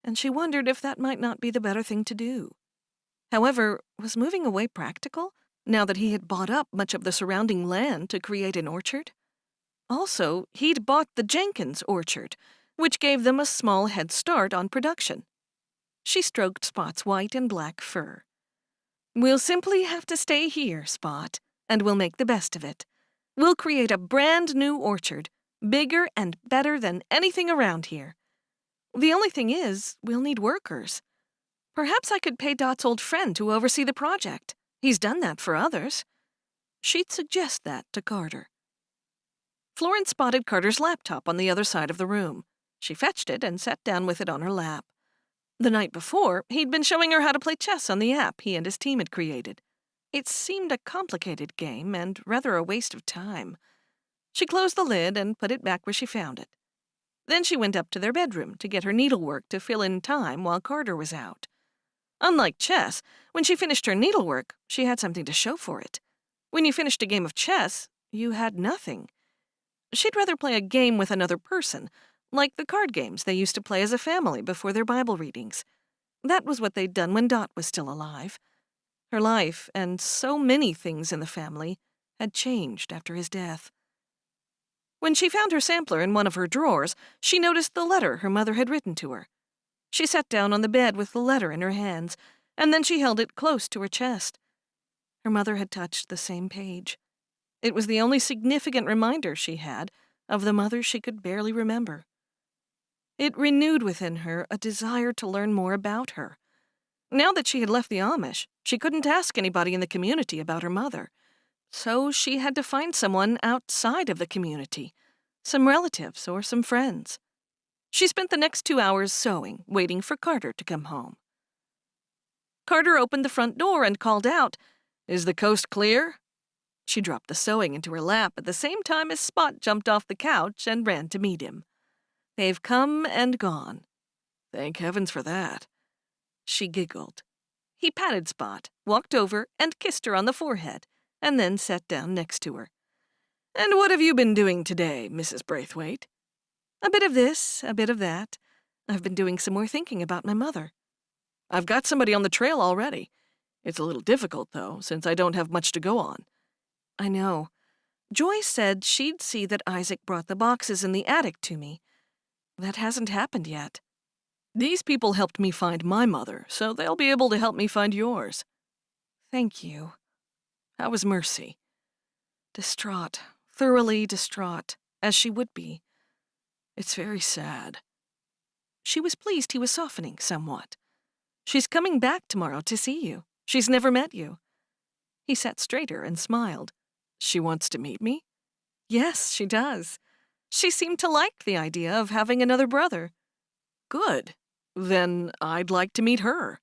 and she wondered if that might not be the better thing to do. However, was moving away practical, now that he had bought up much of the surrounding land to create an orchard? Also, he'd bought the Jenkins orchard, which gave them a small head start on production. She stroked Spot's white and black fur. We'll simply have to stay here, Spot, and we'll make the best of it. We'll create a brand new orchard, bigger and better than anything around here. The only thing is, we'll need workers. Perhaps I could pay Dot's old friend to oversee the project. He's done that for others. She'd suggest that to Carter. Florence spotted Carter's laptop on the other side of the room. She fetched it and sat down with it on her lap. The night before, he'd been showing her how to play chess on the app he and his team had created. It seemed a complicated game and rather a waste of time. She closed the lid and put it back where she found it. Then she went up to their bedroom to get her needlework to fill in time while Carter was out. Unlike chess, when she finished her needlework, she had something to show for it. When you finished a game of chess, you had nothing. She'd rather play a game with another person, like the card games they used to play as a family before their Bible readings. That was what they'd done when Dot was still alive. Her life, and so many things in the family, had changed after his death. When she found her sampler in one of her drawers, she noticed the letter her mother had written to her. She sat down on the bed with the letter in her hands, and then she held it close to her chest. Her mother had touched the same page. It was the only significant reminder she had of the mother she could barely remember. It renewed within her a desire to learn more about her. Now that she had left the Amish, she couldn't ask anybody in the community about her mother. So she had to find someone outside of the community, some relatives or some friends. She spent the next 2 hours sewing, waiting for Carter to come home. Carter opened the front door and called out, "Is the coast clear?" She dropped the sewing into her lap at the same time as Spot jumped off the couch and ran to meet him. "They've come and gone." "Thank heavens for that." She giggled. He patted Spot, walked over, and kissed her on the forehead, and then sat down next to her. "And what have you been doing today, Mrs. Braithwaite?" "A bit of this, a bit of that. I've been doing some more thinking about my mother." "I've got somebody on the trail already. It's a little difficult, though, since I don't have much to go on." "I know. Joy said she'd see that Isaac brought the boxes in the attic to me. That hasn't happened yet." "These people helped me find my mother, so they'll be able to help me find yours." "Thank you." "How is Mercy?" "Distraught, thoroughly distraught, as she would be." "It's very sad." She was pleased he was softening somewhat. "She's coming back tomorrow to see you. She's never met you." He sat straighter and smiled. "She wants to meet me?" "Yes, she does. She seemed to like the idea of having another brother." "Good. Then I'd like to meet her."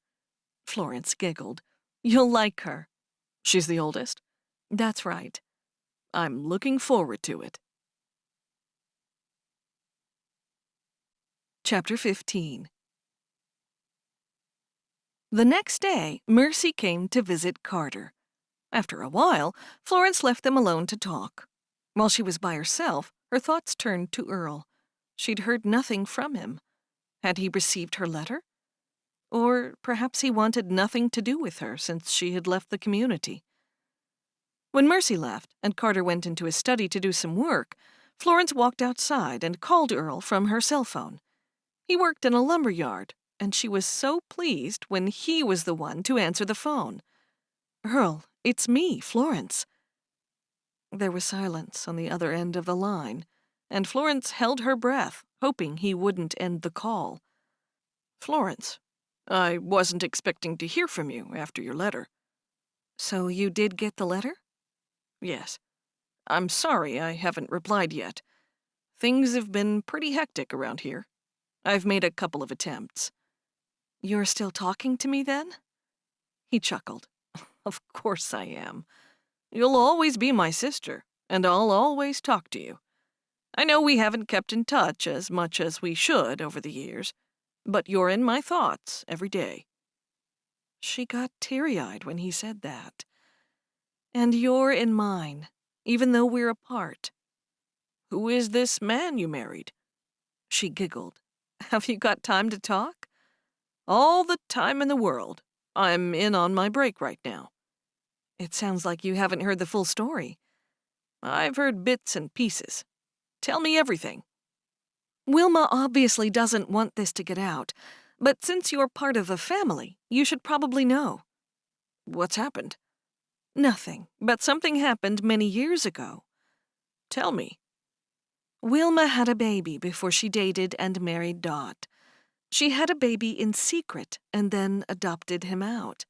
Florence giggled. "You'll like her." "She's the oldest?" "That's right." "I'm looking forward to it." Chapter 15. The next day, Mercy came to visit Carter. After a while, Florence left them alone to talk. While she was by herself, her thoughts turned to Earl. She'd heard nothing from him. Had he received her letter? Or perhaps he wanted nothing to do with her since she had left the community. When Mercy left and Carter went into his study to do some work, Florence walked outside and called Earl from her cell phone. He worked in a lumber yard, and she was so pleased when he was the one to answer the phone. "Earl, it's me, Florence." There was silence on the other end of the line, and Florence held her breath, hoping he wouldn't end the call. "Florence, I wasn't expecting to hear from you after your letter." "So you did get the letter?" "Yes. I'm sorry I haven't replied yet. Things have been pretty hectic around here. I've made a couple of attempts." "You're still talking to me, then?" He chuckled. "Of course I am. You'll always be my sister, and I'll always talk to you. I know we haven't kept in touch as much as we should over the years, but you're in my thoughts every day." She got teary-eyed when he said that. "And you're in mine, even though we're apart." "Who is this man you married?" She giggled. "Have you got time to talk?" "All the time in the world. I'm in on my break right now." "It sounds like you haven't heard the full story." "I've heard bits and pieces. Tell me everything." "Wilma obviously doesn't want this to get out, but since you're part of the family, you should probably know." "What's happened?" "Nothing, but something happened many years ago." "Tell me." "Wilma had a baby before she dated and married Dot. She had a baby in secret and then adopted him out."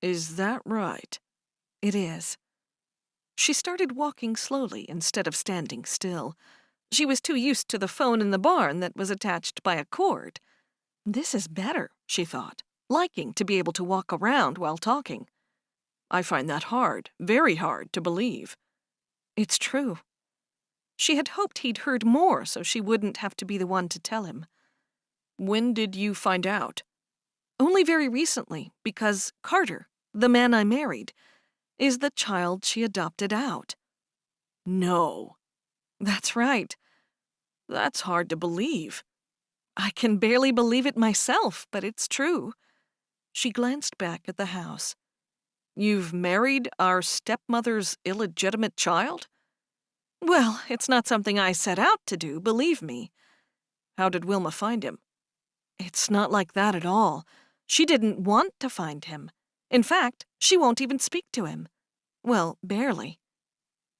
"Is that right?" "It is." She started walking slowly instead of standing still. She was too used to the phone in the barn that was attached by a cord. This is better, she thought, liking to be able to walk around while talking. "I find that hard, very hard to believe." "It's true." She had hoped he'd heard more so she wouldn't have to be the one to tell him. "When did you find out?" "Only very recently, because Carter, the man I married, is the child she adopted out." "No." "That's right." "That's hard to believe." "I can barely believe it myself, but it's true." She glanced back at the house. You've married our stepmother's illegitimate child? Well, it's not something I set out to do, believe me. How did Wilma find him? It's not like that at all. She didn't want to find him. In fact, she won't even speak to him. Well, barely.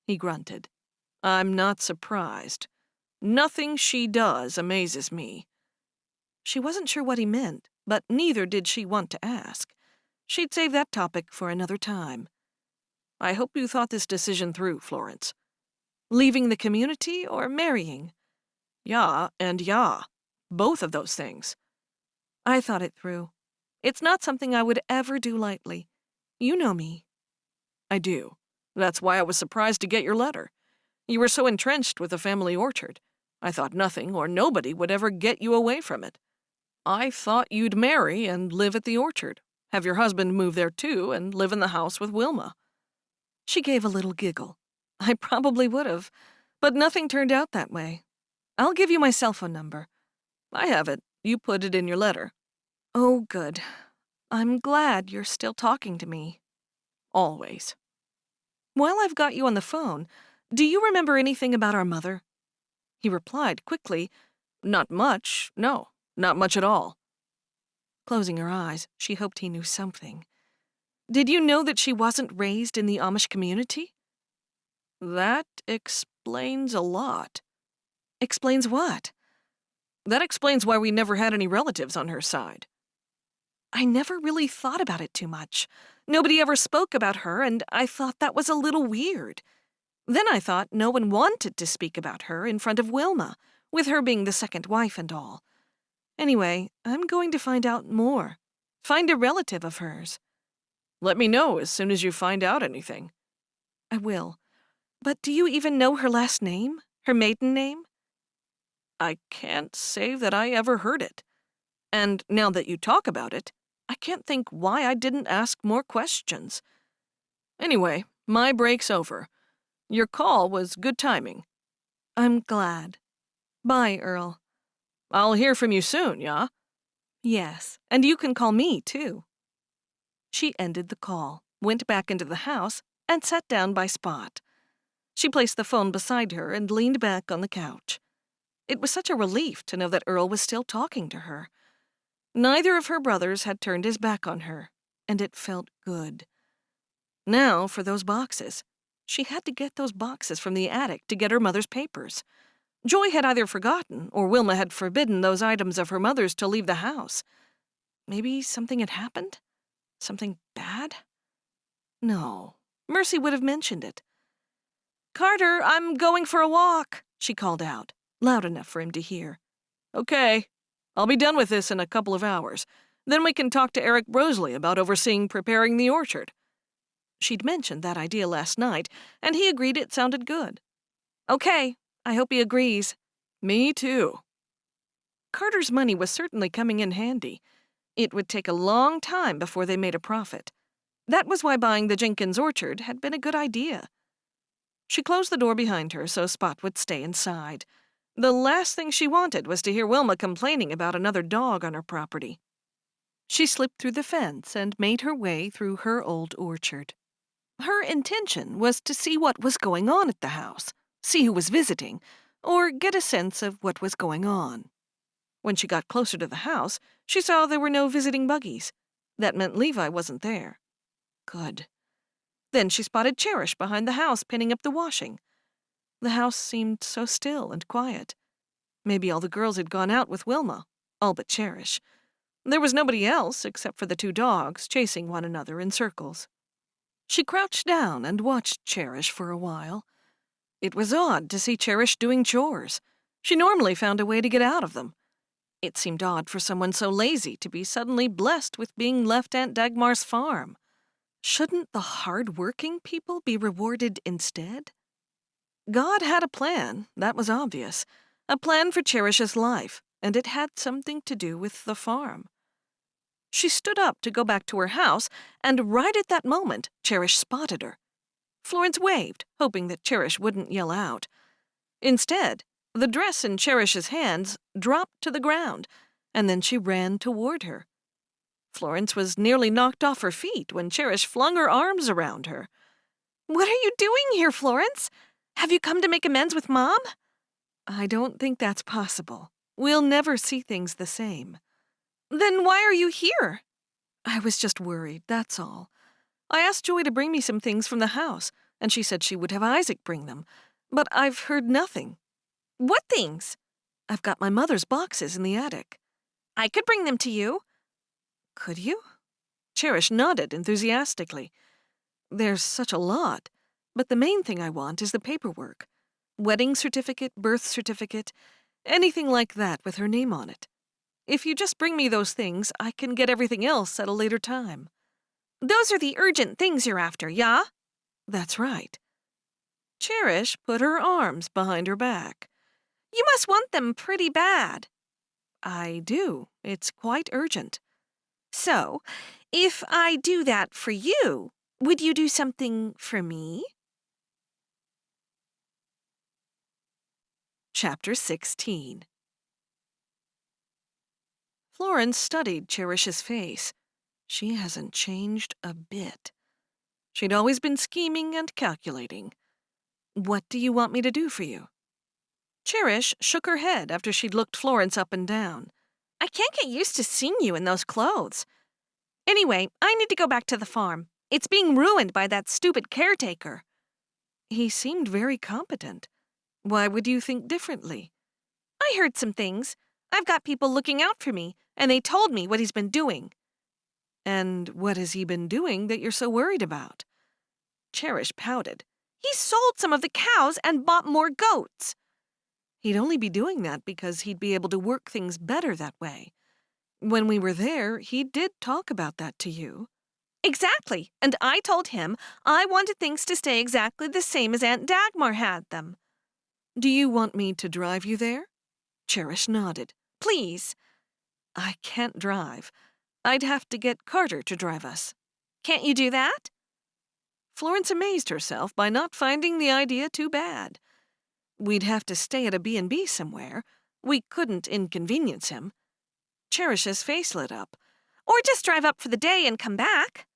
He grunted. I'm not surprised. Nothing she does amazes me. She wasn't sure what he meant, but neither did she want to ask. She'd save that topic for another time. I hope you thought this decision through, Florence. Leaving the community or marrying? Yeah, and yeah. Both of those things. I thought it through. It's not something I would ever do lightly. You know me. I do. That's why I was surprised to get your letter. You were so entrenched with the family orchard. I thought nothing or nobody would ever get you away from it. I thought you'd marry and live at the orchard, have your husband move there too, and live in the house with Wilma. She gave a little giggle. I probably would have, but nothing turned out that way. I'll give you my cell phone number. I have it. You put it in your letter. Oh, good. I'm glad you're still talking to me. Always. While I've got you on the phone, do you remember anything about our mother? He replied quickly, Not much, no, not much at all. Closing her eyes, she hoped he knew something. Did you know that she wasn't raised in the Amish community? That explains a lot. Explains what? That explains why we never had any relatives on her side. I never really thought about it too much. Nobody ever spoke about her, and I thought that was a little weird. Then I thought no one wanted to speak about her in front of Wilma, with her being the second wife and all. Anyway, I'm going to find out more. Find a relative of hers. Let me know as soon as you find out anything. I will. But do you even know her last name? Her maiden name? I can't say that I ever heard it. And now that you talk about it, I can't think why I didn't ask more questions. Anyway, my break's over. Your call was good timing. I'm glad. Bye, Earl. I'll hear from you soon, yeah? Yes, and you can call me, too. She ended the call, went back into the house, and sat down by Spot. She placed the phone beside her and leaned back on the couch. It was such a relief to know that Earl was still talking to her. Neither of her brothers had turned his back on her, and it felt good. Now for those boxes. She had to get those boxes from the attic to get her mother's papers. Joy had either forgotten or Wilma had forbidden those items of her mother's to leave the house. Maybe something had happened? Something bad? No, Mercy would have mentioned it. Carter, I'm going for a walk, she called out, loud enough for him to hear. Okay, I'll be done with this in a couple of hours. Then we can talk to Eric Brosley about overseeing preparing the orchard. She'd mentioned that idea last night, and he agreed it sounded good. Okay, I hope he agrees. Me too. Carter's money was certainly coming in handy. It would take a long time before they made a profit. That was why buying the Jenkins orchard had been a good idea. She closed the door behind her so Spot would stay inside. The last thing she wanted was to hear Wilma complaining about another dog on her property. She slipped through the fence and made her way through her old orchard. Her intention was to see what was going on at the house, see who was visiting, or get a sense of what was going on. When she got closer to the house, she saw there were no visiting buggies. That meant Levi wasn't there. Good. Then she spotted Cherish behind the house pinning up the washing. The house seemed so still and quiet. Maybe all the girls had gone out with Wilma, all but Cherish. There was nobody else except for the two dogs chasing one another in circles. She crouched down and watched Cherish for a while. It was odd to see Cherish doing chores. She normally found a way to get out of them. It seemed odd for someone so lazy to be suddenly blessed with being left Aunt Dagmar's farm. Shouldn't the hard-working people be rewarded instead? God had a plan, that was obvious. A plan for Cherish's life, and it had something to do with the farm. She stood up to go back to her house, and right at that moment, Cherish spotted her. Florence waved, hoping that Cherish wouldn't yell out. Instead, the dress in Cherish's hands dropped to the ground, and then she ran toward her. Florence was nearly knocked off her feet when Cherish flung her arms around her. What are you doing here, Florence? Have you come to make amends with Mom? I don't think that's possible. We'll never see things the same. Then why are you here? I was just worried, that's all. I asked Joy to bring me some things from the house, and she said she would have Isaac bring them. But I've heard nothing. What things? I've got my mother's boxes in the attic. I could bring them to you. Could you? Cherish nodded enthusiastically. There's such a lot, but the main thing I want is the paperwork. Wedding certificate, birth certificate, anything like that with her name on it. If you just bring me those things, I can get everything else at a later time. Those are the urgent things you're after, yeah? That's right. Cherish put her arms behind her back. You must want them pretty bad. I do. It's quite urgent. So, if I do that for you, would you do something for me? Chapter 16. Florence studied Cherish's face. She hasn't changed a bit. She'd always been scheming and calculating. What do you want me to do for you? Cherish shook her head after she'd looked Florence up and down. I can't get used to seeing you in those clothes. Anyway, I need to go back to the farm. It's being ruined by that stupid caretaker. He seemed very competent. Why would you think differently? I heard some things. I've got people looking out for me, and they told me what he's been doing. And what has he been doing that you're so worried about? Cherish pouted. He sold some of the cows and bought more goats. He'd only be doing that because he'd be able to work things better that way. When we were there, he did talk about that to you. Exactly, and I told him I wanted things to stay exactly the same as Aunt Dagmar had them. Do you want me to drive you there? Cherish nodded. Please. I can't drive. I'd have to get Carter to drive us. Can't you do that? Florence amazed herself by not finding the idea too bad. We'd have to stay at a B&B somewhere. We couldn't inconvenience him. Cherish's face lit up. Or just drive up for the day and come back.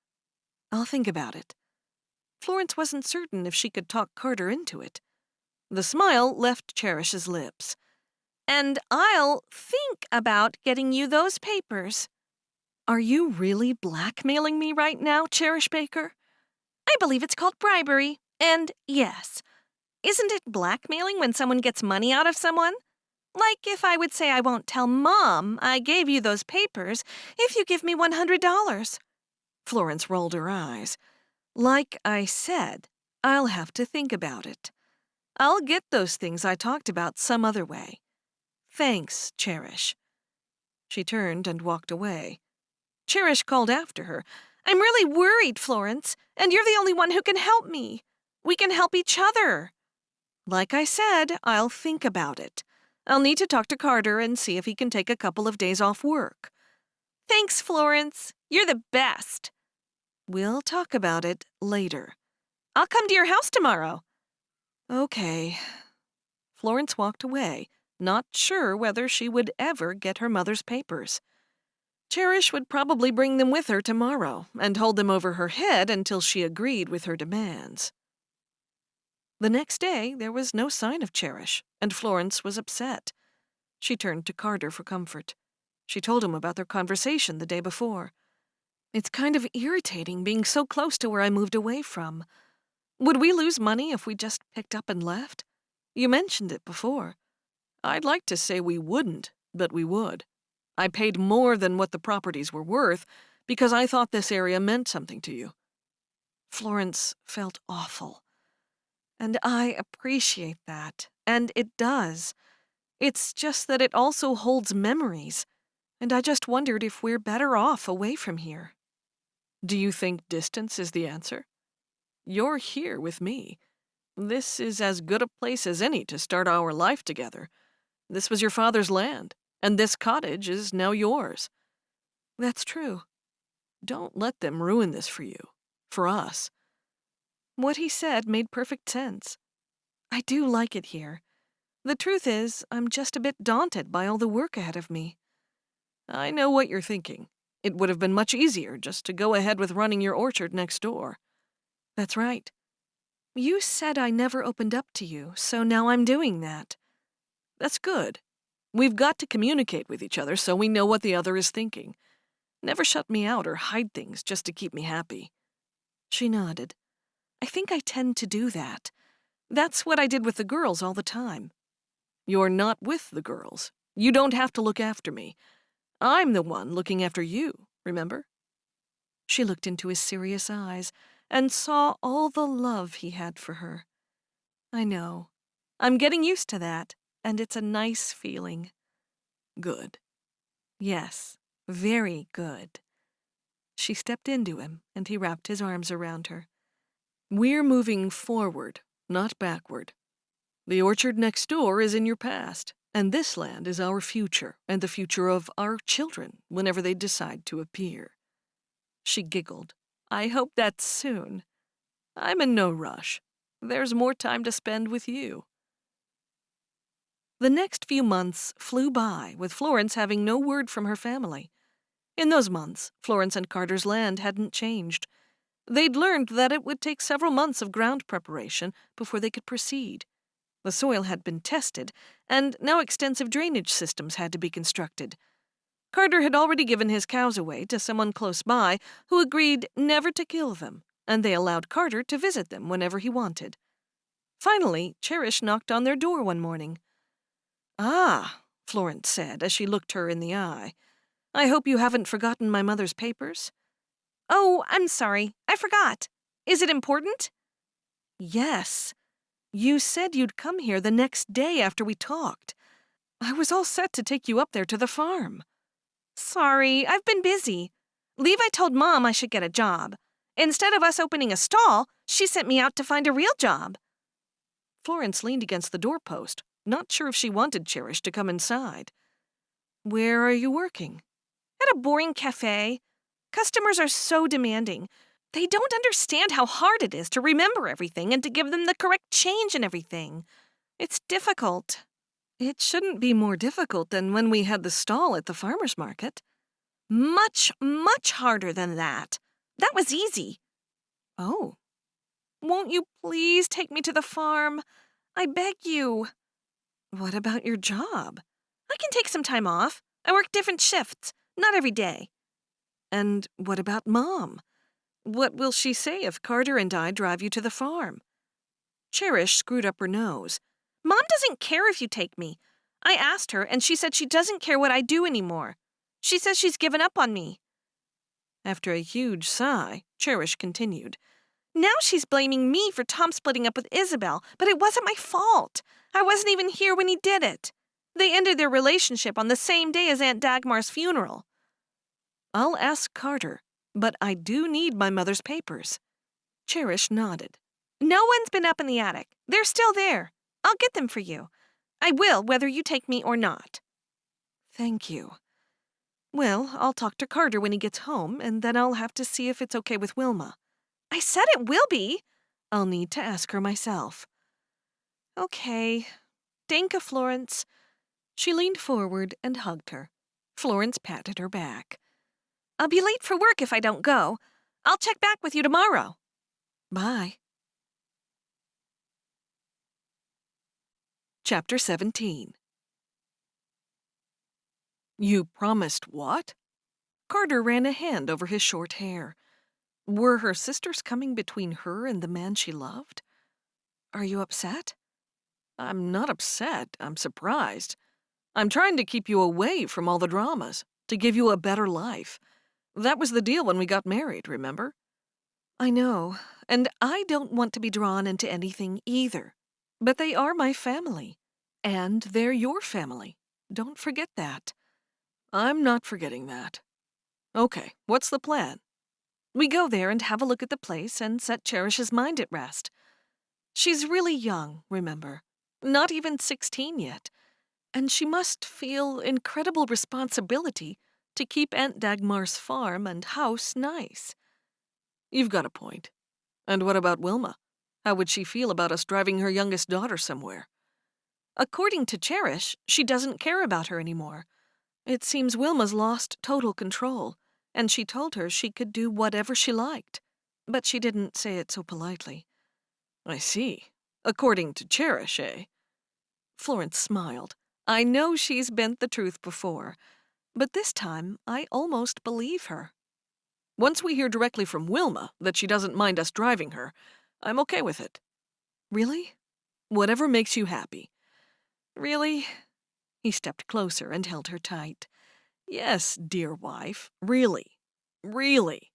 I'll think about it. Florence wasn't certain if she could talk Carter into it. The smile left Cherish's lips. And I'll think about getting you those papers. Are you really blackmailing me right now, Cherish Baker? I believe it's called bribery. And yes, isn't it blackmailing when someone gets money out of someone? Like if I would say I won't tell Mom I gave you those papers if you give me $100. Florence rolled her eyes. Like I said, I'll have to think about it. I'll get those things I talked about some other way. Thanks, Cherish. She turned and walked away. Cherish called after her. I'm really worried, Florence, and you're the only one who can help me. We can help each other. Like I said, I'll think about it. I'll need to talk to Carter and see if he can take a couple of days off work. Thanks, Florence. You're the best. We'll talk about it later. I'll come to your house tomorrow. Okay. Florence walked away, not sure whether she would ever get her mother's papers. Cherish would probably bring them with her tomorrow and hold them over her head until she agreed with her demands. The next day, there was no sign of Cherish, and Florence was upset. She turned to Carter for comfort. She told him about their conversation the day before. It's kind of irritating being so close to where I moved away from. Would we lose money if we just picked up and left? You mentioned it before. I'd like to say we wouldn't, but we would. I paid more than what the properties were worth because I thought this area meant something to you. Florence felt awful. And I appreciate that, and it does. It's just that it also holds memories, and I just wondered if we're better off away from here. Do you think distance is the answer? You're here with me. This is as good a place as any to start our life together. This was your father's land, and this cottage is now yours. That's true. Don't let them ruin this for you, for us. What he said made perfect sense. I do like it here. The truth is, I'm just a bit daunted by all the work ahead of me. I know what you're thinking. It would have been much easier just to go ahead with running your orchard next door. That's right. You said I never opened up to you, so now I'm doing that. That's good. We've got to communicate with each other so we know what the other is thinking. Never shut me out or hide things just to keep me happy. She nodded. I think I tend to do that. That's what I did with the girls all the time. You're not with the girls. You don't have to look after me. I'm the one looking after you, remember? She looked into his serious eyes and saw all the love he had for her. I know. I'm getting used to that, and it's a nice feeling. Good. Yes, very good. She stepped into him, and he wrapped his arms around her. We're moving forward, not backward. The orchard next door is in your past, and this land is our future and the future of our children whenever they decide to appear. She giggled. I hope that's soon. I'm in no rush. There's more time to spend with you. The next few months flew by, with Florence having no word from her family. In those months, Florence and Carter's land hadn't changed. They'd learned that it would take several months of ground preparation before they could proceed. The soil had been tested, and now extensive drainage systems had to be constructed. Carter had already given his cows away to someone close by who agreed never to kill them, and they allowed Carter to visit them whenever he wanted. Finally, Cherish knocked on their door one morning. "Ah," Florence said as she looked her in the eye. "I hope you haven't forgotten my mother's papers." "Oh, I'm sorry. I forgot. Is it important?" "Yes. You said you'd come here the next day after we talked. I was all set to take you up there to the farm." "Sorry, I've been busy. Levi told Mom I should get a job. Instead of us opening a stall, she sent me out to find a real job." Florence leaned against the doorpost, not sure if she wanted Cherish to come inside. "Where are you working?" "At a boring cafe. Customers are so demanding. They don't understand how hard it is to remember everything and to give them the correct change and everything. It's difficult." "It shouldn't be more difficult than when we had the stall at the farmer's market." "Much, much harder than that. That was easy." "Oh." "Won't you please take me to the farm? I beg you." "What about your job?" "I can take some time off. I work different shifts, not every day." "And what about Mom? What will she say if Carter and I drive you to the farm?" Cherish screwed up her nose. "Mom doesn't care if you take me. I asked her, and she said she doesn't care what I do anymore. She says she's given up on me." After a huge sigh, Cherish continued. "Now she's blaming me for Tom splitting up with Isabel, but it wasn't my fault. I wasn't even here when he did it. They ended their relationship on the same day as Aunt Dagmar's funeral." "I'll ask Carter, but I do need my mother's papers." Cherish nodded. "No one's been up in the attic. They're still there. I'll get them for you. I will, whether you take me or not." "Thank you. Well, I'll talk to Carter when he gets home, and then I'll have to see if it's okay with Wilma." "I said it will be." "I'll need to ask her myself." "Okay. Danke, Florence." She leaned forward and hugged her. Florence patted her back. "I'll be late for work if I don't go. I'll check back with you tomorrow." Bye. Chapter 17. "You promised what?" Carter ran a hand over his short hair. Were her sisters coming between her and the man she loved? "Are you upset?" "I'm not upset. I'm surprised. I'm trying to keep you away from all the dramas, to give you a better life. That was the deal when we got married, remember?" "I know, and I don't want to be drawn into anything either. But they are my family, and they're your family. Don't forget that." "I'm not forgetting that. Okay, what's the plan?" "We go there and have a look at the place and set Cherish's mind at rest. She's really young, remember, not even 16 yet, and she must feel incredible responsibility to keep Aunt Dagmar's farm and house nice." "You've got a point. And what about Wilma? How would she feel about us driving her youngest daughter somewhere?" "According to Cherish, she doesn't care about her anymore. It seems Wilma's lost total control. and she told her she could do whatever she liked, but she didn't say it so politely. I see. According to Cherish, eh? Florence smiled. I know she's bent the truth before, but this time I almost believe her. Once we hear directly from Wilma that she doesn't mind us driving her, I'm okay with it. Really? Whatever makes you happy. Really? He stepped closer and held her tight. Yes, dear wife, really. Really.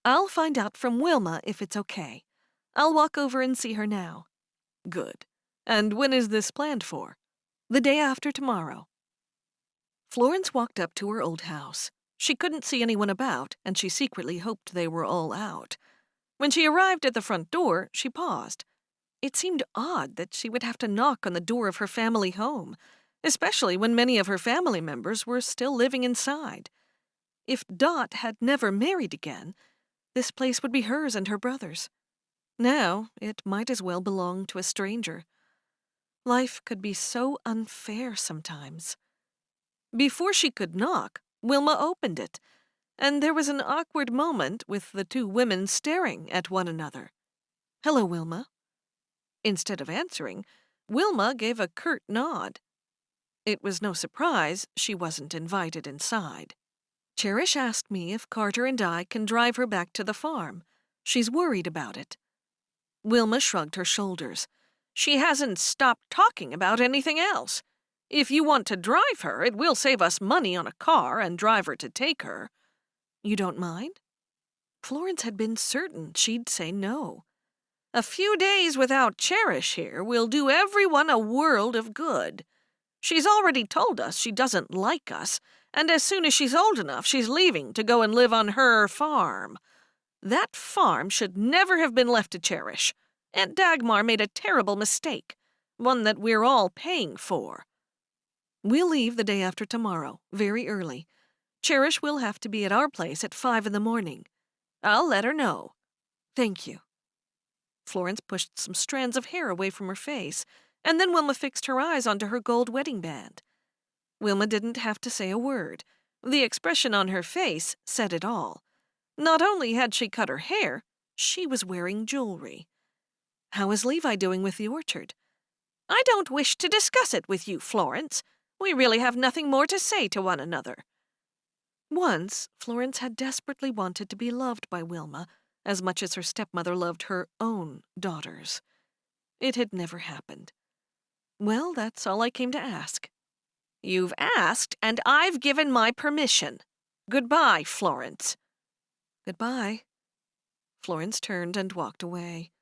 I'll find out from Wilma if it's okay. I'll walk over and see her now. Good. And when is this planned for? The day after tomorrow. Florence walked up to her old house. She couldn't see anyone about, and she secretly hoped they were all out. When she arrived at the front door, she paused. It seemed odd that she would have to knock on the door of her family home, especially when many of her family members were still living inside. If Dot had never married again, this place would be hers and her brother's. Now, it might as well belong to a stranger. Life could be so unfair sometimes. Before she could knock, Wilma opened it, and there was an awkward moment with the two women staring at one another. Hello, Wilma. Instead of answering, Wilma gave a curt nod. It was no surprise she wasn't invited inside. Cherish asked me if Carter and I can drive her back to the farm. She's worried about it. Wilma shrugged her shoulders. She hasn't stopped talking about anything else. If you want to drive her, it will save us money on a car and driver to take her. You don't mind? Florence had been certain she'd say no. A few days without Cherish here will do everyone a world of good. She's already told us she doesn't like us, and as soon as she's old enough, she's leaving to go and live on her farm. That farm should never have been left to Cherish. Aunt Dagmar made a terrible mistake, one that we're all paying for. We'll leave the day after tomorrow, very early. Cherish will have to be at our place at 5 in the morning. I'll let her know. Thank you. Florence pushed some strands of hair away from her face, and then Wilma fixed her eyes onto her gold wedding band. Wilma didn't have to say a word. The expression on her face said it all. Not only had she cut her hair, she was wearing jewelry. How is Levi doing with the orchard? I don't wish to discuss it with you, Florence. We really have nothing more to say to one another. Once, Florence had desperately wanted to be loved by Wilma as much as her stepmother loved her own daughters. It had never happened. Well, that's all I came to ask. You've asked, and I've given my permission. Goodbye, Florence. Goodbye. Florence turned and walked away.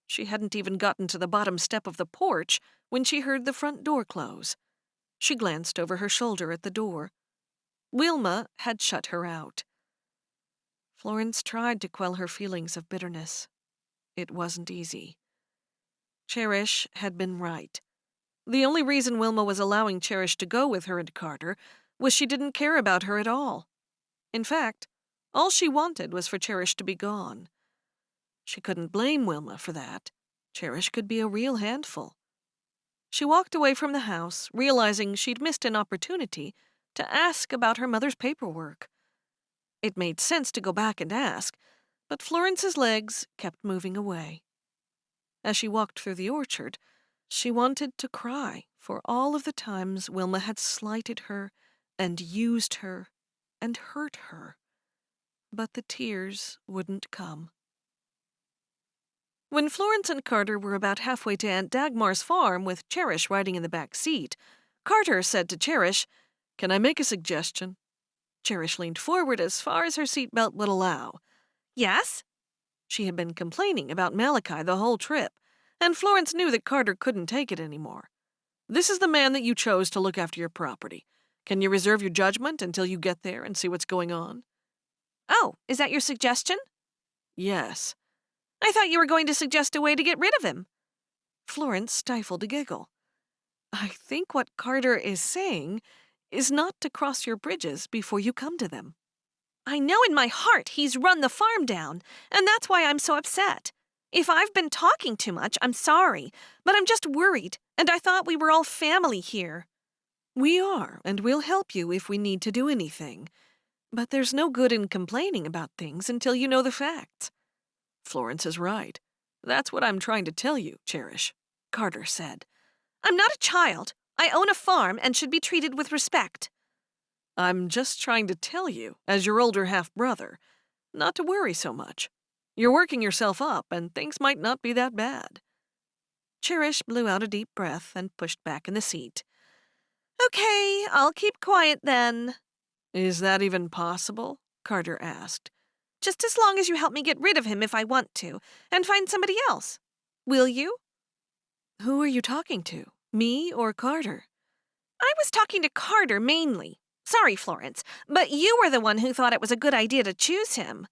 She hadn't even gotten to the bottom step of the porch when she heard the front door close. She glanced over her shoulder at the door. Wilma had shut her out. Florence tried to quell her feelings of bitterness. It wasn't easy. Cherish had been right. The only reason Wilma was allowing Cherish to go with her and Carter was she didn't care about her at all. In fact, all she wanted was for Cherish to be gone. She couldn't blame Wilma for that. Cherish could be a real handful. She walked away from the house, realizing she'd missed an opportunity to ask about her mother's paperwork. It made sense to go back and ask, but Florence's legs kept moving away. As she walked through the orchard, she wanted to cry for all of the times Wilma had slighted her and used her and hurt her. But the tears wouldn't come. When Florence and Carter were about halfway to Aunt Dagmar's farm with Cherish riding in the back seat, Carter said to Cherish, "Can I make a suggestion?" Cherish leaned forward as far as her seatbelt would allow. Yes? She had been complaining about Malachi the whole trip, and Florence knew that Carter couldn't take it anymore. This is the man that you chose to look after your property. Can you reserve your judgment until you get there and see what's going on? Oh, is that your suggestion? Yes. I thought you were going to suggest a way to get rid of him. Florence stifled a giggle. I think what Carter is saying is not to cross your bridges before you come to them. I know in my heart he's run the farm down, and that's why I'm so upset. If I've been talking too much, I'm sorry, but I'm just worried, and I thought we were all family here. We are, and we'll help you if we need to do anything. But there's no good in complaining about things until you know the facts. Florence is right. That's what I'm trying to tell you, Cherish, Carter said. I'm not a child. I own a farm and should be treated with respect. I'm just trying to tell you, as your older half-brother, not to worry so much. You're working yourself up, and things might not be that bad. Cherish blew out a deep breath and pushed back in the seat. Okay, I'll keep quiet then. Is that even possible? Carter asked. Just as long as you help me get rid of him if I want to, and find somebody else. Will you? Who are you talking to, me or Carter? I was talking to Carter mainly. Sorry, Florence, but you were the one who thought it was a good idea to choose him.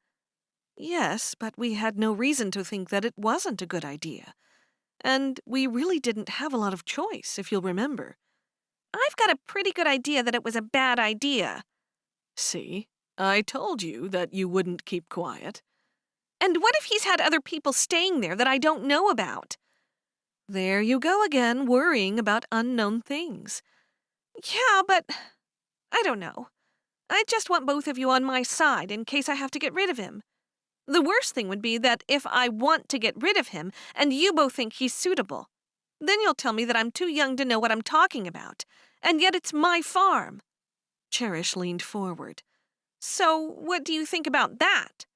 Yes, but we had no reason to think that it wasn't a good idea. And we really didn't have a lot of choice, if you'll remember. I've got a pretty good idea that it was a bad idea. See, I told you that you wouldn't keep quiet. And what if he's had other people staying there that I don't know about? There you go again, worrying about unknown things. Yeah, but I don't know. I just want both of you on my side in case I have to get rid of him. The worst thing would be that if I want to get rid of him and you both think he's suitable, then you'll tell me that I'm too young to know what I'm talking about, and yet it's my farm. Cherish leaned forward. So what do you think about that?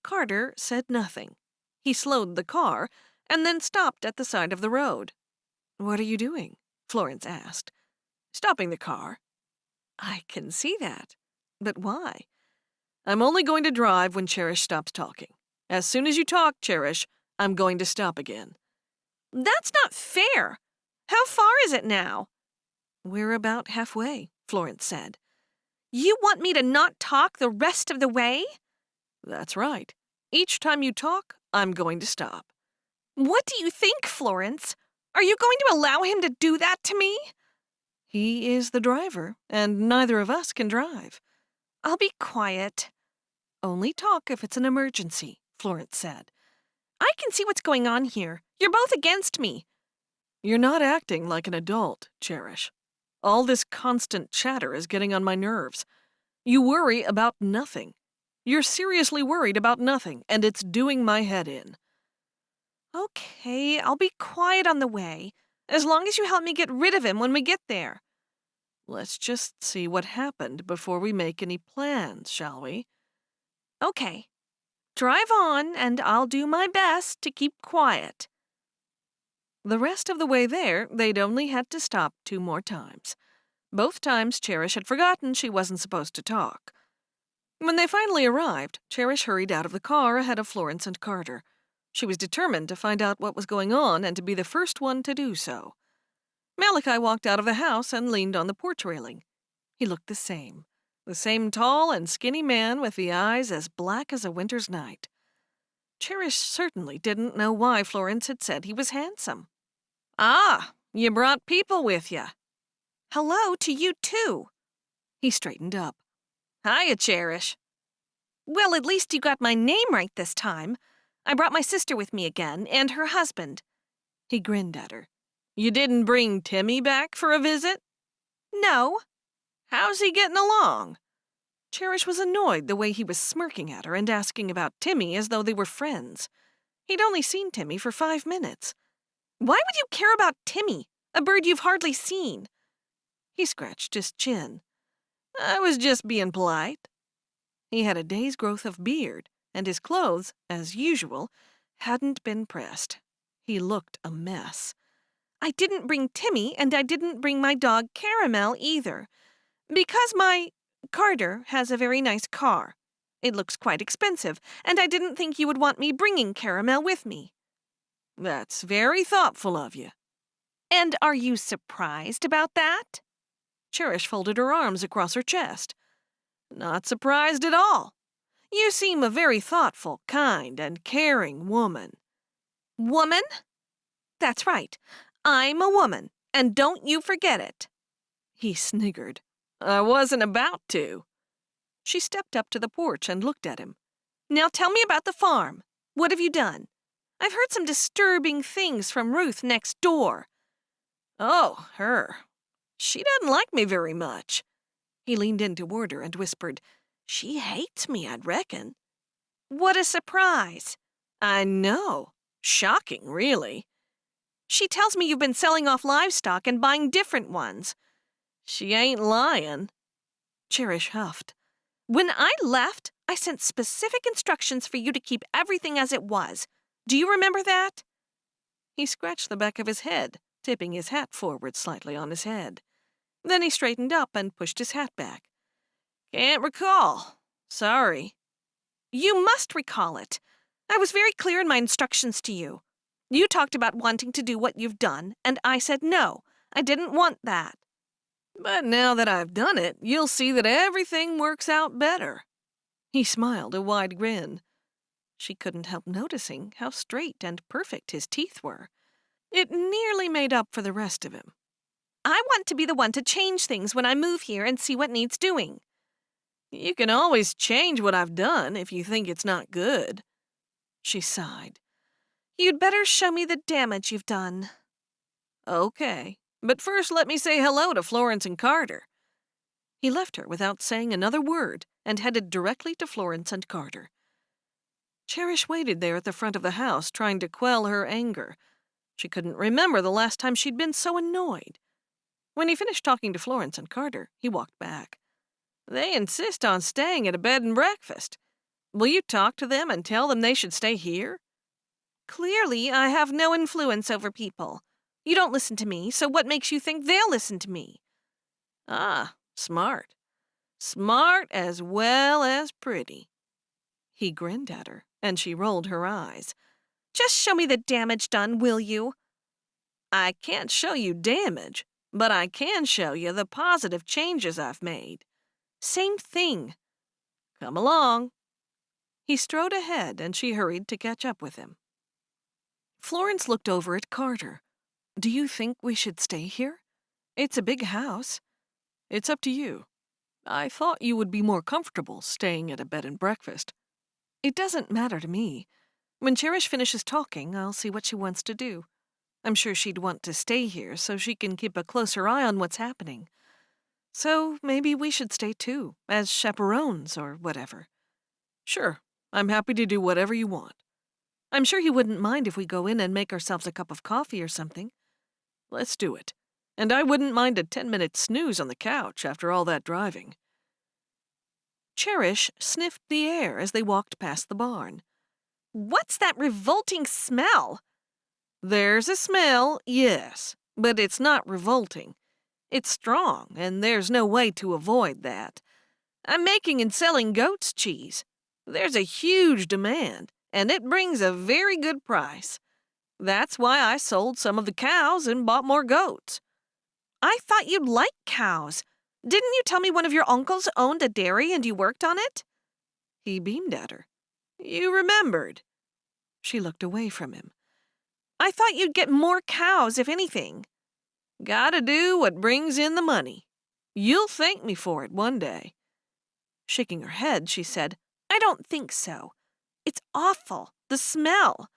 Carter said nothing. He slowed the car and then stopped at the side of the road. What are you doing? Florence asked. Stopping the car. I can see that. But why? I'm only going to drive when Cherish stops talking. As soon as you talk, Cherish, I'm going to stop again. That's not fair. How far is it now? We're about halfway, Florence said. You want me to not talk the rest of the way? That's right. Each time you talk, I'm going to stop. What do you think, Florence? Are you going to allow him to do that to me? He is the driver, and neither of us can drive. I'll be quiet. Only talk if it's an emergency, Florence said. I can see what's going on here. You're both against me. You're not acting like an adult, Cherish. All this constant chatter is getting on my nerves. You worry about nothing. You're seriously worried about nothing, and it's doing my head in. Okay, I'll be quiet on the way, as long as you help me get rid of him when we get there. Let's just see what happened before we make any plans, shall we? Okay. Drive on, and I'll do my best to keep quiet. The rest of the way there, they'd only had to stop 2 more times. Both times, Cherish had forgotten she wasn't supposed to talk. When they finally arrived, Cherish hurried out of the car ahead of Florence and Carter. She was determined to find out what was going on and to be the first one to do so. Malachi walked out of the house and leaned on the porch railing. He looked the same tall and skinny man with the eyes as black as a winter's night. Cherish certainly didn't know why Florence had said he was handsome. Ah, you brought people with you. Hello to you, too. He straightened up. Hiya, Cherish. Well, at least you got my name right this time. I brought my sister with me again, and her husband. He grinned at her. You didn't bring Timmy back for a visit? No. How's he getting along? Cherish was annoyed the way he was smirking at her and asking about Timmy as though they were friends. He'd only seen Timmy for 5 minutes. Why would you care about Timmy, a bird you've hardly seen? He scratched his chin. I was just being polite. He had a day's growth of beard, and his clothes, as usual, hadn't been pressed. He looked a mess. I didn't bring Timmy, and I didn't bring my dog Caramel either, because my Carter has a very nice car. It looks quite expensive, and I didn't think you would want me bringing Caramel with me. That's very thoughtful of you. And are you surprised about that? Cherish folded her arms across her chest. Not surprised at all. You seem a very thoughtful, kind, and caring woman. Woman? That's right. I'm a woman, and don't you forget it. He sniggered. I wasn't about to. She stepped up to the porch and looked at him. Now tell me about the farm. What have you done? I've heard some disturbing things from Ruth next door. Oh, her. She doesn't like me very much. He leaned in toward her and whispered, "She hates me, I'd reckon." "What a surprise!" "I know. Shocking, really." "She tells me you've been selling off livestock and buying different ones." "She ain't lying." Cherish huffed. "When I left, I sent specific instructions for you to keep everything as it was. Do you remember that?" He scratched the back of his head, tipping his hat forward slightly on his head. Then he straightened up and pushed his hat back. "Can't recall. Sorry." "You must recall it. I was very clear in my instructions to you. You talked about wanting to do what you've done, and I said no. I didn't want that." "But now that I've done it, you'll see that everything works out better." He smiled a wide grin. She couldn't help noticing how straight and perfect his teeth were. It nearly made up for the rest of him. "I want to be the one to change things when I move here and see what needs doing." "You can always change what I've done if you think it's not good." She sighed. "You'd better show me the damage you've done." "Okay, but first let me say hello to Florence and Carter." He left her without saying another word and headed directly to Florence and Carter. Cherish waited there at the front of the house, trying to quell her anger. She couldn't remember the last time she'd been so annoyed. When he finished talking to Florence and Carter, he walked back. "They insist on staying at a bed and breakfast. Will you talk to them and tell them they should stay here?" "Clearly, I have no influence over people. You don't listen to me, so what makes you think they'll listen to me?" "Ah, smart. Smart as well as pretty." He grinned at her, and she rolled her eyes. "Just show me the damage done, will you?" "I can't show you damage, but I can show you the positive changes I've made." "Same thing." "Come along." He strode ahead, and she hurried to catch up with him. Florence looked over at Carter. "Do you think we should stay here? It's a big house. It's up to you. I thought you would be more comfortable staying at a bed and breakfast." "It doesn't matter to me. When Cherish finishes talking, I'll see what she wants to do. I'm sure she'd want to stay here so she can keep a closer eye on what's happening. So maybe we should stay too, as chaperones or whatever." "Sure, I'm happy to do whatever you want." "I'm sure he wouldn't mind if we go in and make ourselves a cup of coffee or something." "Let's do it. And I wouldn't mind a 10-minute snooze on the couch after all that driving." Cherish sniffed the air as they walked past the barn. "What's that revolting smell?" "There's a smell, yes, but it's not revolting. It's strong, and there's no way to avoid that. I'm making and selling goat's cheese. There's a huge demand, and it brings a very good price. That's why I sold some of the cows and bought more goats." "I thought you'd like cows. Didn't you tell me one of your uncles owned a dairy and you worked on it?" He beamed at her. "You remembered." She looked away from him. "I thought you'd get more cows, if anything." "Gotta do what brings in the money. You'll thank me for it one day." Shaking her head, she said, "I don't think so. It's awful, the smell.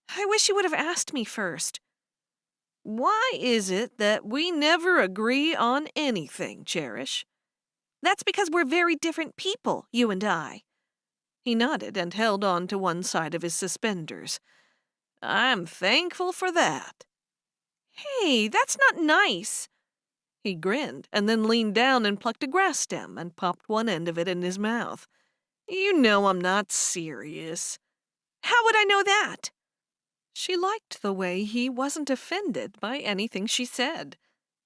I wish you would have asked me first." "Why is it that we never agree on anything, Cherish?" "That's because we're very different people, you and I." He nodded and held on to one side of his suspenders. "I'm thankful for that." "Hey, that's not nice." He grinned and then leaned down and plucked a grass stem and popped one end of it in his mouth. "You know I'm not serious." "How would I know that?" She liked the way he wasn't offended by anything she said.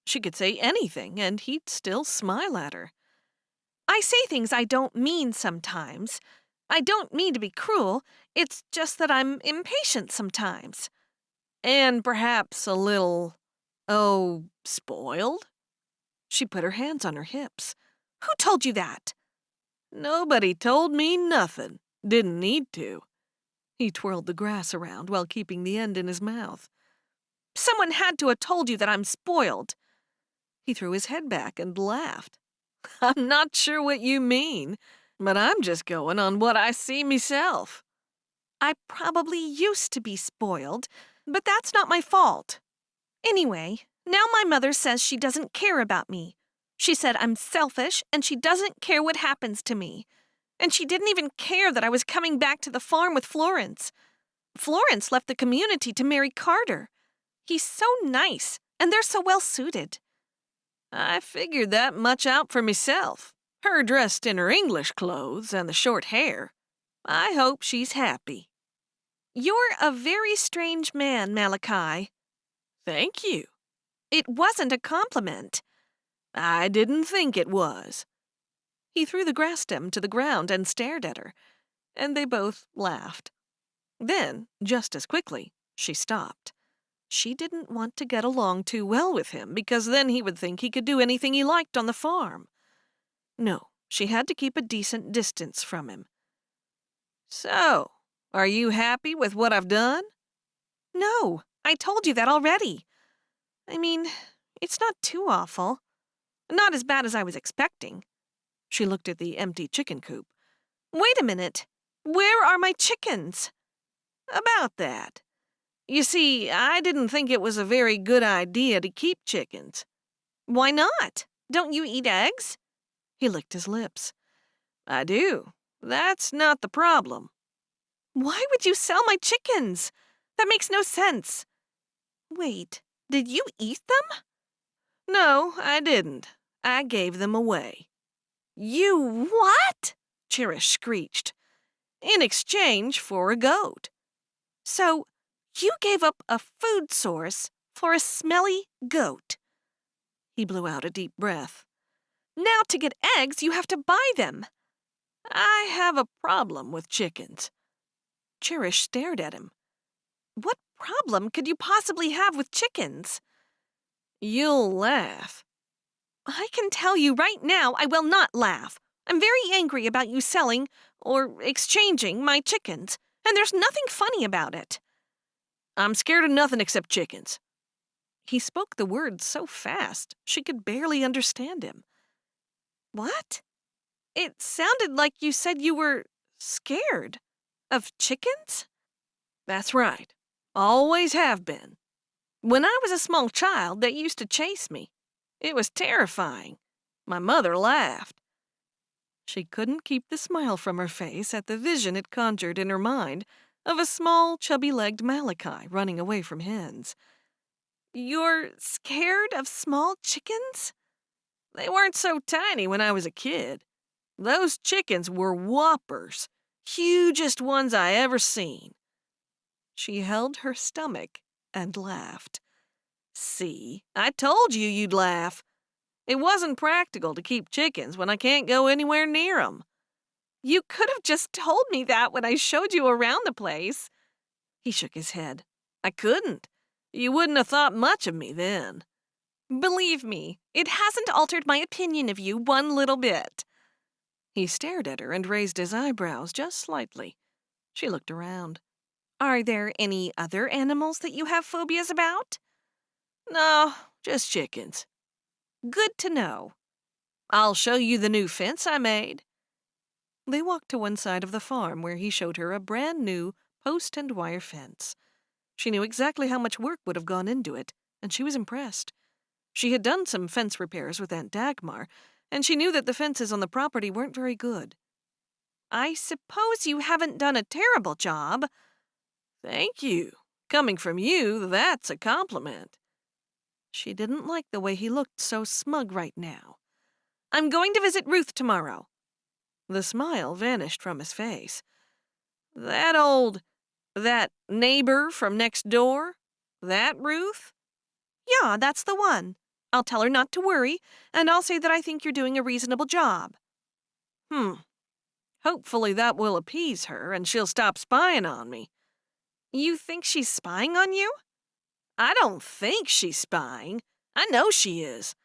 She could say anything, and he'd still smile at her. "I say things I don't mean sometimes. I don't mean to be cruel. It's just that I'm impatient sometimes." "And perhaps a little, spoiled?" She put her hands on her hips. "Who told you that?" "Nobody told me nothing. Didn't need to." He twirled the grass around while keeping the end in his mouth. "Someone had to have told you that I'm spoiled." He threw his head back and laughed. "I'm not sure what you mean, but I'm just going on what I see myself." "I probably used to be spoiled, but that's not my fault. Anyway, now my mother says she doesn't care about me. She said I'm selfish and she doesn't care what happens to me. And she didn't even care that I was coming back to the farm with Florence. Florence left the community to marry Carter. He's so nice, and they're so well suited. I figured that much out for myself. Her dressed in her English clothes and the short hair. I hope she's happy. You're a very strange man, Malachi. Thank you. It wasn't a compliment. I didn't think it was. He threw the grass stem to the ground and stared at her, and they both laughed. Then, just as quickly, she stopped. She didn't want to get along too well with him, because then he would think he could do anything he liked on the farm. No, she had to keep a decent distance from him. So, are you happy with what I've done? No, I told you that already. I mean, it's not too awful. Not as bad as I was expecting. She looked at the empty chicken coop. Wait a minute. Where are my chickens? About that. You see, I didn't think it was a very good idea to keep chickens. Why not? Don't you eat eggs? He licked his lips. I do. That's not the problem. Why would you sell my chickens? That makes no sense. Wait, did you eat them? No, I didn't. I gave them away. You what? Cherish screeched. In exchange for a goat. So, you gave up a food source for a smelly goat. He blew out a deep breath. Now to get eggs, you have to buy them. I have a problem with chickens. Cherish stared at him. What problem could you possibly have with chickens? You'll laugh. I can tell you right now I will not laugh. I'm very angry about you selling, or exchanging, my chickens, and there's nothing funny about it. I'm scared of nothing except chickens. He spoke the words so fast she could barely understand him. What? It sounded like you said you were scared of chickens? That's right. Always have been. When I was a small child, they used to chase me. It was terrifying. My mother laughed. She couldn't keep the smile from her face at the vision it conjured in her mind of a small, chubby-legged Malachi running away from hens. You're scared of small chickens? They weren't so tiny when I was a kid. Those chickens were whoppers, hugest ones I ever seen. She held her stomach and laughed. See, I told you you'd laugh. It wasn't practical to keep chickens when I can't go anywhere near 'em. You could have just told me that when I showed you around the place. He shook his head. I couldn't. You wouldn't have thought much of me then. Believe me, it hasn't altered my opinion of you one little bit. He stared at her and raised his eyebrows just slightly. She looked around. Are there any other animals that you have phobias about? No, just chickens. Good to know. I'll show you the new fence I made. They walked to one side of the farm where he showed her a brand new post and wire fence. She knew exactly how much work would have gone into it, and she was impressed. She had done some fence repairs with Aunt Dagmar, and she knew that the fences on the property weren't very good. I suppose you haven't done a terrible job. Thank you. Coming from you, that's a compliment. She didn't like the way he looked so smug right now. I'm going to visit Ruth tomorrow. The smile vanished from his face. That neighbor from next door? That Ruth? Yeah, that's the one. I'll tell her not to worry, and I'll say that I think you're doing a reasonable job. Hopefully that will appease her and she'll stop spying on me. You think she's spying on you? I don't think she's spying. I know she is.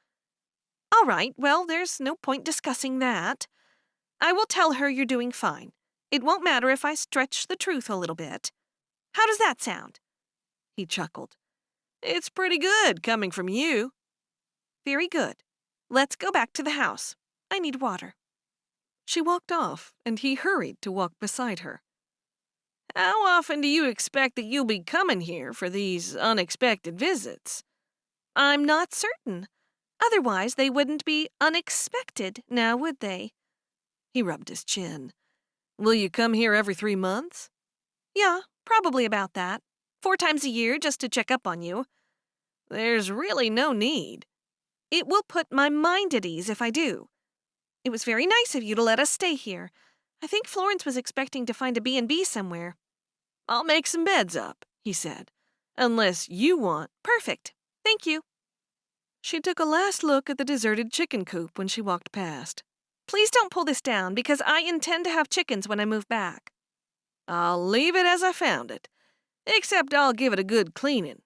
All right, well, there's no point discussing that. I will tell her you're doing fine. It won't matter if I stretch the truth a little bit. How does that sound? He chuckled. It's pretty good coming from you. Very good. Let's go back to the house. I need water. She walked off, and he hurried to walk beside her. How often do you expect that you'll be coming here for these unexpected visits? I'm not certain. Otherwise, they wouldn't be unexpected, now would they? He rubbed his chin. Will you come here every 3 months? Yeah, probably about that. 4 times a year just to check up on you. There's really no need. It will put my mind at ease if I do. It was very nice of you to let us stay here. I think Florence was expecting to find a B&B somewhere. I'll make some beds up, he said. Unless you want. Perfect. Thank you. She took a last look at the deserted chicken coop when she walked past. Please don't pull this down, because I intend to have chickens when I move back. I'll leave it as I found it. Except I'll give it a good cleaning.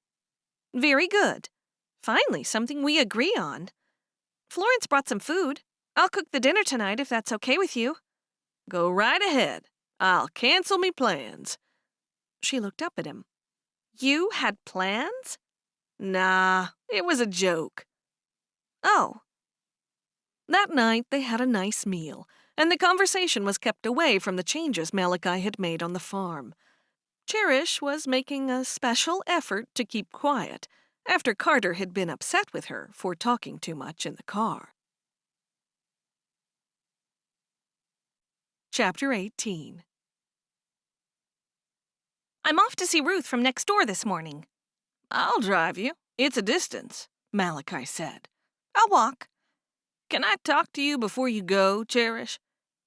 Very good. Finally, something we agree on. Florence brought some food. I'll cook the dinner tonight if that's okay with you. Go right ahead. I'll cancel me plans. She looked up at him. You had plans? Nah, it was a joke. Oh. That night they had a nice meal, and the conversation was kept away from the changes Malachi had made on the farm. Cherish was making a special effort to keep quiet after Carter had been upset with her for talking too much in the car. Chapter 18. I'm off to see Ruth from next door this morning. I'll drive you. It's a distance, Malachi said. I'll walk. Can I talk to you before you go, Cherish?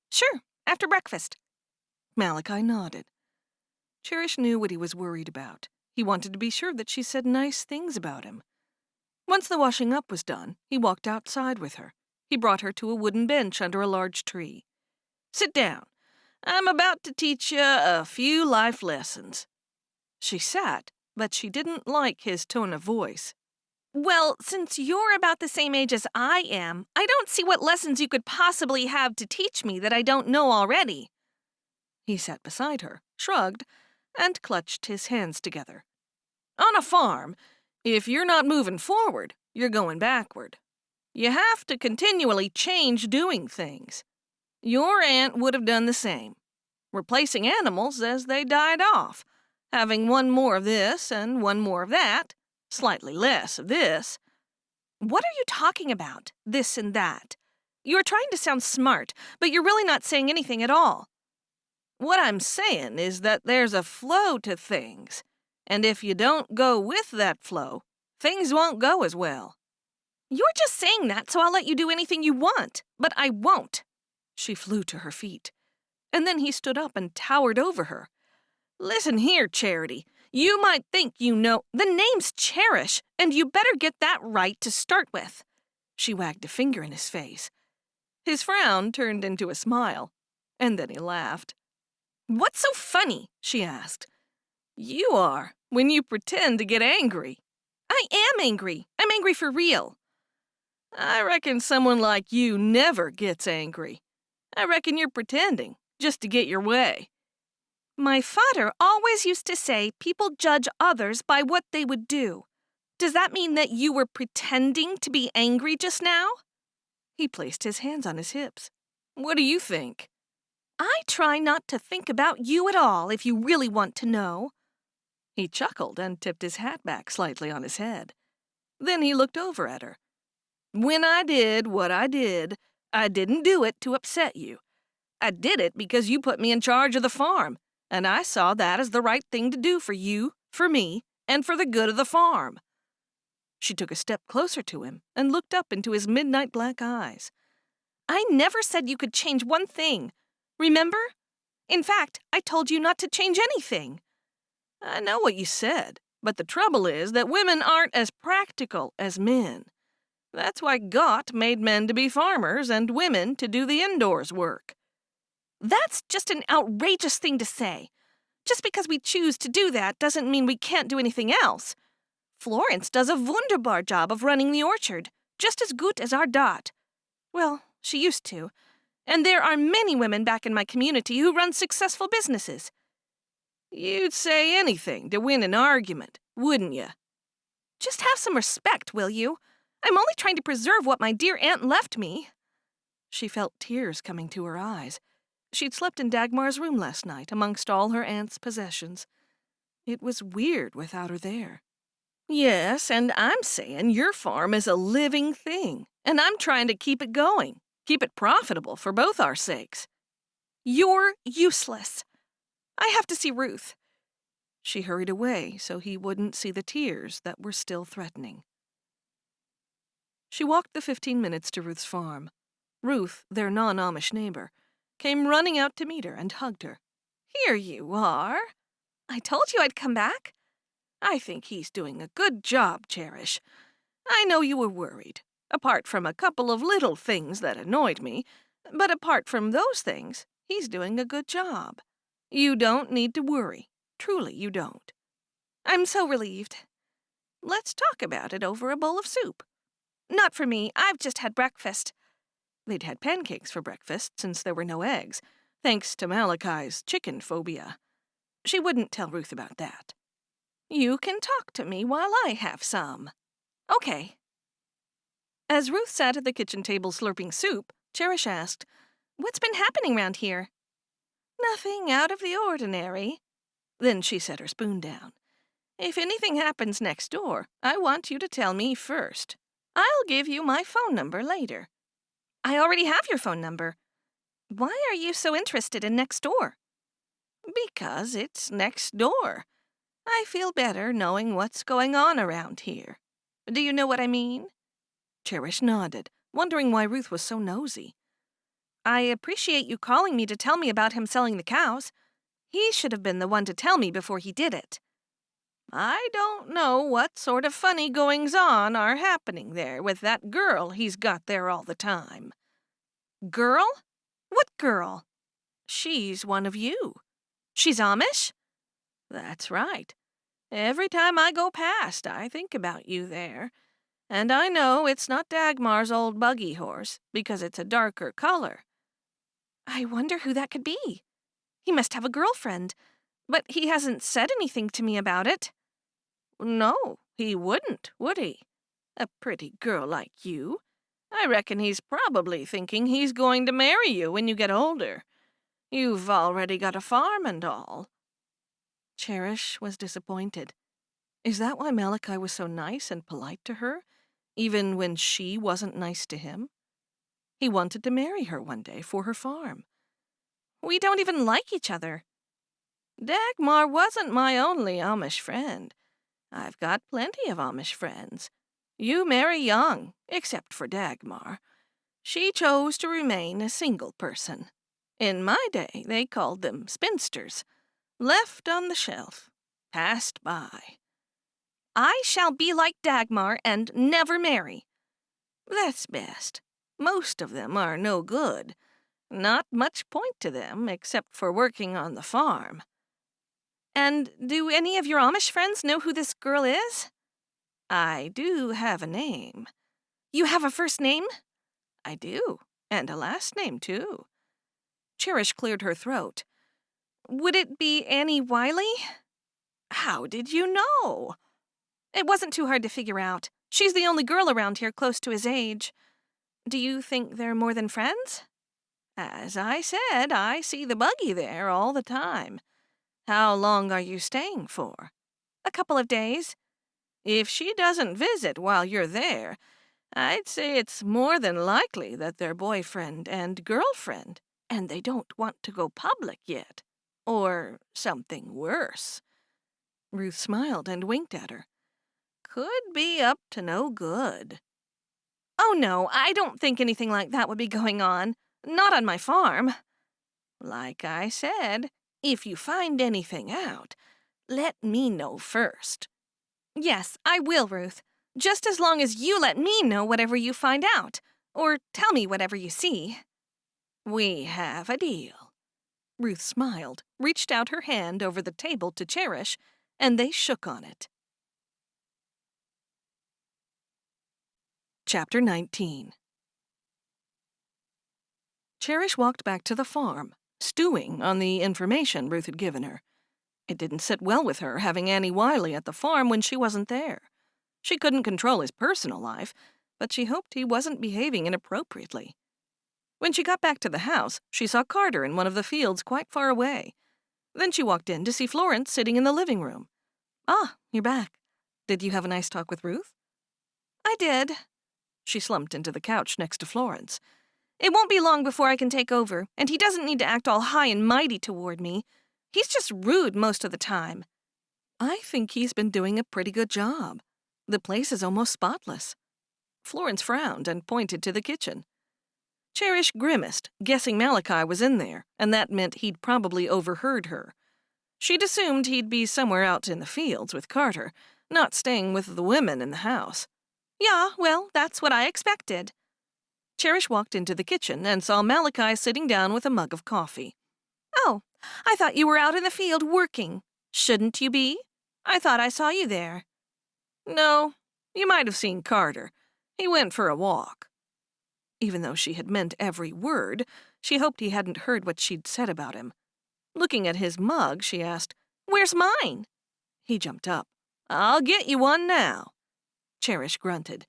Sure, after breakfast. Malachi nodded. Cherish knew what he was worried about. He wanted to be sure that she said nice things about him. Once the washing up was done, he walked outside with her. He brought her to a wooden bench under a large tree. Sit down. I'm about to teach you a few life lessons. She sat, but she didn't like his tone of voice. Well, since you're about the same age as I am, I don't see what lessons you could possibly have to teach me that I don't know already. He sat beside her, shrugged, and clutched his hands together. On a farm, if you're not moving forward, you're going backward. You have to continually change doing things. Your aunt would have done the same, replacing animals as they died off, having one more of this and one more of that, slightly less of this. What are you talking about, this and that? You're trying to sound smart, but you're really not saying anything at all. What I'm saying is that there's a flow to things, and if you don't go with that flow, things won't go as well. You're just saying that so I'll let you do anything you want, but I won't. She flew to her feet, and then he stood up and towered over her. Listen here, Charity. You might think you know. The name's Cherish, and you better get that right to start with. She wagged a finger in his face. His frown turned into a smile, and then he laughed. What's so funny? She asked. You are, when you pretend to get angry. I am angry. I'm angry for real. I reckon someone like you never gets angry. I reckon you're pretending, just to get your way. My father always used to say people judge others by what they would do. Does that mean that you were pretending to be angry just now? He placed his hands on his hips. What do you think? I try not to think about you at all, if you really want to know. He chuckled and tipped his hat back slightly on his head. Then he looked over at her. When I did what I did, I didn't do it to upset you. I did it because you put me in charge of the farm, and I saw that as the right thing to do for you, for me, and for the good of the farm. She took a step closer to him and looked up into his midnight black eyes. I never said you could change one thing. Remember? In fact, I told you not to change anything. I know what you said, but the trouble is that women aren't as practical as men. That's why God made men to be farmers and women to do the indoors work. That's just an outrageous thing to say. Just because we choose to do that doesn't mean we can't do anything else. Florence does a wunderbar job of running the orchard, just as good as our Dot. Well, she used to. And there are many women back in my community who run successful businesses. You'd say anything to win an argument, wouldn't you? Just have some respect, will you? I'm only trying to preserve what my dear aunt left me. She felt tears coming to her eyes. She'd slept in Dagmar's room last night amongst all her aunt's possessions. It was weird without her there. Yes, and I'm saying your farm is a living thing, and I'm trying to keep it going, keep it profitable for both our sakes. You're useless. I have to see Ruth. She hurried away so he wouldn't see the tears that were still threatening. She walked the 15 minutes to Ruth's farm. Ruth, their non-Amish neighbor, came running out to meet her and hugged her. Here you are. I told you I'd come back. I think he's doing a good job, Cherish. I know you were worried, apart from a couple of little things that annoyed me, but apart from those things, he's doing a good job. You don't need to worry. Truly, you don't. I'm so relieved. Let's talk about it over a bowl of soup. Not for me. I've just had breakfast. They'd had pancakes for breakfast since there were no eggs, thanks to Malachi's chicken phobia. She wouldn't tell Ruth about that. You can talk to me while I have some. Okay. As Ruth sat at the kitchen table slurping soup, Cherish asked, "What's been happening round here?" "Nothing out of the ordinary." Then she set her spoon down. "If anything happens next door, I want you to tell me first. I'll give you my phone number later." I already have your phone number. Why are you so interested in next door? Because it's next door. I feel better knowing what's going on around here. Do you know what I mean?" Cherish nodded, wondering why Ruth was so nosy. I appreciate you calling me to tell me about him selling the cows. He should have been the one to tell me before he did it. I don't know what sort of funny goings-on are happening there with that girl he's got there all the time. Girl? What girl? She's one of you. She's Amish? That's right. Every time I go past, I think about you there. And I know it's not Dagmar's old buggy horse, because it's a darker color. I wonder who that could be. He must have a girlfriend, but he hasn't said anything to me about it. No, he wouldn't, would he? A pretty girl like you. I reckon he's probably thinking he's going to marry you when you get older. You've already got a farm and all. Cherish was disappointed. Is that why Malachi was so nice and polite to her, even when she wasn't nice to him? He wanted to marry her one day for her farm. We don't even like each other. Dagmar wasn't my only Amish friend. I've got plenty of Amish friends. You marry young, except for Dagmar. She chose to remain a single person. In my day, they called them spinsters. Left on the shelf. Passed by. I shall be like Dagmar and never marry. That's best. Most of them are no good. Not much point to them except for working on the farm. And do any of your Amish friends know who this girl is? I do have a name. You have a first name? I do, and a last name, too. Cherish cleared her throat. Would it be Annie Wiley? How did you know? It wasn't too hard to figure out. She's the only girl around here close to his age. Do you think they're more than friends? As I said, I see the buggy there all the time. How long are you staying for? A couple of days. If she doesn't visit while you're there, I'd say it's more than likely that they're boyfriend and girlfriend, and they don't want to go public yet. Or something worse. Ruth smiled and winked at her. Could be up to no good. Oh no, I don't think anything like that would be going on. Not on my farm. Like I said, if you find anything out, let me know first. Yes, I will, Ruth. Just as long as you let me know whatever you find out. Or tell me whatever you see. We have a deal. Ruth smiled, reached out her hand over the table to Cherish, and they shook on it. Chapter 19. Cherish walked back to the farm, stewing on the information Ruth had given her. It didn't sit well with her having Annie Wiley at the farm when she wasn't there. She couldn't control his personal life, but she hoped he wasn't behaving inappropriately. When she got back to the house, she saw Carter in one of the fields quite far away. Then she walked in to see Florence sitting in the living room. "Ah, you're back. Did you have a nice talk with Ruth? I did. She slumped into the couch next to Florence. It won't be long before I can take over, and he doesn't need to act all high and mighty toward me. He's just rude most of the time. I think he's been doing a pretty good job. The place is almost spotless. Florence frowned and pointed to the kitchen. Cherish grimaced, guessing Malachi was in there, and that meant he'd probably overheard her. She'd assumed he'd be somewhere out in the fields with Carter, not staying with the women in the house. Yeah, well, that's what I expected. Cherish walked into the kitchen and saw Malachi sitting down with a mug of coffee. Oh, I thought you were out in the field working. Shouldn't you be? I thought I saw you there. No, you might have seen Carter. He went for a walk. Even though she had meant every word, she hoped he hadn't heard what she'd said about him. Looking at his mug, she asked, "Where's mine?" He jumped up. "I'll get you one now." Cherish grunted.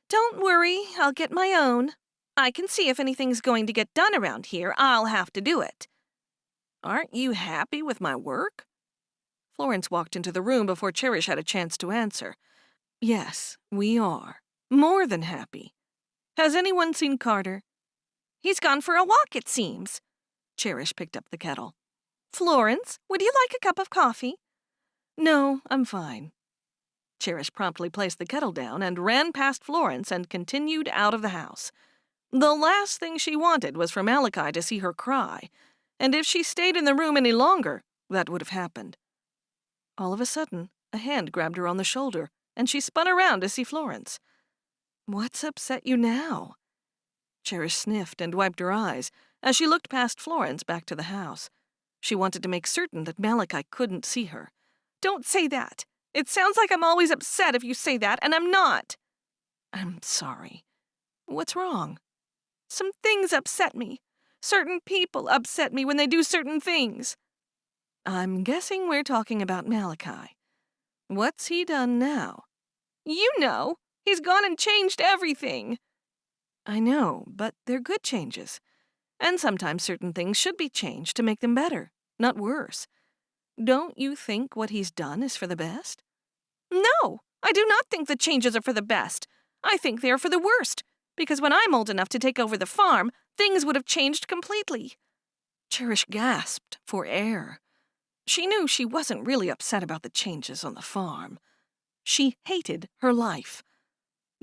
"Don't worry, I'll get my own. I can see if anything's going to get done around here, I'll have to do it." "Aren't you happy with my work?" Florence walked into the room before Cherish had a chance to answer. "Yes, we are. More than happy. Has anyone seen Carter?" "He's gone for a walk, it seems." Cherish picked up the kettle. "Florence, would you like a cup of coffee?" "No, I'm fine." Cherish promptly placed the kettle down and ran past Florence and continued out of the house. The last thing she wanted was for Malachi to see her cry, and if she stayed in the room any longer, that would have happened. All of a sudden, a hand grabbed her on the shoulder, and she spun around to see Florence. "What's upset you now?" Cherish sniffed and wiped her eyes as she looked past Florence back to the house. She wanted to make certain that Malachi couldn't see her. "Don't say that. It sounds like I'm always upset if you say that, and I'm not." "I'm sorry. What's wrong?" "Some things upset me. Certain people upset me when they do certain things." "I'm guessing we're talking about Malachi. What's he done now?" "You know. He's gone and changed everything." "I know, but they're good changes. And sometimes certain things should be changed to make them better, not worse. Don't you think what he's done is for the best?" "No, I do not think the changes are for the best. I think they are for the worst, because when I'm old enough to take over the farm, things would have changed completely." Cherish gasped for air. She knew she wasn't really upset about the changes on the farm. She hated her life.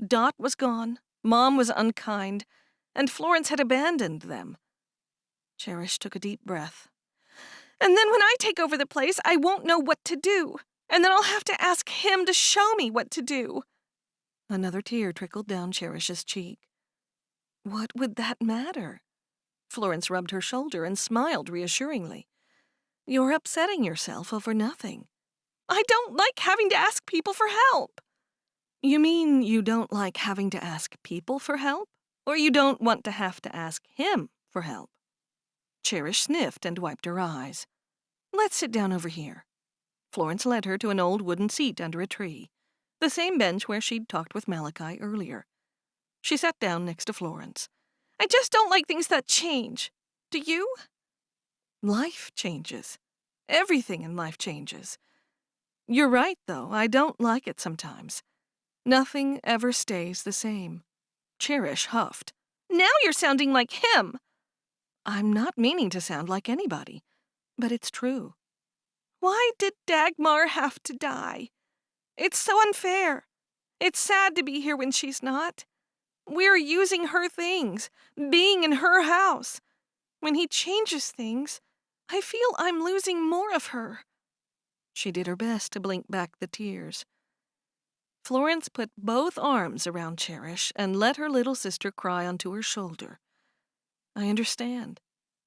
Dot was gone, Mom was unkind, and Florence had abandoned them. Cherish took a deep breath. "And then when I take over the place, I won't know what to do. And then I'll have to ask him to show me what to do." Another tear trickled down Cherish's cheek. What would that matter? Florence rubbed her shoulder and smiled reassuringly. You're upsetting yourself over nothing. "I don't like having to ask people for help." You mean you don't like having to ask people for help? Or you don't want to have to ask him for help? Cherish sniffed and wiped her eyes. Let's sit down over here. Florence led her to an old wooden seat under a tree, the same bench where she'd talked with Malachi earlier. She sat down next to Florence. "I just don't like things that change. Do you?" Life changes. Everything in life changes. You're right, though. I don't like it sometimes. Nothing ever stays the same. Cherish huffed. "Now you're sounding like him." I'm not meaning to sound like anybody, but it's true. "Why did Dagmar have to die? It's so unfair. It's sad to be here when she's not. We're using her things, being in her house. When he changes things, I feel I'm losing more of her." She did her best to blink back the tears. Florence put both arms around Cherish and let her little sister cry onto her shoulder. I understand.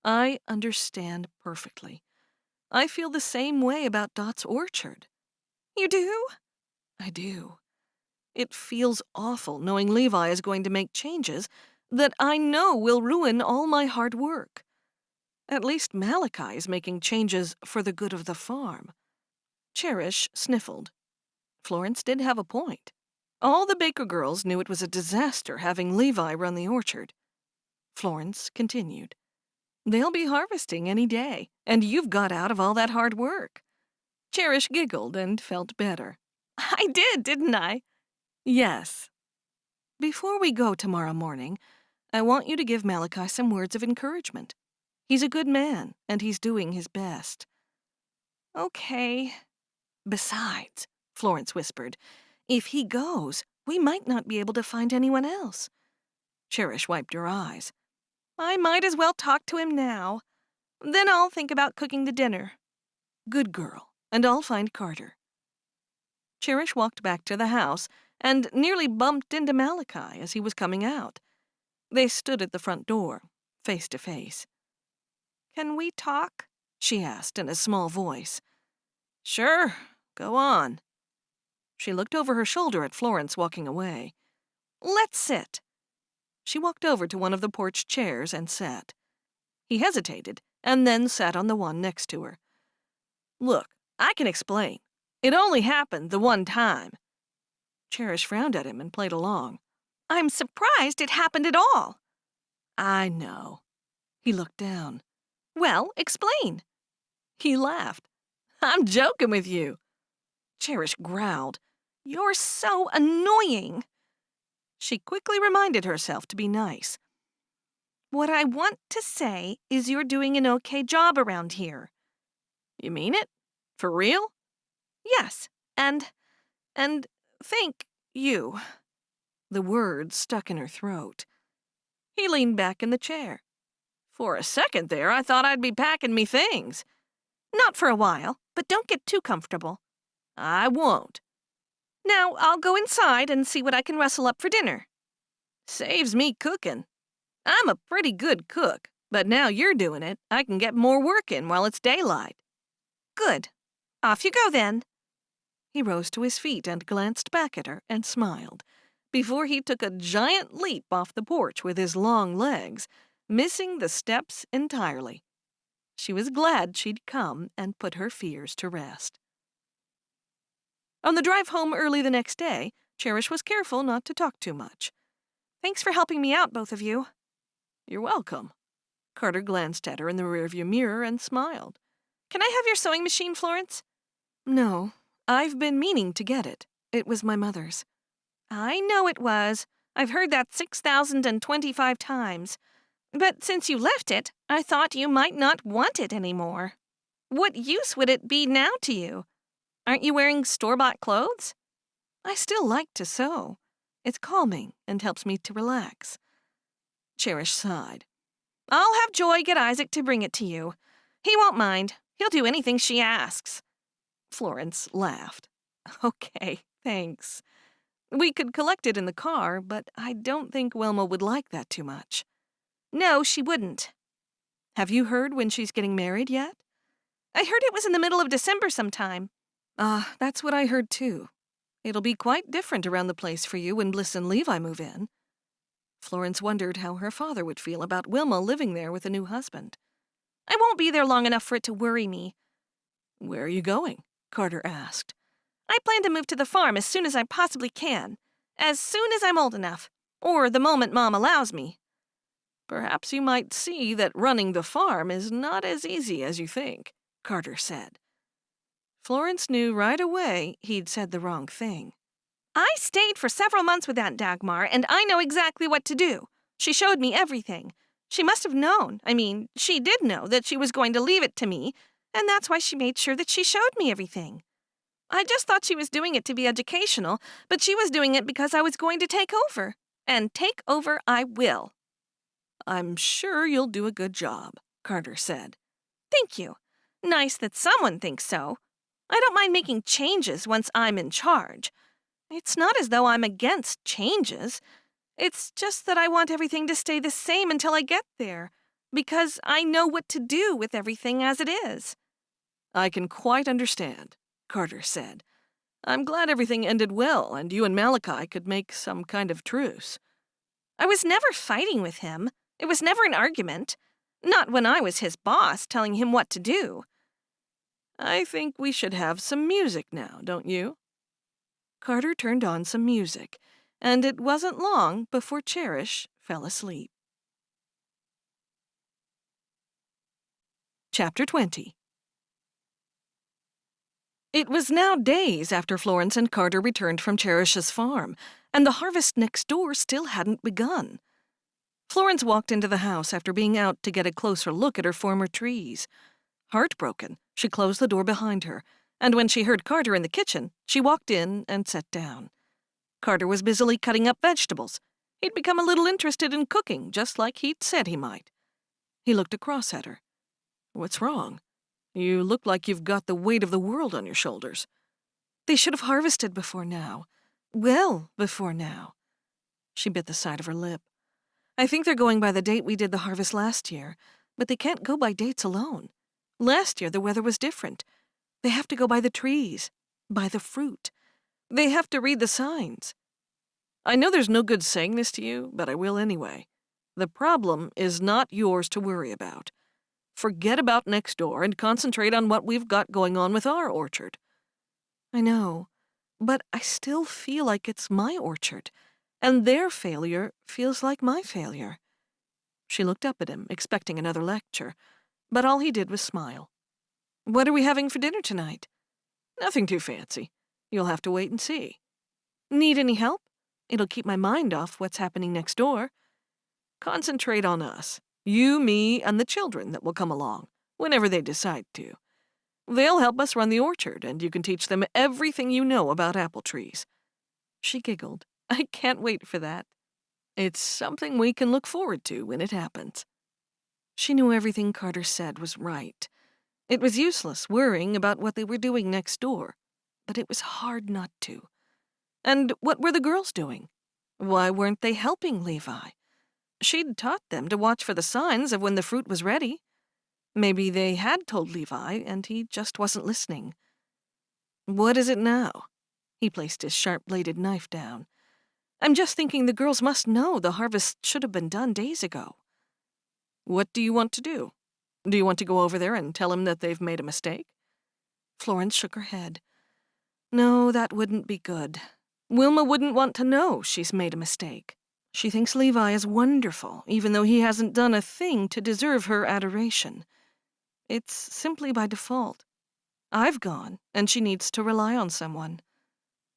I understand perfectly. I feel the same way about Dot's orchard. "You do?" I do. It feels awful knowing Levi is going to make changes that I know will ruin all my hard work. At least Malachi is making changes for the good of the farm. Cherish sniffled. Florence did have a point. All the Baker girls knew it was a disaster having Levi run the orchard. Florence continued. They'll be harvesting any day, and you've got out of all that hard work. Cherish giggled and felt better. I did, didn't I? Yes. Before we go tomorrow morning, I want you to give Malachi some words of encouragement. He's a good man, and he's doing his best. Okay. Besides, Florence whispered, if he goes, we might not be able to find anyone else. Cherish wiped her eyes. I might as well talk to him now. Then I'll think about cooking the dinner. Good girl, and I'll find Carter. Cherish walked back to the house and nearly bumped into Malachi as he was coming out. They stood at the front door, face to face. Can we talk? She asked in a small voice. Sure, go on. She looked over her shoulder at Florence walking away. Let's sit. She walked over to one of the porch chairs and sat. He hesitated and then sat on the one next to her. Look, I can explain. It only happened the one time. Cherish frowned at him and played along. I'm surprised it happened at all. I know. He looked down. Well, explain. He laughed. I'm joking with you. Cherish growled. You're so annoying. She quickly reminded herself to be nice. What I want to say is you're doing an okay job around here. You mean it? For real? Yes, and thank you. The words stuck in her throat. He leaned back in the chair. For a second there, I thought I'd be packing me things. Not for a while, but don't get too comfortable. I won't. Now I'll go inside and see what I can rustle up for dinner. Saves me cooking. I'm a pretty good cook, but now you're doing it, I can get more work in while it's daylight. Good. Off you go then. He rose to his feet and glanced back at her and smiled, before he took a giant leap off the porch with his long legs, missing the steps entirely. She was glad she'd come and put her fears to rest. On the drive home early the next day, Cherish was careful not to talk too much. Thanks for helping me out, both of you. You're welcome. Carter glanced at her in the rearview mirror and smiled. Can I have your sewing machine, Florence? No, I've been meaning to get it. It was my mother's. I know it was. I've heard that 6,025 times. But since you left it, I thought you might not want it anymore. What use would it be now to you? Aren't you wearing store-bought clothes? I still like to sew. It's calming and helps me to relax. Cherish sighed. I'll have Joy get Isaac to bring it to you. He won't mind. He'll do anything she asks. Florence laughed. Okay, thanks. We could collect it in the car, but I don't think Wilma would like that too much. No, she wouldn't. Have you heard when she's getting married yet? I heard it was in the middle of December sometime. That's what I heard too. It'll be quite different around the place for you when Bliss and Levi move in. Florence wondered how her father would feel about Wilma living there with a new husband. I won't be there long enough for it to worry me. Where are you going? Carter asked. I plan to move to the farm as soon as I possibly can. As soon as I'm old enough. Or the moment Mom allows me. Perhaps you might see that running the farm is not as easy as you think, Carter said. Florence knew right away he'd said the wrong thing. I stayed for several months with Aunt Dagmar, and I know exactly what to do. She showed me everything. She must have known, she did know that she was going to leave it to me, and that's why she made sure that she showed me everything. I just thought she was doing it to be educational, but she was doing it because I was going to take over. And take over I will. I'm sure you'll do a good job, Carter said. Thank you. Nice that someone thinks so. I don't mind making changes once I'm in charge. It's not as though I'm against changes. It's just that I want everything to stay the same until I get there, because I know what to do with everything as it is. I can quite understand, Carter said. I'm glad everything ended well and you and Malachi could make some kind of truce. I was never fighting with him. It was never an argument. Not when I was his boss telling him what to do. I think we should have some music now, don't you? Carter turned on some music, and it wasn't long before Cherish fell asleep. Chapter 20. It was now days after Florence and Carter returned from Cherish's farm, and the harvest next door still hadn't begun. Florence walked into the house after being out to get a closer look at her former trees. Heartbroken, she closed the door behind her, and when she heard Carter in the kitchen, she walked in and sat down. Carter was busily cutting up vegetables. He'd become a little interested in cooking, just like he'd said he might. He looked across at her. "What's wrong? You look like you've got the weight of the world on your shoulders." They should have harvested before now. Well before now. She bit the side of her lip. I think they're going by the date we did the harvest last year, but they can't go by dates alone. Last year the weather was different. They have to go by the trees, by the fruit. They have to read the signs. I know there's no good saying this to you, but I will anyway. The problem is not yours to worry about. Forget about next door and concentrate on what we've got going on with our orchard. I know, but I still feel like it's my orchard, and their failure feels like my failure. She looked up at him, expecting another lecture, but all he did was smile. What are we having for dinner tonight? Nothing too fancy. You'll have to wait and see. Need any help? It'll keep my mind off what's happening next door. Concentrate on us. You, me, and the children that will come along, whenever they decide to. They'll help us run the orchard, and you can teach them everything you know about apple trees." She giggled. I can't wait for that. It's something we can look forward to when it happens. She knew everything Carter said was right. It was useless worrying about what they were doing next door, but it was hard not to. And what were the girls doing? Why weren't they helping Levi? She'd taught them to watch for the signs of when the fruit was ready. Maybe they had told Levi, and he just wasn't listening. What is it now? He placed his sharp-bladed knife down. I'm just thinking the girls must know the harvest should have been done days ago. What do you want to do? Do you want to go over there and tell him that they've made a mistake? Florence shook her head. No, that wouldn't be good. Wilma wouldn't want to know she's made a mistake. She thinks Levi is wonderful, even though he hasn't done a thing to deserve her adoration. It's simply by default. I've gone, and she needs to rely on someone.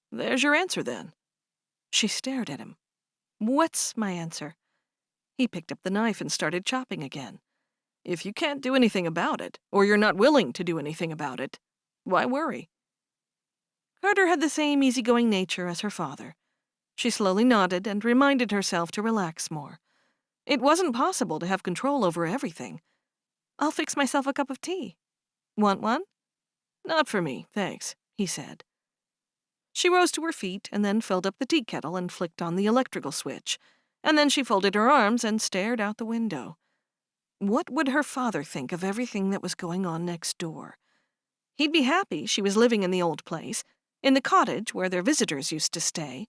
There's your answer, then. She stared at him. What's my answer? He picked up the knife and started chopping again. If you can't do anything about it, or you're not willing to do anything about it, why worry? Carter had the same easygoing nature as her father. She slowly nodded and reminded herself to relax more. It wasn't possible to have control over everything. I'll fix myself a cup of tea. Want one? Not for me, thanks, he said. She rose to her feet and then filled up the tea kettle and flicked on the electrical switch, and then she folded her arms and stared out the window. What would her father think of everything that was going on next door? He'd be happy she was living in the old place, in the cottage where their visitors used to stay.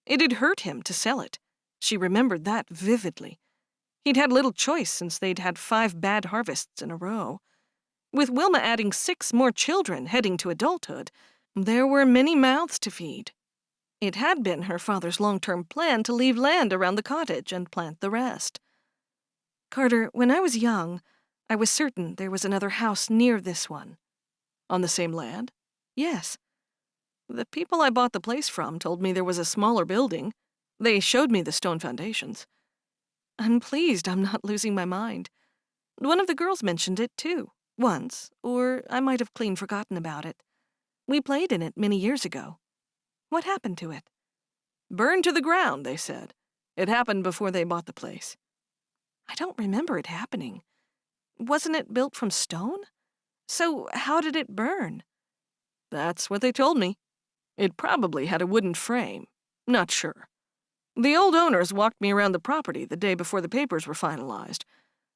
It had hurt him to sell it. She remembered that vividly. He'd had little choice since they'd had 5 bad harvests in a row. With Wilma adding 6 more children heading to adulthood, there were many mouths to feed. It had been her father's long-term plan to leave land around the cottage and plant the rest. Carter, when I was young, I was certain there was another house near this one. On the same land? Yes. The people I bought the place from told me there was a smaller building. They showed me the stone foundations. I'm pleased I'm not losing my mind. One of the girls mentioned it, too, once, or I might have clean forgotten about it. We played in it many years ago. What happened to it? Burned to the ground, they said. It happened before they bought the place. I don't remember it happening. Wasn't it built from stone? So how did it burn? That's what they told me. It probably had a wooden frame. Not sure. The old owners walked me around the property the day before the papers were finalized.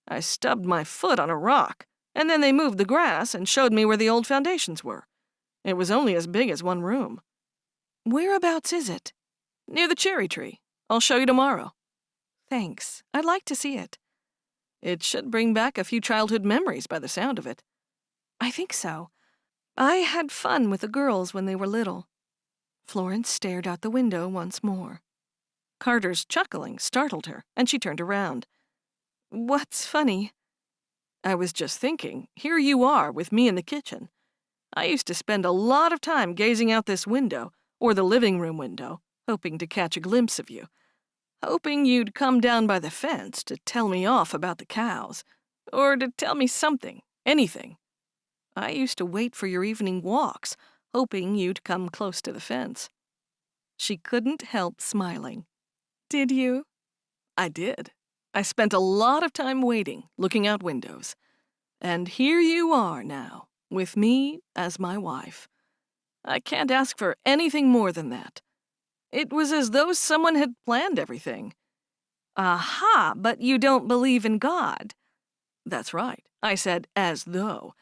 I stubbed my foot on a rock, and then they moved the grass and showed me where the old foundations were. It was only as big as one room. Whereabouts is it? Near the cherry tree. I'll show you tomorrow. Thanks. I'd like to see it. It should bring back a few childhood memories by the sound of it. I think so. I had fun with the girls when they were little. Florence stared out the window once more. Carter's chuckling startled her, and she turned around. What's funny? I was just thinking, here you are with me in the kitchen. I used to spend a lot of time gazing out this window, or the living room window, hoping to catch a glimpse of you. Hoping you'd come down by the fence to tell me off about the cows, or to tell me something, anything. I used to wait for your evening walks, hoping you'd come close to the fence. She couldn't help smiling. Did you? I did. I spent a lot of time waiting, looking out windows. And here you are now, with me as my wife. I can't ask for anything more than that. It was as though someone had planned everything. Aha, but you don't believe in God. That's right. I said as though.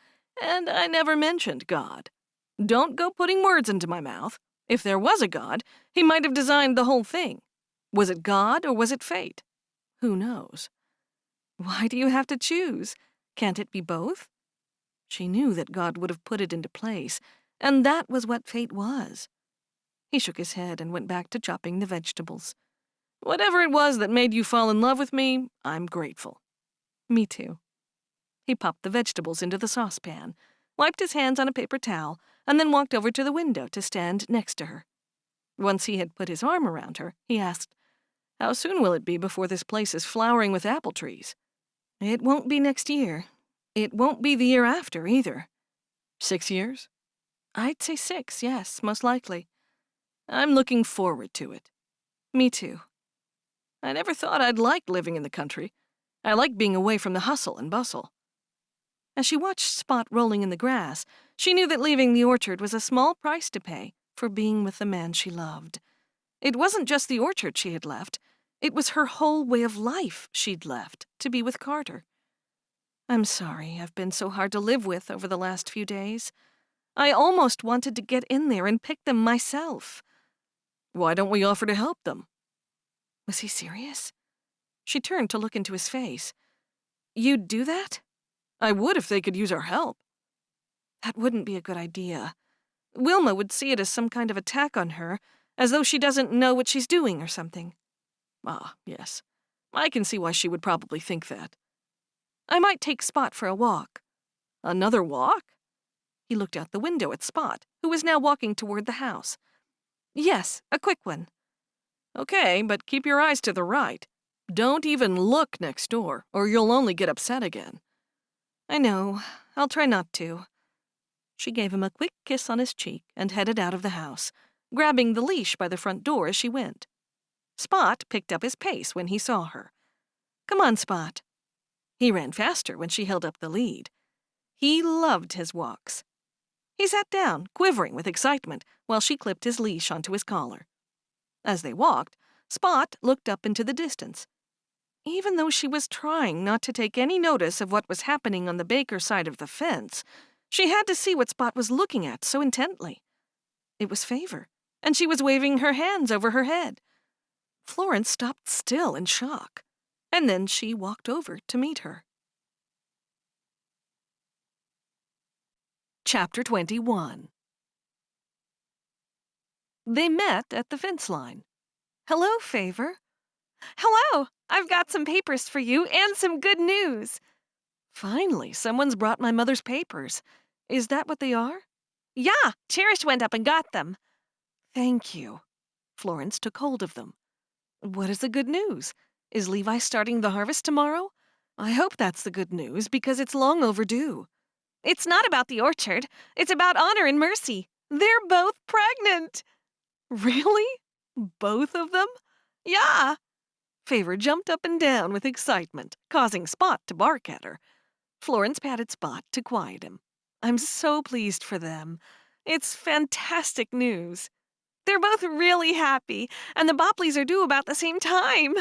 And I never mentioned God. Don't go putting words into my mouth. If there was a God, he might have designed the whole thing. Was it God or was it fate? Who knows? Why do you have to choose? Can't it be both? She knew that God would have put it into place, and that was what fate was. He shook his head and went back to chopping the vegetables. Whatever it was that made you fall in love with me, I'm grateful. Me too. He popped the vegetables into the saucepan, wiped his hands on a paper towel, and then walked over to the window to stand next to her. Once he had put his arm around her, he asked, How soon will it be before this place is flowering with apple trees? It won't be next year. It won't be the year after, either. 6 years? I'd say 6, yes, most likely. I'm looking forward to it. Me too. I never thought I'd like living in the country. I like being away from the hustle and bustle. As she watched Spot rolling in the grass, she knew that leaving the orchard was a small price to pay for being with the man she loved. It wasn't just the orchard she had left. It was her whole way of life she'd left to be with Carter. I'm sorry I've been so hard to live with over the last few days. I almost wanted to get in there and pick them myself. Why don't we offer to help them? Was he serious? She turned to look into his face. You'd do that? I would if they could use our help. That wouldn't be a good idea. Wilma would see it as some kind of attack on her, as though she doesn't know what she's doing or something. Ah, yes. I can see why she would probably think that. I might take Spot for a walk. Another walk? He looked out the window at Spot, who was now walking toward the house. Yes, a quick one. Okay, but keep your eyes to the right. Don't even look next door, or you'll only get upset again. I know. I'll try not to. She gave him a quick kiss on his cheek and headed out of the house, grabbing the leash by the front door as she went. Spot picked up his pace when he saw her. Come on, Spot. He ran faster when she held up the lead. He loved his walks. He sat down, quivering with excitement, while she clipped his leash onto his collar. As they walked, Spot looked up into the distance. Even though she was trying not to take any notice of what was happening on the Baker side of the fence, she had to see what Spot was looking at so intently. It was Favor, and she was waving her hands over her head. Florence stopped still in shock, and then she walked over to meet her. Chapter 21. They met at the fence line. Hello, Favor. Hello! I've got some papers for you and some good news. Finally, someone's brought my mother's papers. Is that what they are? Yeah, Cherish went up and got them. Thank you. Florence took hold of them. What is the good news? Is Levi starting the harvest tomorrow? I hope that's the good news, because it's long overdue. It's not about the orchard. It's about Honor and Mercy. They're both pregnant. Really? Both of them? Yeah. Favor jumped up and down with excitement, causing Spot to bark at her. Florence patted Spot to quiet him. I'm so pleased for them. It's fantastic news. They're both really happy, and the Bopleys are due about the same time.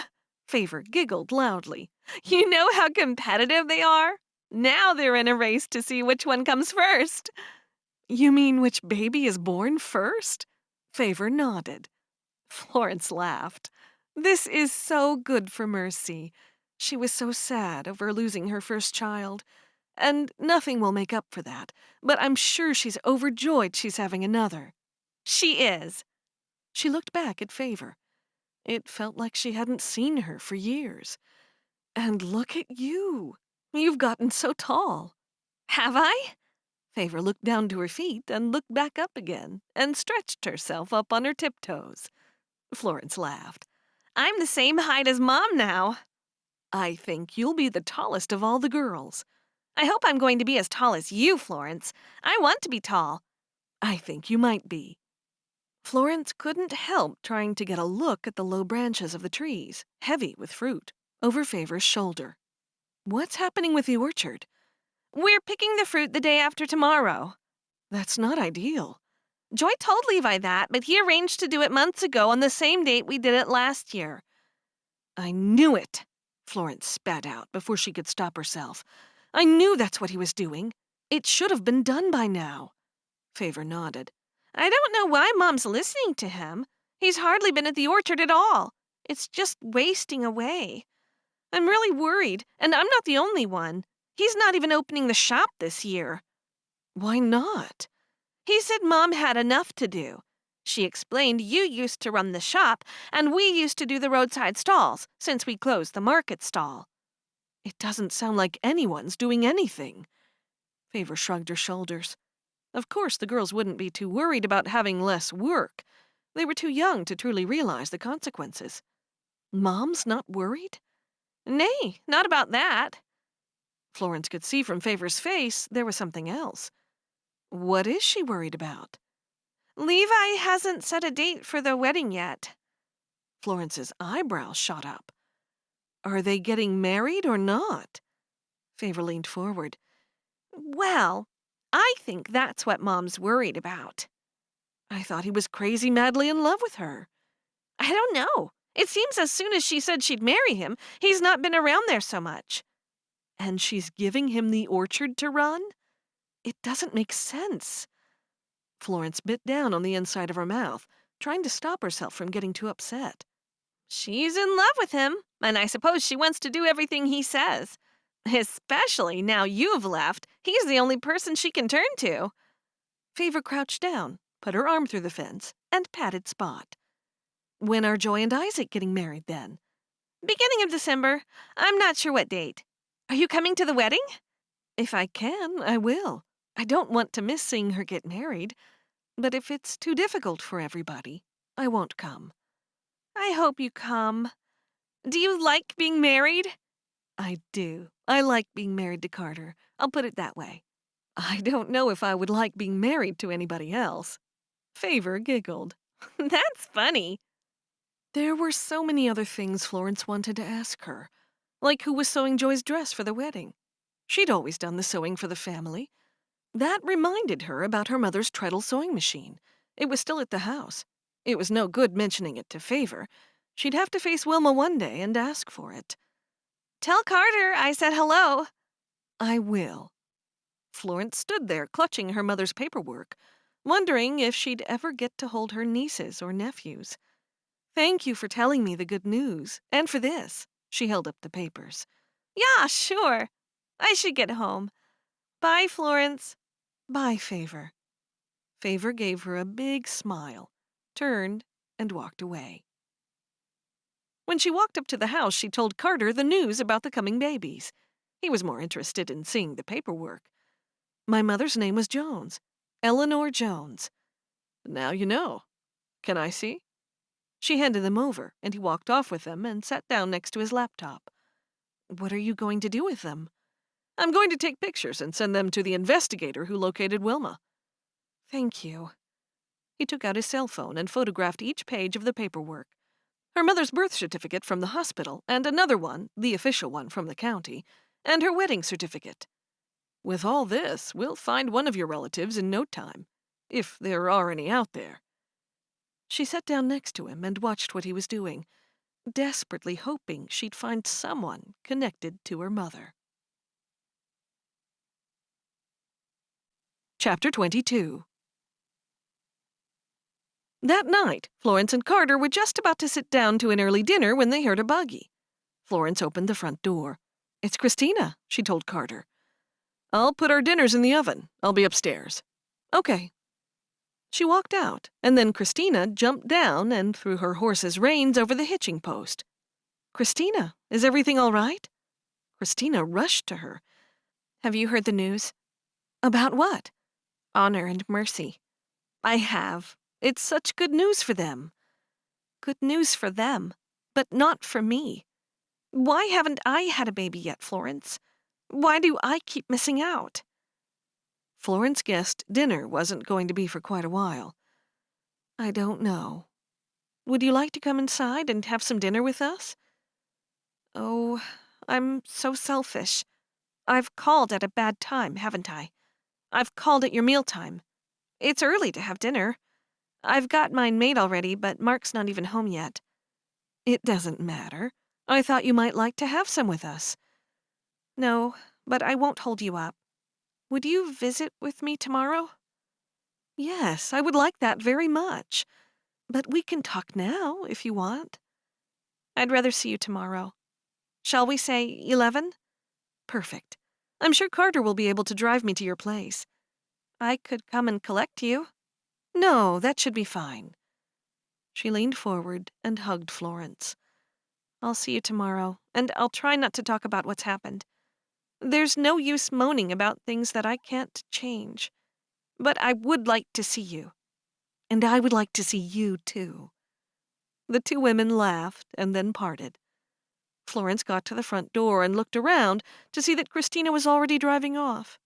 Favor giggled loudly. You know how competitive they are? Now they're in a race to see which one comes first. You mean which baby is born first? Favor nodded. Florence laughed. This is so good for Mercy. She was so sad over losing her first child. And nothing will make up for that, but I'm sure she's overjoyed she's having another. She is. She looked back at Favor. It felt like she hadn't seen her for years. And look at you. You've gotten so tall. Have I? Favor looked down to her feet and looked back up again and stretched herself up on her tiptoes. Florence laughed. I'm the same height as Mom now. I think you'll be the tallest of all the girls. I hope I'm going to be as tall as you, Florence. I want to be tall. I think you might be. Florence couldn't help trying to get a look at the low branches of the trees, heavy with fruit, over Favor's shoulder. What's happening with the orchard? We're picking the fruit the day after tomorrow. That's not ideal. Joy told Levi that, but he arranged to do it months ago on the same date we did it last year. I knew it, Florence spat out before she could stop herself. I knew that's what he was doing. It should have been done by now. Favor nodded. I don't know why Mom's listening to him. He's hardly been at the orchard at all. It's just wasting away. I'm really worried, and I'm not the only one. He's not even opening the shop this year. Why not? He said Mom had enough to do. She explained you used to run the shop, and we used to do the roadside stalls, since we closed the market stall. It doesn't sound like anyone's doing anything. Favor shrugged her shoulders. Of course, the girls wouldn't be too worried about having less work. They were too young to truly realize the consequences. Mom's not worried? Nay, not about that. Florence could see from Favor's face there was something else. What is she worried about? Levi hasn't set a date for the wedding yet. Florence's eyebrows shot up. Are they getting married or not? Favor leaned forward. Well, I think that's what Mom's worried about. I thought he was crazy madly in love with her. I don't know. It seems as soon as she said she'd marry him, he's not been around there so much. And she's giving him the orchard to run? It doesn't make sense. Florence bit down on the inside of her mouth, trying to stop herself from getting too upset. She's in love with him, and I suppose she wants to do everything he says. Especially now you've left. He's the only person she can turn to. Favor crouched down, put her arm through the fence, and patted Spot. When are Joy and Isaac getting married, then? Beginning of December. I'm not sure what date. Are you coming to the wedding? If I can, I will. I don't want to miss seeing her get married, but if it's too difficult for everybody, I won't come. I hope you come. Do you like being married? I do. I like being married to Carter. I'll put it that way. I don't know if I would like being married to anybody else. Favor giggled. That's funny. There were so many other things Florence wanted to ask her, like who was sewing Joy's dress for the wedding. She'd always done the sewing for the family. That reminded her about her mother's treadle sewing machine. It was still at the house. It was no good mentioning it to Favor. She'd have to face Wilma one day and ask for it. Tell Carter I said hello. I will. Florence stood there clutching her mother's paperwork, wondering if she'd ever get to hold her nieces or nephews. Thank you for telling me the good news, and for this. She held up the papers. Yeah, sure. I should get home. Bye, Florence. Bye, Favor. Favor gave her a big smile, turned, and walked away. When she walked up to the house, she told Carter the news about the coming babies. He was more interested in seeing the paperwork. My mother's name was Jones, Eleanor Jones. Now you know. Can I see? She handed them over, and he walked off with them and sat down next to his laptop. What are you going to do with them? I'm going to take pictures and send them to the investigator who located Wilma. Thank you. He took out his cell phone and photographed each page of the paperwork. Her mother's birth certificate from the hospital, and another one, the official one from the county, and her wedding certificate. With all this, we'll find one of your relatives in no time, if there are any out there. She sat down next to him and watched what he was doing, desperately hoping she'd find someone connected to her mother. Chapter 22. That night, Florence and Carter were just about to sit down to an early dinner when they heard a buggy. Florence opened the front door. It's Christina, she told Carter. I'll put our dinners in the oven. I'll be upstairs. Okay. She walked out, and then Christina jumped down and threw her horse's reins over the hitching post. Christina, is everything all right? Christina rushed to her. Have you heard the news? About what? Honor and Mercy. I have. It's such good news for them. Good news for them, but not for me. Why haven't I had a baby yet, Florence? Why do I keep missing out? Florence guessed dinner wasn't going to be for quite a while. I don't know. Would you like to come inside and have some dinner with us? Oh, I'm so selfish. I've called at a bad time, haven't I? I've called at your mealtime. It's early to have dinner. I've got mine made already, but Mark's not even home yet. It doesn't matter. I thought you might like to have some with us. No, but I won't hold you up. Would you visit with me tomorrow? Yes, I would like that very much. But we can talk now, if you want. I'd rather see you tomorrow. Shall we say 11? Perfect. I'm sure Carter will be able to drive me to your place. I could come and collect you. No, that should be fine. She leaned forward and hugged Florence. I'll see you tomorrow, and I'll try not to talk about what's happened. There's no use moaning about things that I can't change. But I would like to see you. And I would like to see you, too. The two women laughed and then parted. Florence got to the front door and looked around to see that Christina was already driving off.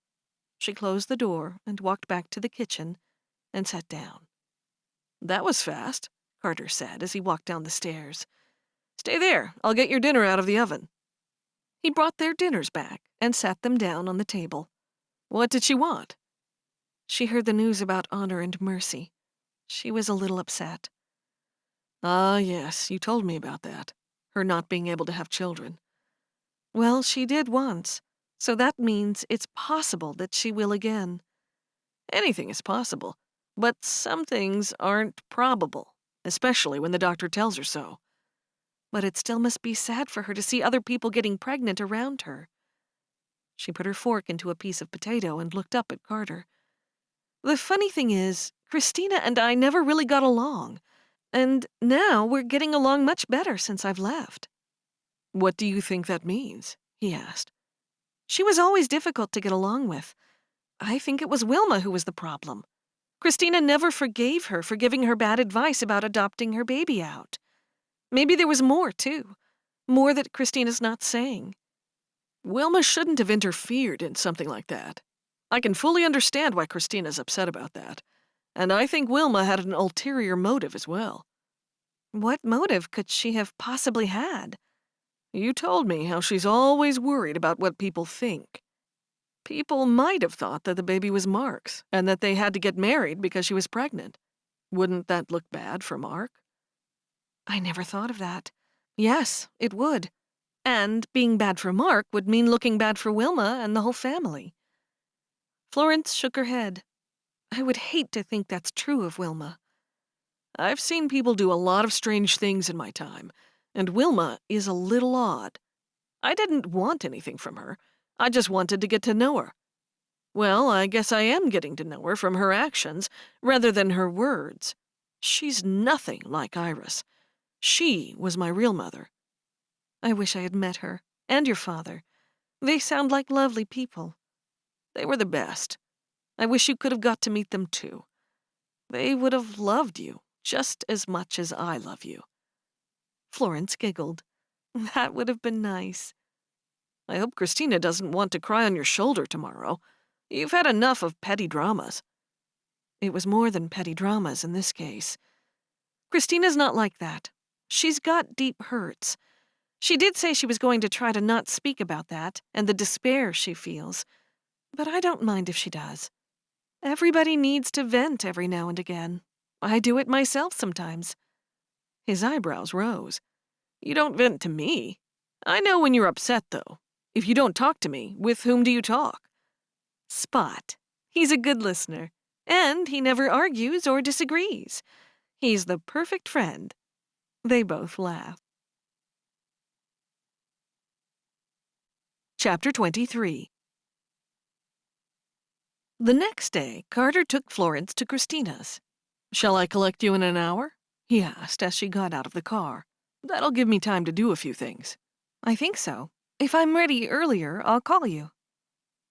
She closed the door and walked back to the kitchen and sat down. That was fast, Carter said as he walked down the stairs. Stay there. I'll get your dinner out of the oven. He brought their dinners back and sat them down on the table. What did she want? She heard the news about Honor and Mercy. She was a little upset. Ah, yes, you told me about that. Her not being able to have children. Well, she did once, so that means it's possible that she will again. Anything is possible, but some things aren't probable, especially when the doctor tells her so. But it still must be sad for her to see other people getting pregnant around her. She put her fork into a piece of potato and looked up at Carter. The funny thing is, Christina and I never really got along, and now we're getting along much better since I've left. What do you think that means? He asked. She was always difficult to get along with. I think it was Wilma who was the problem. Christina never forgave her for giving her bad advice about adopting her baby out. Maybe there was more, too. More that Christina's not saying. Wilma shouldn't have interfered in something like that. I can fully understand why Christina's upset about that. And I think Wilma had an ulterior motive as well. What motive could she have possibly had? You told me how she's always worried about what people think. People might have thought that the baby was Mark's and that they had to get married because she was pregnant. Wouldn't that look bad for Mark? I never thought of that. Yes, it would. And being bad for Mark would mean looking bad for Wilma and the whole family. Florence shook her head. I would hate to think that's true of Wilma. I've seen people do a lot of strange things in my time, and Wilma is a little odd. I didn't want anything from her. I just wanted to get to know her. Well, I guess I am getting to know her from her actions rather than her words. She's nothing like Iris. She was my real mother. I wish I had met her, and your father. They sound like lovely people. They were the best. I wish you could have got to meet them too. They would have loved you just as much as I love you. Florence giggled. That would have been nice. I hope Christina doesn't want to cry on your shoulder tomorrow. You've had enough of petty dramas. It was more than petty dramas in this case. Christina's not like that. She's got deep hurts. She did say she was going to try to not speak about that and the despair she feels, but I don't mind if she does. Everybody needs to vent every now and again. I do it myself sometimes. His eyebrows rose. You don't vent to me. I know when you're upset, though. If you don't talk to me, with whom do you talk? Spot. He's a good listener, and he never argues or disagrees. He's the perfect friend. They both laughed. Chapter 23. The next day, Carter took Florence to Christina's. Shall I collect you in an hour? He asked as she got out of the car. That'll give me time to do a few things. I think so. If I'm ready earlier, I'll call you.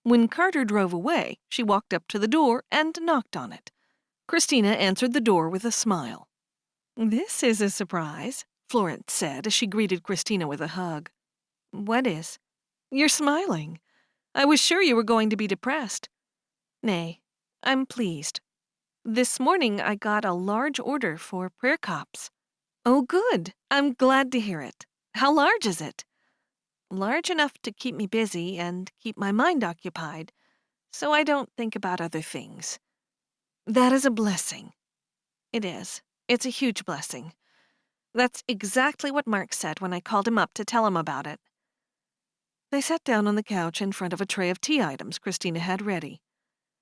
When Carter drove away, she walked up to the door and knocked on it. Christina answered the door with a smile. "This is a surprise," Florence said as she greeted Christina with a hug. "What is?" "You're smiling. I was sure you were going to be depressed." "Nay, I'm pleased. This morning I got a large order for prayer cops." "Oh, good. I'm glad to hear it. How large is it?" "Large enough to keep me busy and keep my mind occupied, so I don't think about other things." "That is a blessing." "It is. It's a huge blessing. That's exactly what Mark said when I called him up to tell him about it." They sat down on the couch in front of a tray of tea items Christina had ready.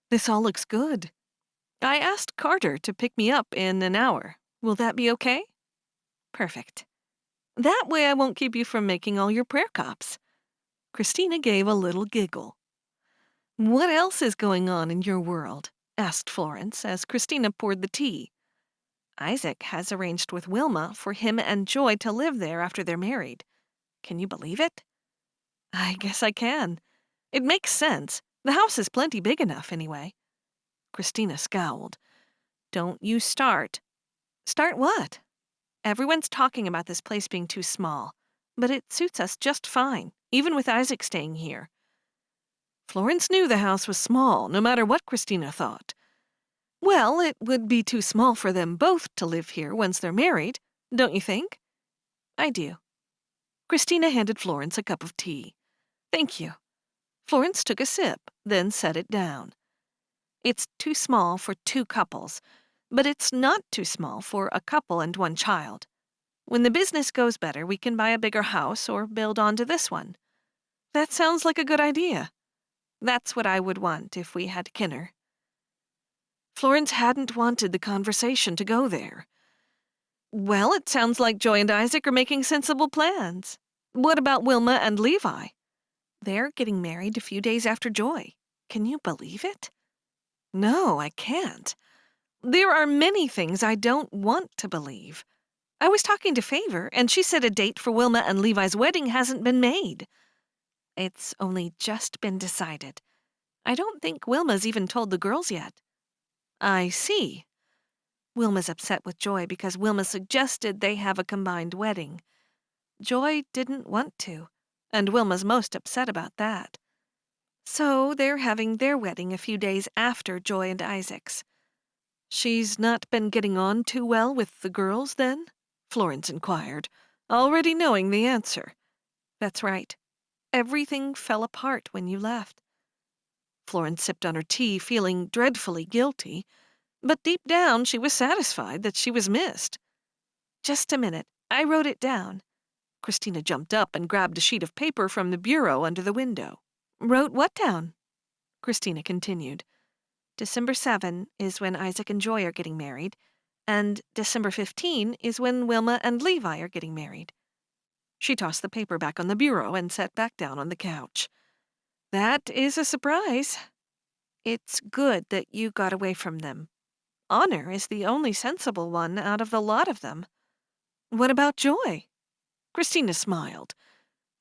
"This all looks good. I asked Carter to pick me up in an hour. Will that be okay?" "Perfect. That way I won't keep you from making all your prayer cops." Christina gave a little giggle. "What else is going on in your world?" asked Florence as Christina poured the tea. "Isaac has arranged with Wilma for him and Joy to live there after they're married. Can you believe it?" "I guess I can. It makes sense. The house is plenty big enough, anyway." Christina scowled. "Don't you start." "Start what?" "Everyone's talking about this place being too small, but it suits us just fine, even with Isaac staying here." Florence knew the house was small, no matter what Christina thought. "Well, it would be too small for them both to live here once they're married, don't you think?" "I do." Christina handed Florence a cup of tea. "Thank you." Florence took a sip, then set it down. "It's too small for two couples, but it's not too small for a couple and one child. When the business goes better, we can buy a bigger house or build onto this one." "That sounds like a good idea." "That's what I would want if we had Kinner." Florence hadn't wanted the conversation to go there. "Well, it sounds like Joy and Isaac are making sensible plans. What about Wilma and Levi?" "They're getting married a few days after Joy. Can you believe it?" "No, I can't. There are many things I don't want to believe. I was talking to Favor, and she said a date for Wilma and Levi's wedding hasn't been made." "It's only just been decided. I don't think Wilma's even told the girls yet." "I see." "Wilma's upset with Joy because Wilma suggested they have a combined wedding. Joy didn't want to, and Wilma's most upset about that. So they're having their wedding a few days after Joy and Isaac's." "She's not been getting on too well with the girls, then?" Florence inquired, already knowing the answer. "That's right. Everything fell apart when you left." Florence sipped on her tea, feeling dreadfully guilty, but deep down she was satisfied that she was missed. "Just a minute. I wrote it down." Christina jumped up and grabbed a sheet of paper from the bureau under the window. "Wrote what down?" Christina continued. "December 7 is when Isaac and Joy are getting married, and December 15 is when Wilma and Levi are getting married." She tossed the paper back on the bureau and sat back down on the couch. "That is a surprise." "It's good that you got away from them. Honor is the only sensible one out of the lot of them." "What about Joy?" Christina smiled.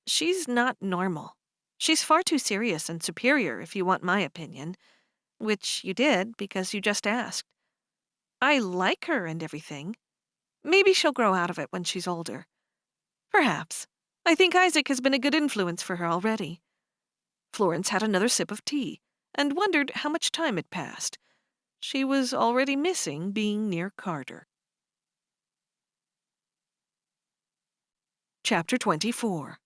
"She's not normal. She's far too serious and superior, if you want my opinion, which you did because you just asked. I like her and everything. Maybe she'll grow out of it when she's older." "Perhaps. I think Isaac has been a good influence for her already." Florence had another sip of tea and wondered how much time had passed. She was already missing being near Carter. Chapter 24.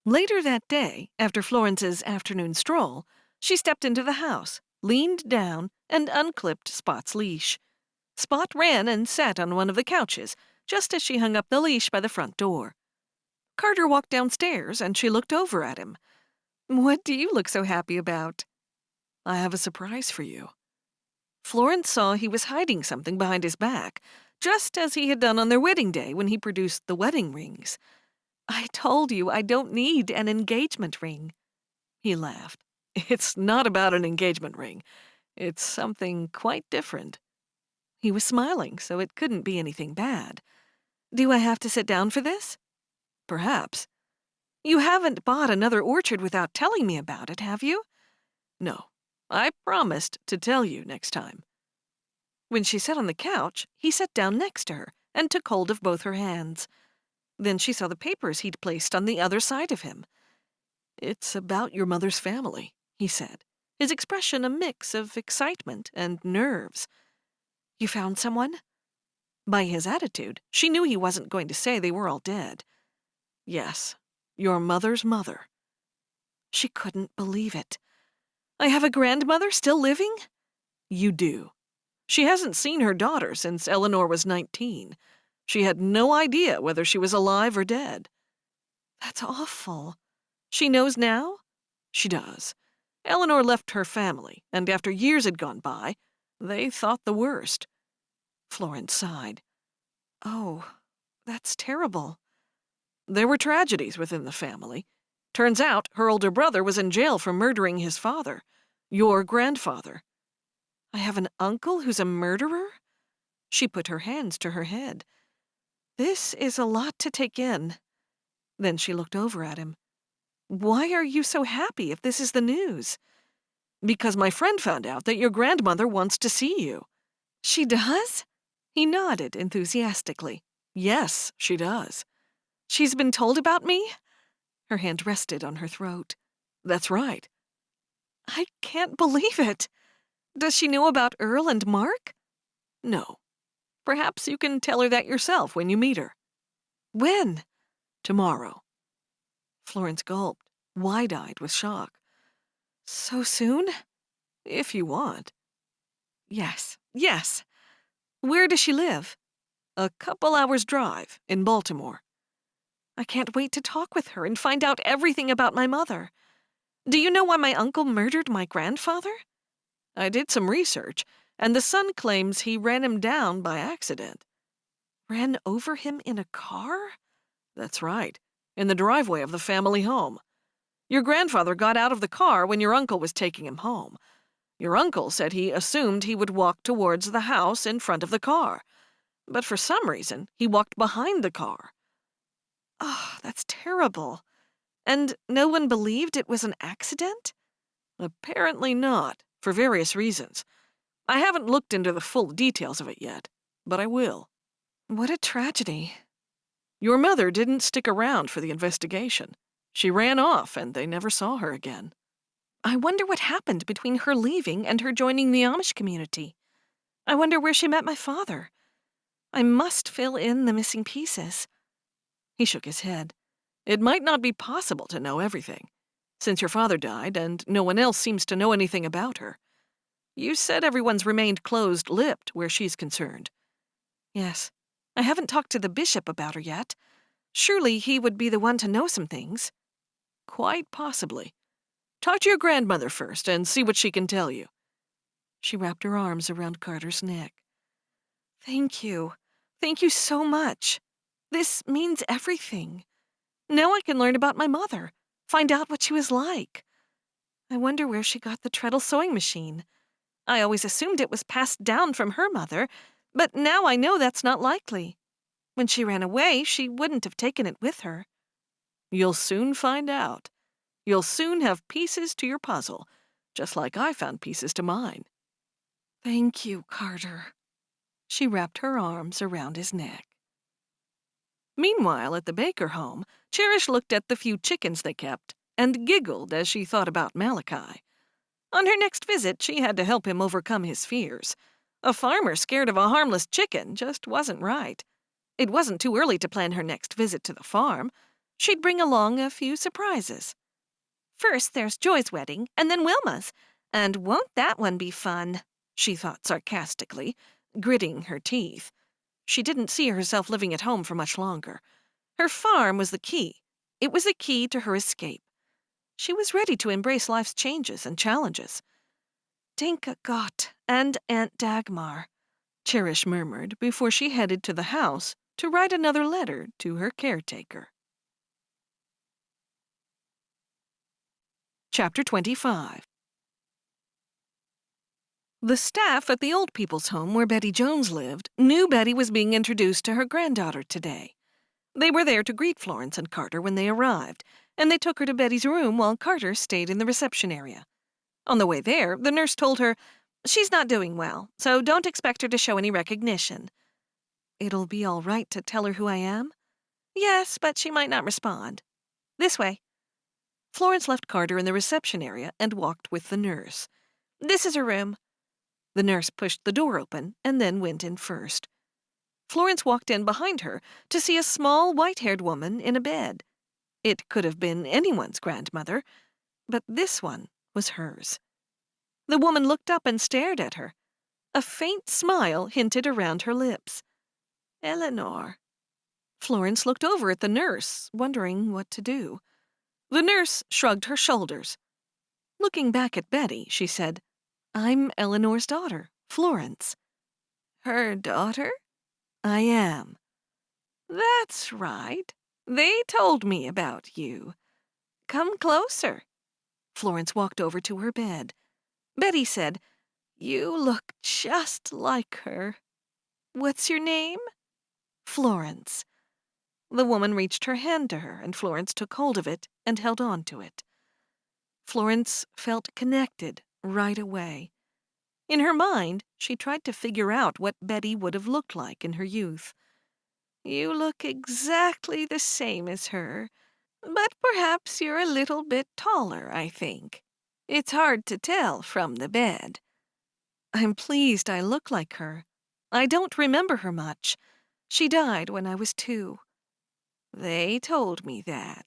Later that day, after Florence's afternoon stroll, she stepped into the house, leaned down, and unclipped Spot's leash. Spot ran and sat on one of the couches, just as she hung up the leash by the front door. Carter walked downstairs, and she looked over at him. "What do you look so happy about?" "I have a surprise for you." Florence saw he was hiding something behind his back, just as he had done on their wedding day when he produced the wedding rings. "I told you I don't need an engagement ring." He laughed. "It's not about an engagement ring. It's something quite different." He was smiling, so it couldn't be anything bad. "Do I have to sit down for this?" "Perhaps." You haven't bought another orchard without telling me about it, have you? No. I promised to tell you next time. When she sat on the couch, he sat down next to her and took hold of both her hands. Then she saw the papers he'd placed on the other side of him. It's about your mother's family, he said, his expression a mix of excitement and nerves. You found someone? By his attitude, she knew he wasn't going to say they were all dead. Yes, your mother's mother. She couldn't believe it. I have a grandmother still living? You do. She hasn't seen her daughter since Eleanor was 19. She had no idea whether she was alive or dead. That's awful. She knows now? She does. Eleanor left her family, and after years had gone by, they thought the worst. Florence sighed. Oh, that's terrible. There were tragedies within the family. Turns out her older brother was in jail for murdering his father, your grandfather. I have an uncle who's a murderer? She put her hands to her head. This is a lot to take in. Then she looked over at him. Why are you so happy if this is the news? Because my friend found out that your grandmother wants to see you. She does? He nodded enthusiastically. Yes, she does. She's been told about me? Her hand rested on her throat. That's right. I can't believe it. Does she know about Earl and Mark? No. Perhaps you can tell her that yourself when you meet her. When? Tomorrow. Florence gulped, wide-eyed with shock. So soon? If you want. Yes, yes. Where does she live? A couple hours' drive, in Baltimore. I can't wait to talk with her and find out everything about my mother. Do you know why my uncle murdered my grandfather? I did some research, and the son claims he ran him down by accident. Ran over him in a car? That's right, in the driveway of the family home. Your grandfather got out of the car when your uncle was taking him home. Your uncle said he assumed he would walk towards the house in front of the car, but for some reason he walked behind the car. Oh, that's terrible. And no one believed it was an accident? Apparently not, for various reasons. I haven't looked into the full details of it yet, but I will. What a tragedy. Your mother didn't stick around for the investigation. She ran off, and they never saw her again. I wonder what happened between her leaving and her joining the Amish community. I wonder where she met my father. I must fill in the missing pieces. He shook his head. It might not be possible to know everything, since your father died and no one else seems to know anything about her. You said everyone's remained closed-lipped where she's concerned. Yes, I haven't talked to the bishop about her yet. Surely he would be the one to know some things. Quite possibly. Talk to your grandmother first and see what she can tell you. She wrapped her arms around Carter's neck. Thank you. Thank you so much. This means everything. Now I can learn about my mother, find out what she was like. I wonder where she got the treadle sewing machine. I always assumed it was passed down from her mother, but now I know that's not likely. When she ran away, she wouldn't have taken it with her. You'll soon find out. You'll soon have pieces to your puzzle, just like I found pieces to mine. Thank you, Carter. She wrapped her arms around his neck. Meanwhile, at the Baker home, Cherish looked at the few chickens they kept and giggled as she thought about Malachi. On her next visit, she had to help him overcome his fears. A farmer scared of a harmless chicken just wasn't right. It wasn't too early to plan her next visit to the farm. She'd bring along a few surprises. First, there's Joy's wedding, and then Wilma's. And won't that one be fun? She thought sarcastically, gritting her teeth. She didn't see herself living at home for much longer. Her farm was the key. It was the key to her escape. She was ready to embrace life's changes and challenges. Dinka Gott and Aunt Dagmar, Cherish murmured before she headed to the house to write another letter to her caretaker. Chapter 25. The staff at the old people's home where Betty Jones lived knew Betty was being introduced to her granddaughter today. They were there to greet Florence and Carter when they arrived, and they took her to Betty's room while Carter stayed in the reception area. On the way there, the nurse told her, "She's not doing well, so don't expect her to show any recognition." "It'll be all right to tell her who I am?" "Yes, but she might not respond. This way." Florence left Carter in the reception area and walked with the nurse. "This is her room." The nurse pushed the door open and then went in first. Florence walked in behind her to see a small, white-haired woman in a bed. It could have been anyone's grandmother, but this one was hers. The woman looked up and stared at her. A faint smile hinted around her lips. "Eleanor." Florence looked over at the nurse, wondering what to do. The nurse shrugged her shoulders. Looking back at Betty, she said, "I'm Eleanor's daughter, Florence." "Her daughter?" "I am." "That's right. They told me about you. Come closer." Florence walked over to her bed. Betty said, "You look just like her. What's your name?" "Florence." The woman reached her hand to her, and Florence took hold of it and held on to it. Florence felt connected right away. In her mind, she tried to figure out what Betty would have looked like in her youth. "You look exactly the same as her, but perhaps you're a little bit taller, I think. It's hard to tell from the bed." "I'm pleased I look like her. I don't remember her much. She died when I was 2. "They told me that.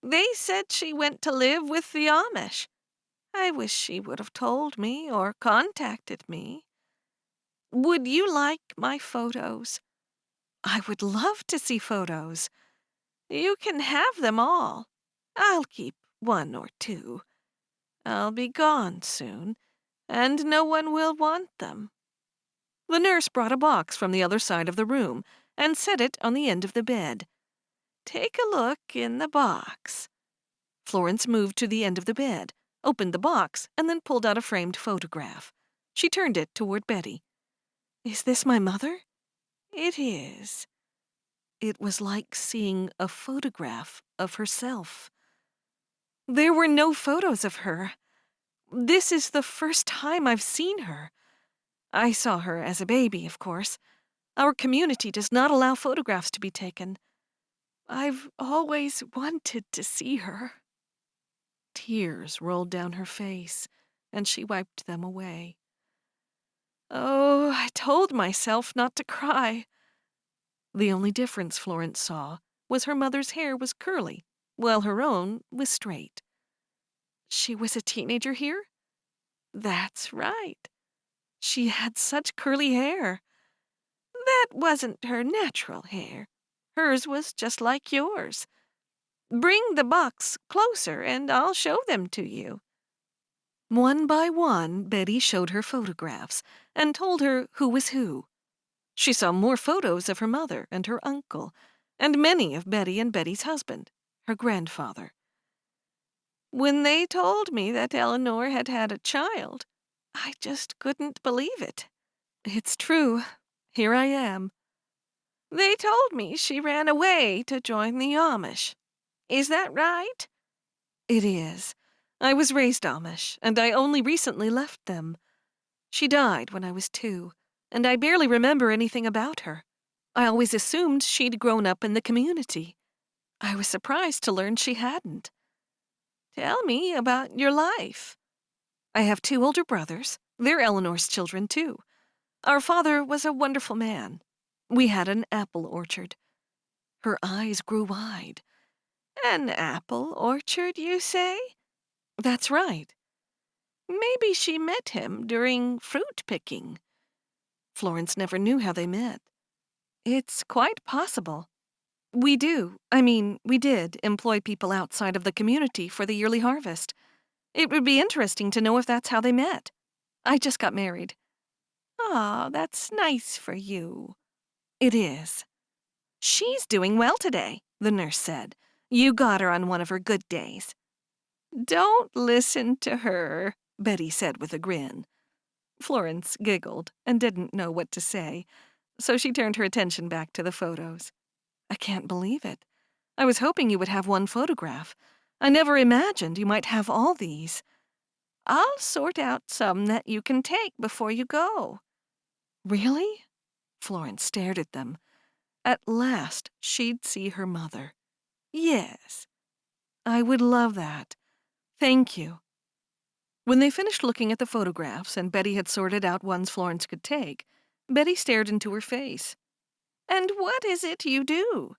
They said she went to live with the Amish. I wish she would have told me or contacted me. Would you like my photos?" I would love to see photos." "You can have them all. I'll keep 1 or 2. I'll be gone soon, and no one will want them." The nurse brought a box from the other side of the room and set it on the end of the bed. "Take a look in the box." Florence moved to the end of the bed, opened the box, and then pulled out a framed photograph. She turned it toward Betty. "Is this my mother?" "It is." It was like seeing a photograph of herself. There were no photos of her. This is the first time I've seen her. I saw her as a baby, of course. Our community does not allow photographs to be taken. I've always wanted to see her." Tears rolled down her face, and she wiped them away. "Oh, I told myself not to cry." The only difference Florence saw was her mother's hair was curly, while her own was straight. "She was a teenager here?" "That's right." "She had such curly hair." "That wasn't her natural hair. Hers was just like yours. Bring the box closer and I'll show them to you." One by one, Betty showed her photographs and told her who was who. She saw more photos of her mother and her uncle, and many of Betty and Betty's husband, her grandfather. "When they told me that Eleanor had had a child, I just couldn't believe it." "It's true. Here I am." "They told me she ran away to join the Amish. Is that right?" "It is. I was raised Amish, and I only recently left them. She died when I was 2, and I barely remember anything about her. I always assumed she'd grown up in the community. I was surprised to learn she hadn't." "Tell me about your life." "I have 2 older brothers. They're Eleanor's children, too. Our father was a wonderful man. We had an apple orchard." Her eyes grew wide. "An apple orchard, you say?" "That's right." "Maybe she met him during fruit picking." Florence never knew how they met. "It's quite possible. We did employ people outside of the community for the yearly harvest. It would be interesting to know if that's how they met. I just got married." "Aw, that's nice for you." "It is." "She's doing well today," the nurse said. "You got her on one of her good days." "Don't listen to her," Betty said with a grin. Florence giggled and didn't know what to say, so she turned her attention back to the photos. "I can't believe it. I was hoping you would have one photograph. I never imagined you might have all these. I'll sort out some that you can take before you go. Really? Florence stared at them. At last, she'd see her mother. Yes. I would love that. Thank you. When they finished looking at the photographs and Betty had sorted out ones Florence could take, Betty stared into her face. And what is it you do?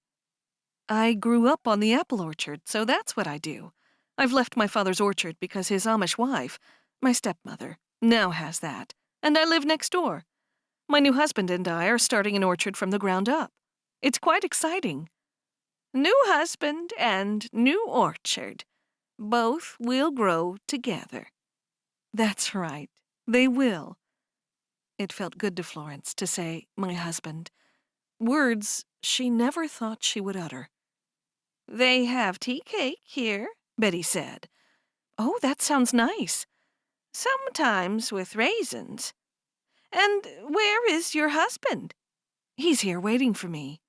I grew up on the apple orchard, so that's what I do. I've left my father's orchard because his Amish wife, my stepmother, now has that, and I live next door. My new husband and I are starting an orchard from the ground up. It's quite exciting. New husband and new orchard. Both will grow together. That's right. They will. It felt good to Florence to say, my husband. Words she never thought she would utter. They have tea cake here, Betty said. Oh, that sounds nice. Sometimes with raisins. And where is your husband? He's here waiting for me.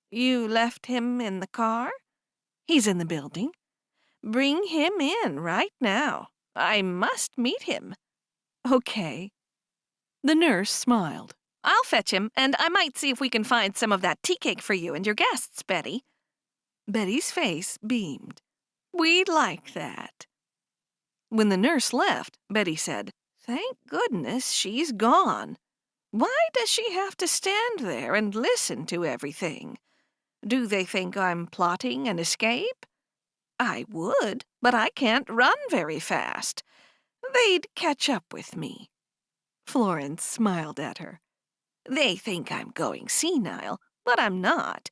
You left him in the car? He's in the building. Bring him in right now. I must meet him. Okay. The nurse smiled. I'll fetch him, and I might see if we can find some of that tea cake for you and your guests, Betty. Betty's face beamed. We'd like that. When the nurse left, Betty said, Thank goodness she's gone. Why does she have to stand there and listen to everything? Do they think I'm plotting an escape? I would, but I can't run very fast. They'd catch up with me. Florence smiled at her. They think I'm going senile, but I'm not.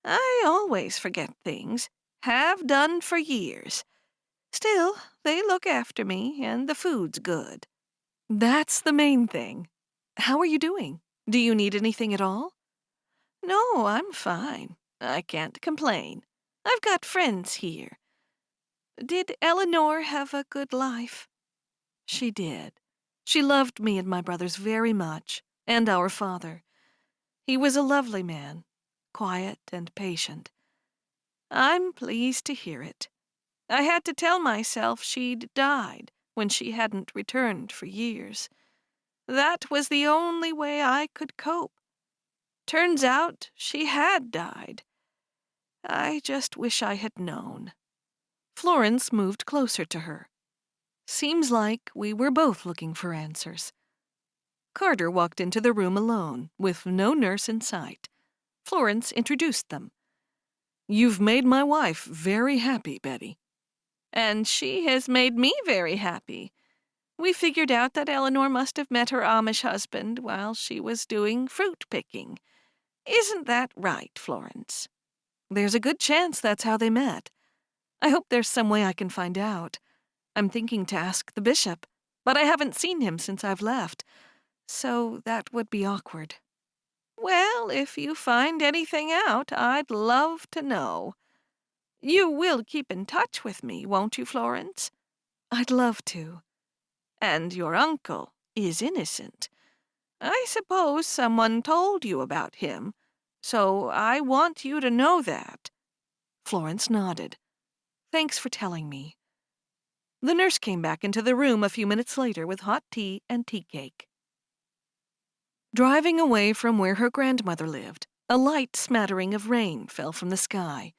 I always forget things, have done for years. Still, they look after me, and the food's good. That's the main thing. How are you doing? Do you need anything at all? No, I'm fine. I can't complain. I've got friends here. Did Eleanor have a good life? She did. She loved me and my brothers very much, and our father. He was a lovely man, quiet and patient. I'm pleased to hear it. I had to tell myself she'd died when she hadn't returned for years. That was the only way I could cope. Turns out she had died. I just wish I had known. Florence moved closer to her. Seems like we were both looking for answers. Carter walked into the room alone, with no nurse in sight. Florence introduced them. You've made my wife very happy, Betty. And she has made me very happy. We figured out that Eleanor must have met her Amish husband while she was doing fruit picking. Isn't that right, Florence? There's a good chance that's how they met. I hope there's some way I can find out. I'm thinking to ask the bishop, but I haven't seen him since I've left, so that would be awkward. Well, if you find anything out, I'd love to know. You will keep in touch with me, won't you, Florence? I'd love to. And your uncle is innocent. I suppose someone told you about him, so I want you to know that. Florence nodded. Thanks for telling me. The nurse came back into the room a few minutes later with hot tea and tea cake. Driving away from where her grandmother lived, a light smattering of rain fell from the sky.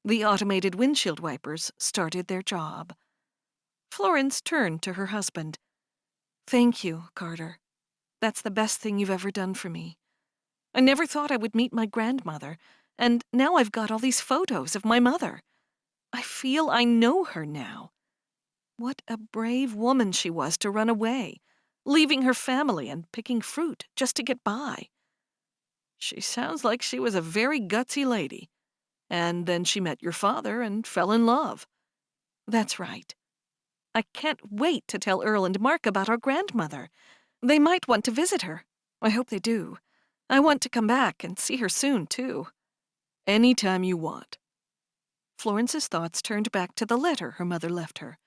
The automated windshield wipers started their job. Florence turned to her husband. Thank you, Carter. That's the best thing you've ever done for me. I never thought I would meet my grandmother, and now I've got all these photos of my mother. I feel I know her now. What a brave woman she was to run away, leaving her family and picking fruit just to get by. She sounds like she was a very gutsy lady. And then she met your father and fell in love. That's right. I can't wait to tell Earl and Mark about our grandmother. They might want to visit her. I hope they do. I want to come back and see her soon, too. Any time you want. Florence's thoughts turned back to the letter her mother left her.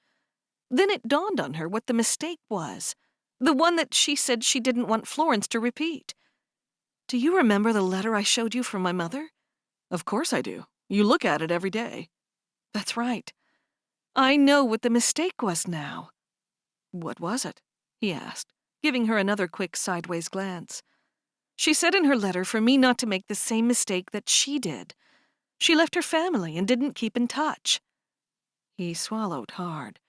Then it dawned on her what the mistake was, the one that she said she didn't want Florence to repeat. Do you remember the letter I showed you from my mother? Of course I do. You look at it every day. That's right. I know what the mistake was now. What was it? He asked, giving her another quick sideways glance. She said in her letter for me not to make the same mistake that she did. She left her family and didn't keep in touch. He swallowed hard.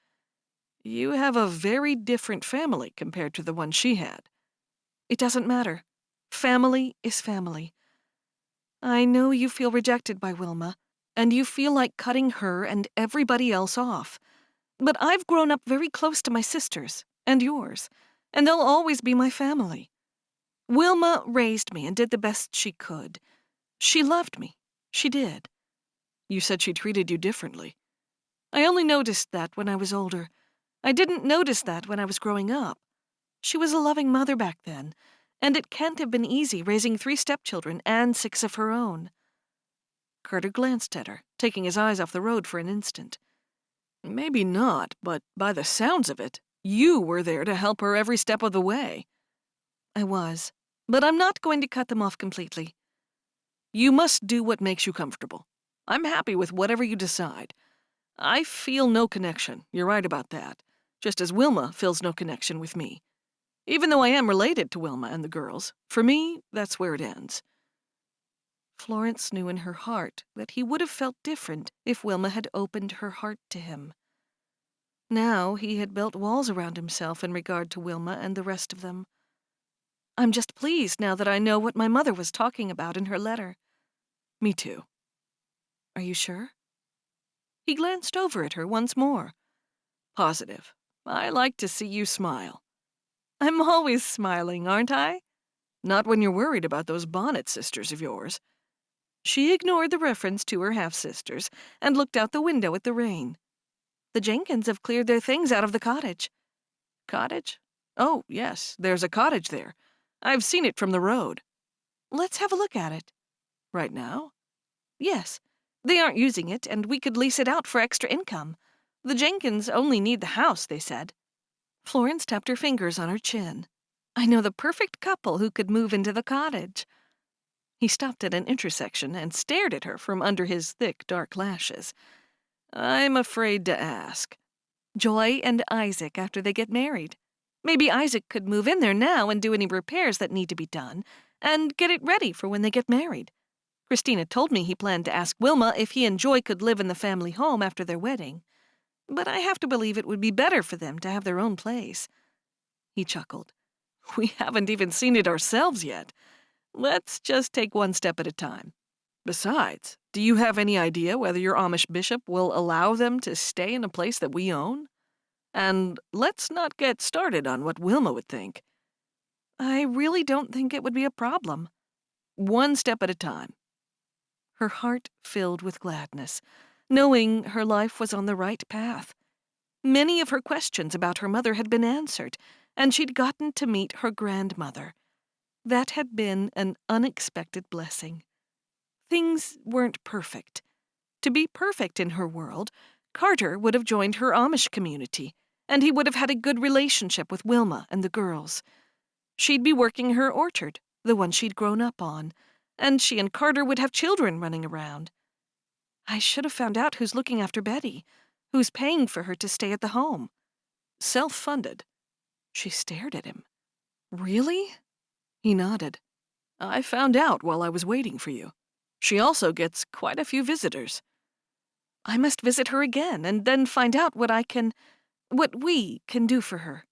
You have a very different family compared to the one she had. It doesn't matter. Family is family. I know you feel rejected by Wilma, and you feel like cutting her and everybody else off. But I've grown up very close to my sisters, and yours, and they'll always be my family. Wilma raised me and did the best she could. She loved me. She did. You said she treated you differently. I only noticed that when I was older. I didn't notice that when I was growing up. She was a loving mother back then, and it can't have been easy raising 3 stepchildren and 6 of her own. Carter glanced at her, taking his eyes off the road for an instant. Maybe not, but by the sounds of it, you were there to help her every step of the way. I was, but I'm not going to cut them off completely. You must do what makes you comfortable. I'm happy with whatever you decide. I feel no connection, you're right about that, just as Wilma feels no connection with me. Even though I am related to Wilma and the girls, for me, that's where it ends. Florence knew in her heart that he would have felt different if Wilma had opened her heart to him. Now he had built walls around himself in regard to Wilma and the rest of them. I'm just pleased now that I know what my mother was talking about in her letter. Me too. Are you sure? He glanced over at her once more. Positive. I like to see you smile. I'm always smiling, aren't I? Not when you're worried about those Bonnet sisters of yours. She ignored the reference to her half-sisters and looked out the window at the rain. The Jenkins have cleared their things out of the cottage. Cottage? Oh, yes, there's a cottage there. I've seen it from the road. Let's have a look at it. Right now? Yes. They aren't using it, and we could lease it out for extra income. The Jenkins only need the house, they said. Florence tapped her fingers on her chin. I know the perfect couple who could move into the cottage. He stopped at an intersection and stared at her from under his thick, dark lashes. I'm afraid to ask. Joy and Isaac after they get married. Maybe Isaac could move in there now and do any repairs that need to be done, and get it ready for when they get married. Christina told me he planned to ask Wilma if he and Joy could live in the family home after their wedding. But I have to believe it would be better for them to have their own place. He chuckled. We haven't even seen it ourselves yet. Let's just take one step at a time. Besides, do you have any idea whether your Amish bishop will allow them to stay in a place that we own? And let's not get started on what Wilma would think. I really don't think it would be a problem. One step at a time. Her heart filled with gladness, knowing her life was on the right path. Many of her questions about her mother had been answered, and she'd gotten to meet her grandmother. That had been an unexpected blessing. Things weren't perfect. To be perfect in her world, Carter would have joined her Amish community, and he would have had a good relationship with Wilma and the girls. She'd be working her orchard, the one she'd grown up on, and she and Carter would have children running around. I should have found out who's looking after Betty, who's paying for her to stay at the home. Self-funded. She stared at him. Really? He nodded. I found out while I was waiting for you. She also gets quite a few visitors. I must visit her again and then find out what we can do for her.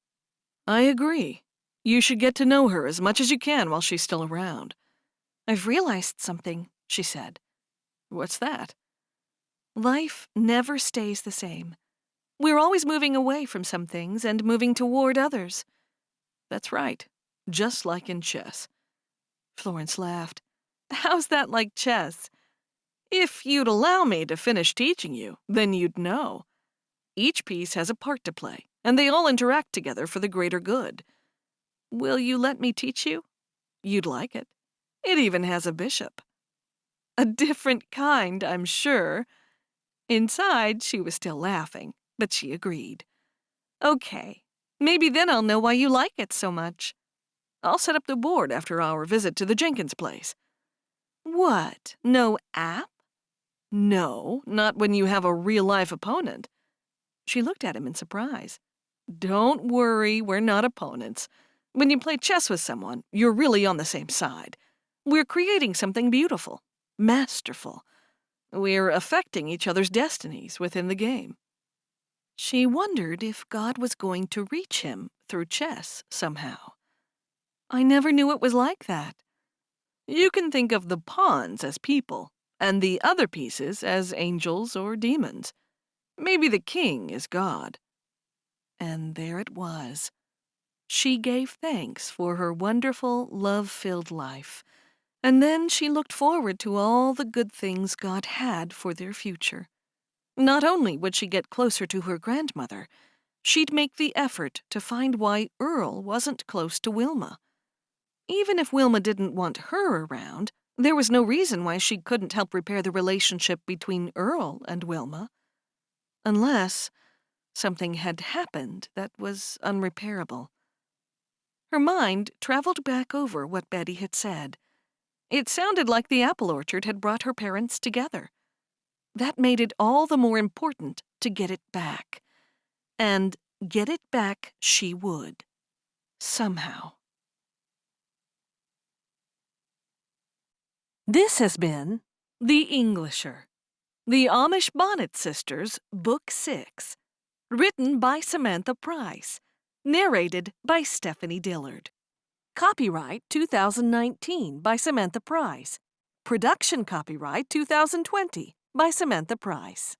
I agree. You should get to know her as much as you can while she's still around. I've realized something, she said. What's that? Life never stays the same. We're always moving away from some things and moving toward others. That's right. Just like in chess. Florence laughed. How's that like chess? If you'd allow me to finish teaching you, then you'd know. Each piece has a part to play, and they all interact together for the greater good. Will you let me teach you? You'd like it. It even has a bishop. A different kind, I'm sure. Inside, she was still laughing, but she agreed. Okay, maybe then I'll know why you like it so much. I'll set up the board after our visit to the Jenkins place. What, no app? No, not when you have a real-life opponent. She looked at him in surprise. Don't worry, we're not opponents. When you play chess with someone, you're really on the same side. We're creating something beautiful, masterful. We're affecting each other's destinies within the game. She wondered if God was going to reach him through chess somehow. I never knew it was like that. You can think of the pawns as people, and the other pieces as angels or demons. Maybe the king is God. And there it was. She gave thanks for her wonderful, love-filled life, and then she looked forward to all the good things God had for their future. Not only would she get closer to her grandmother, she'd make the effort to find why Earl wasn't close to Wilma. Even if Wilma didn't want her around, there was no reason why she couldn't help repair the relationship between Earl and Wilma. Unless something had happened that was unrepairable. Her mind traveled back over what Betty had said. It sounded like the apple orchard had brought her parents together. That made it all the more important to get it back. And get it back she would. Somehow. This has been The Englisher, The Amish Bonnet Sisters, Book 6. Written by Samantha Price. Narrated by Stephanie Dillard. Copyright 2019 by Samantha Price. Production copyright 2020 by Samantha Price.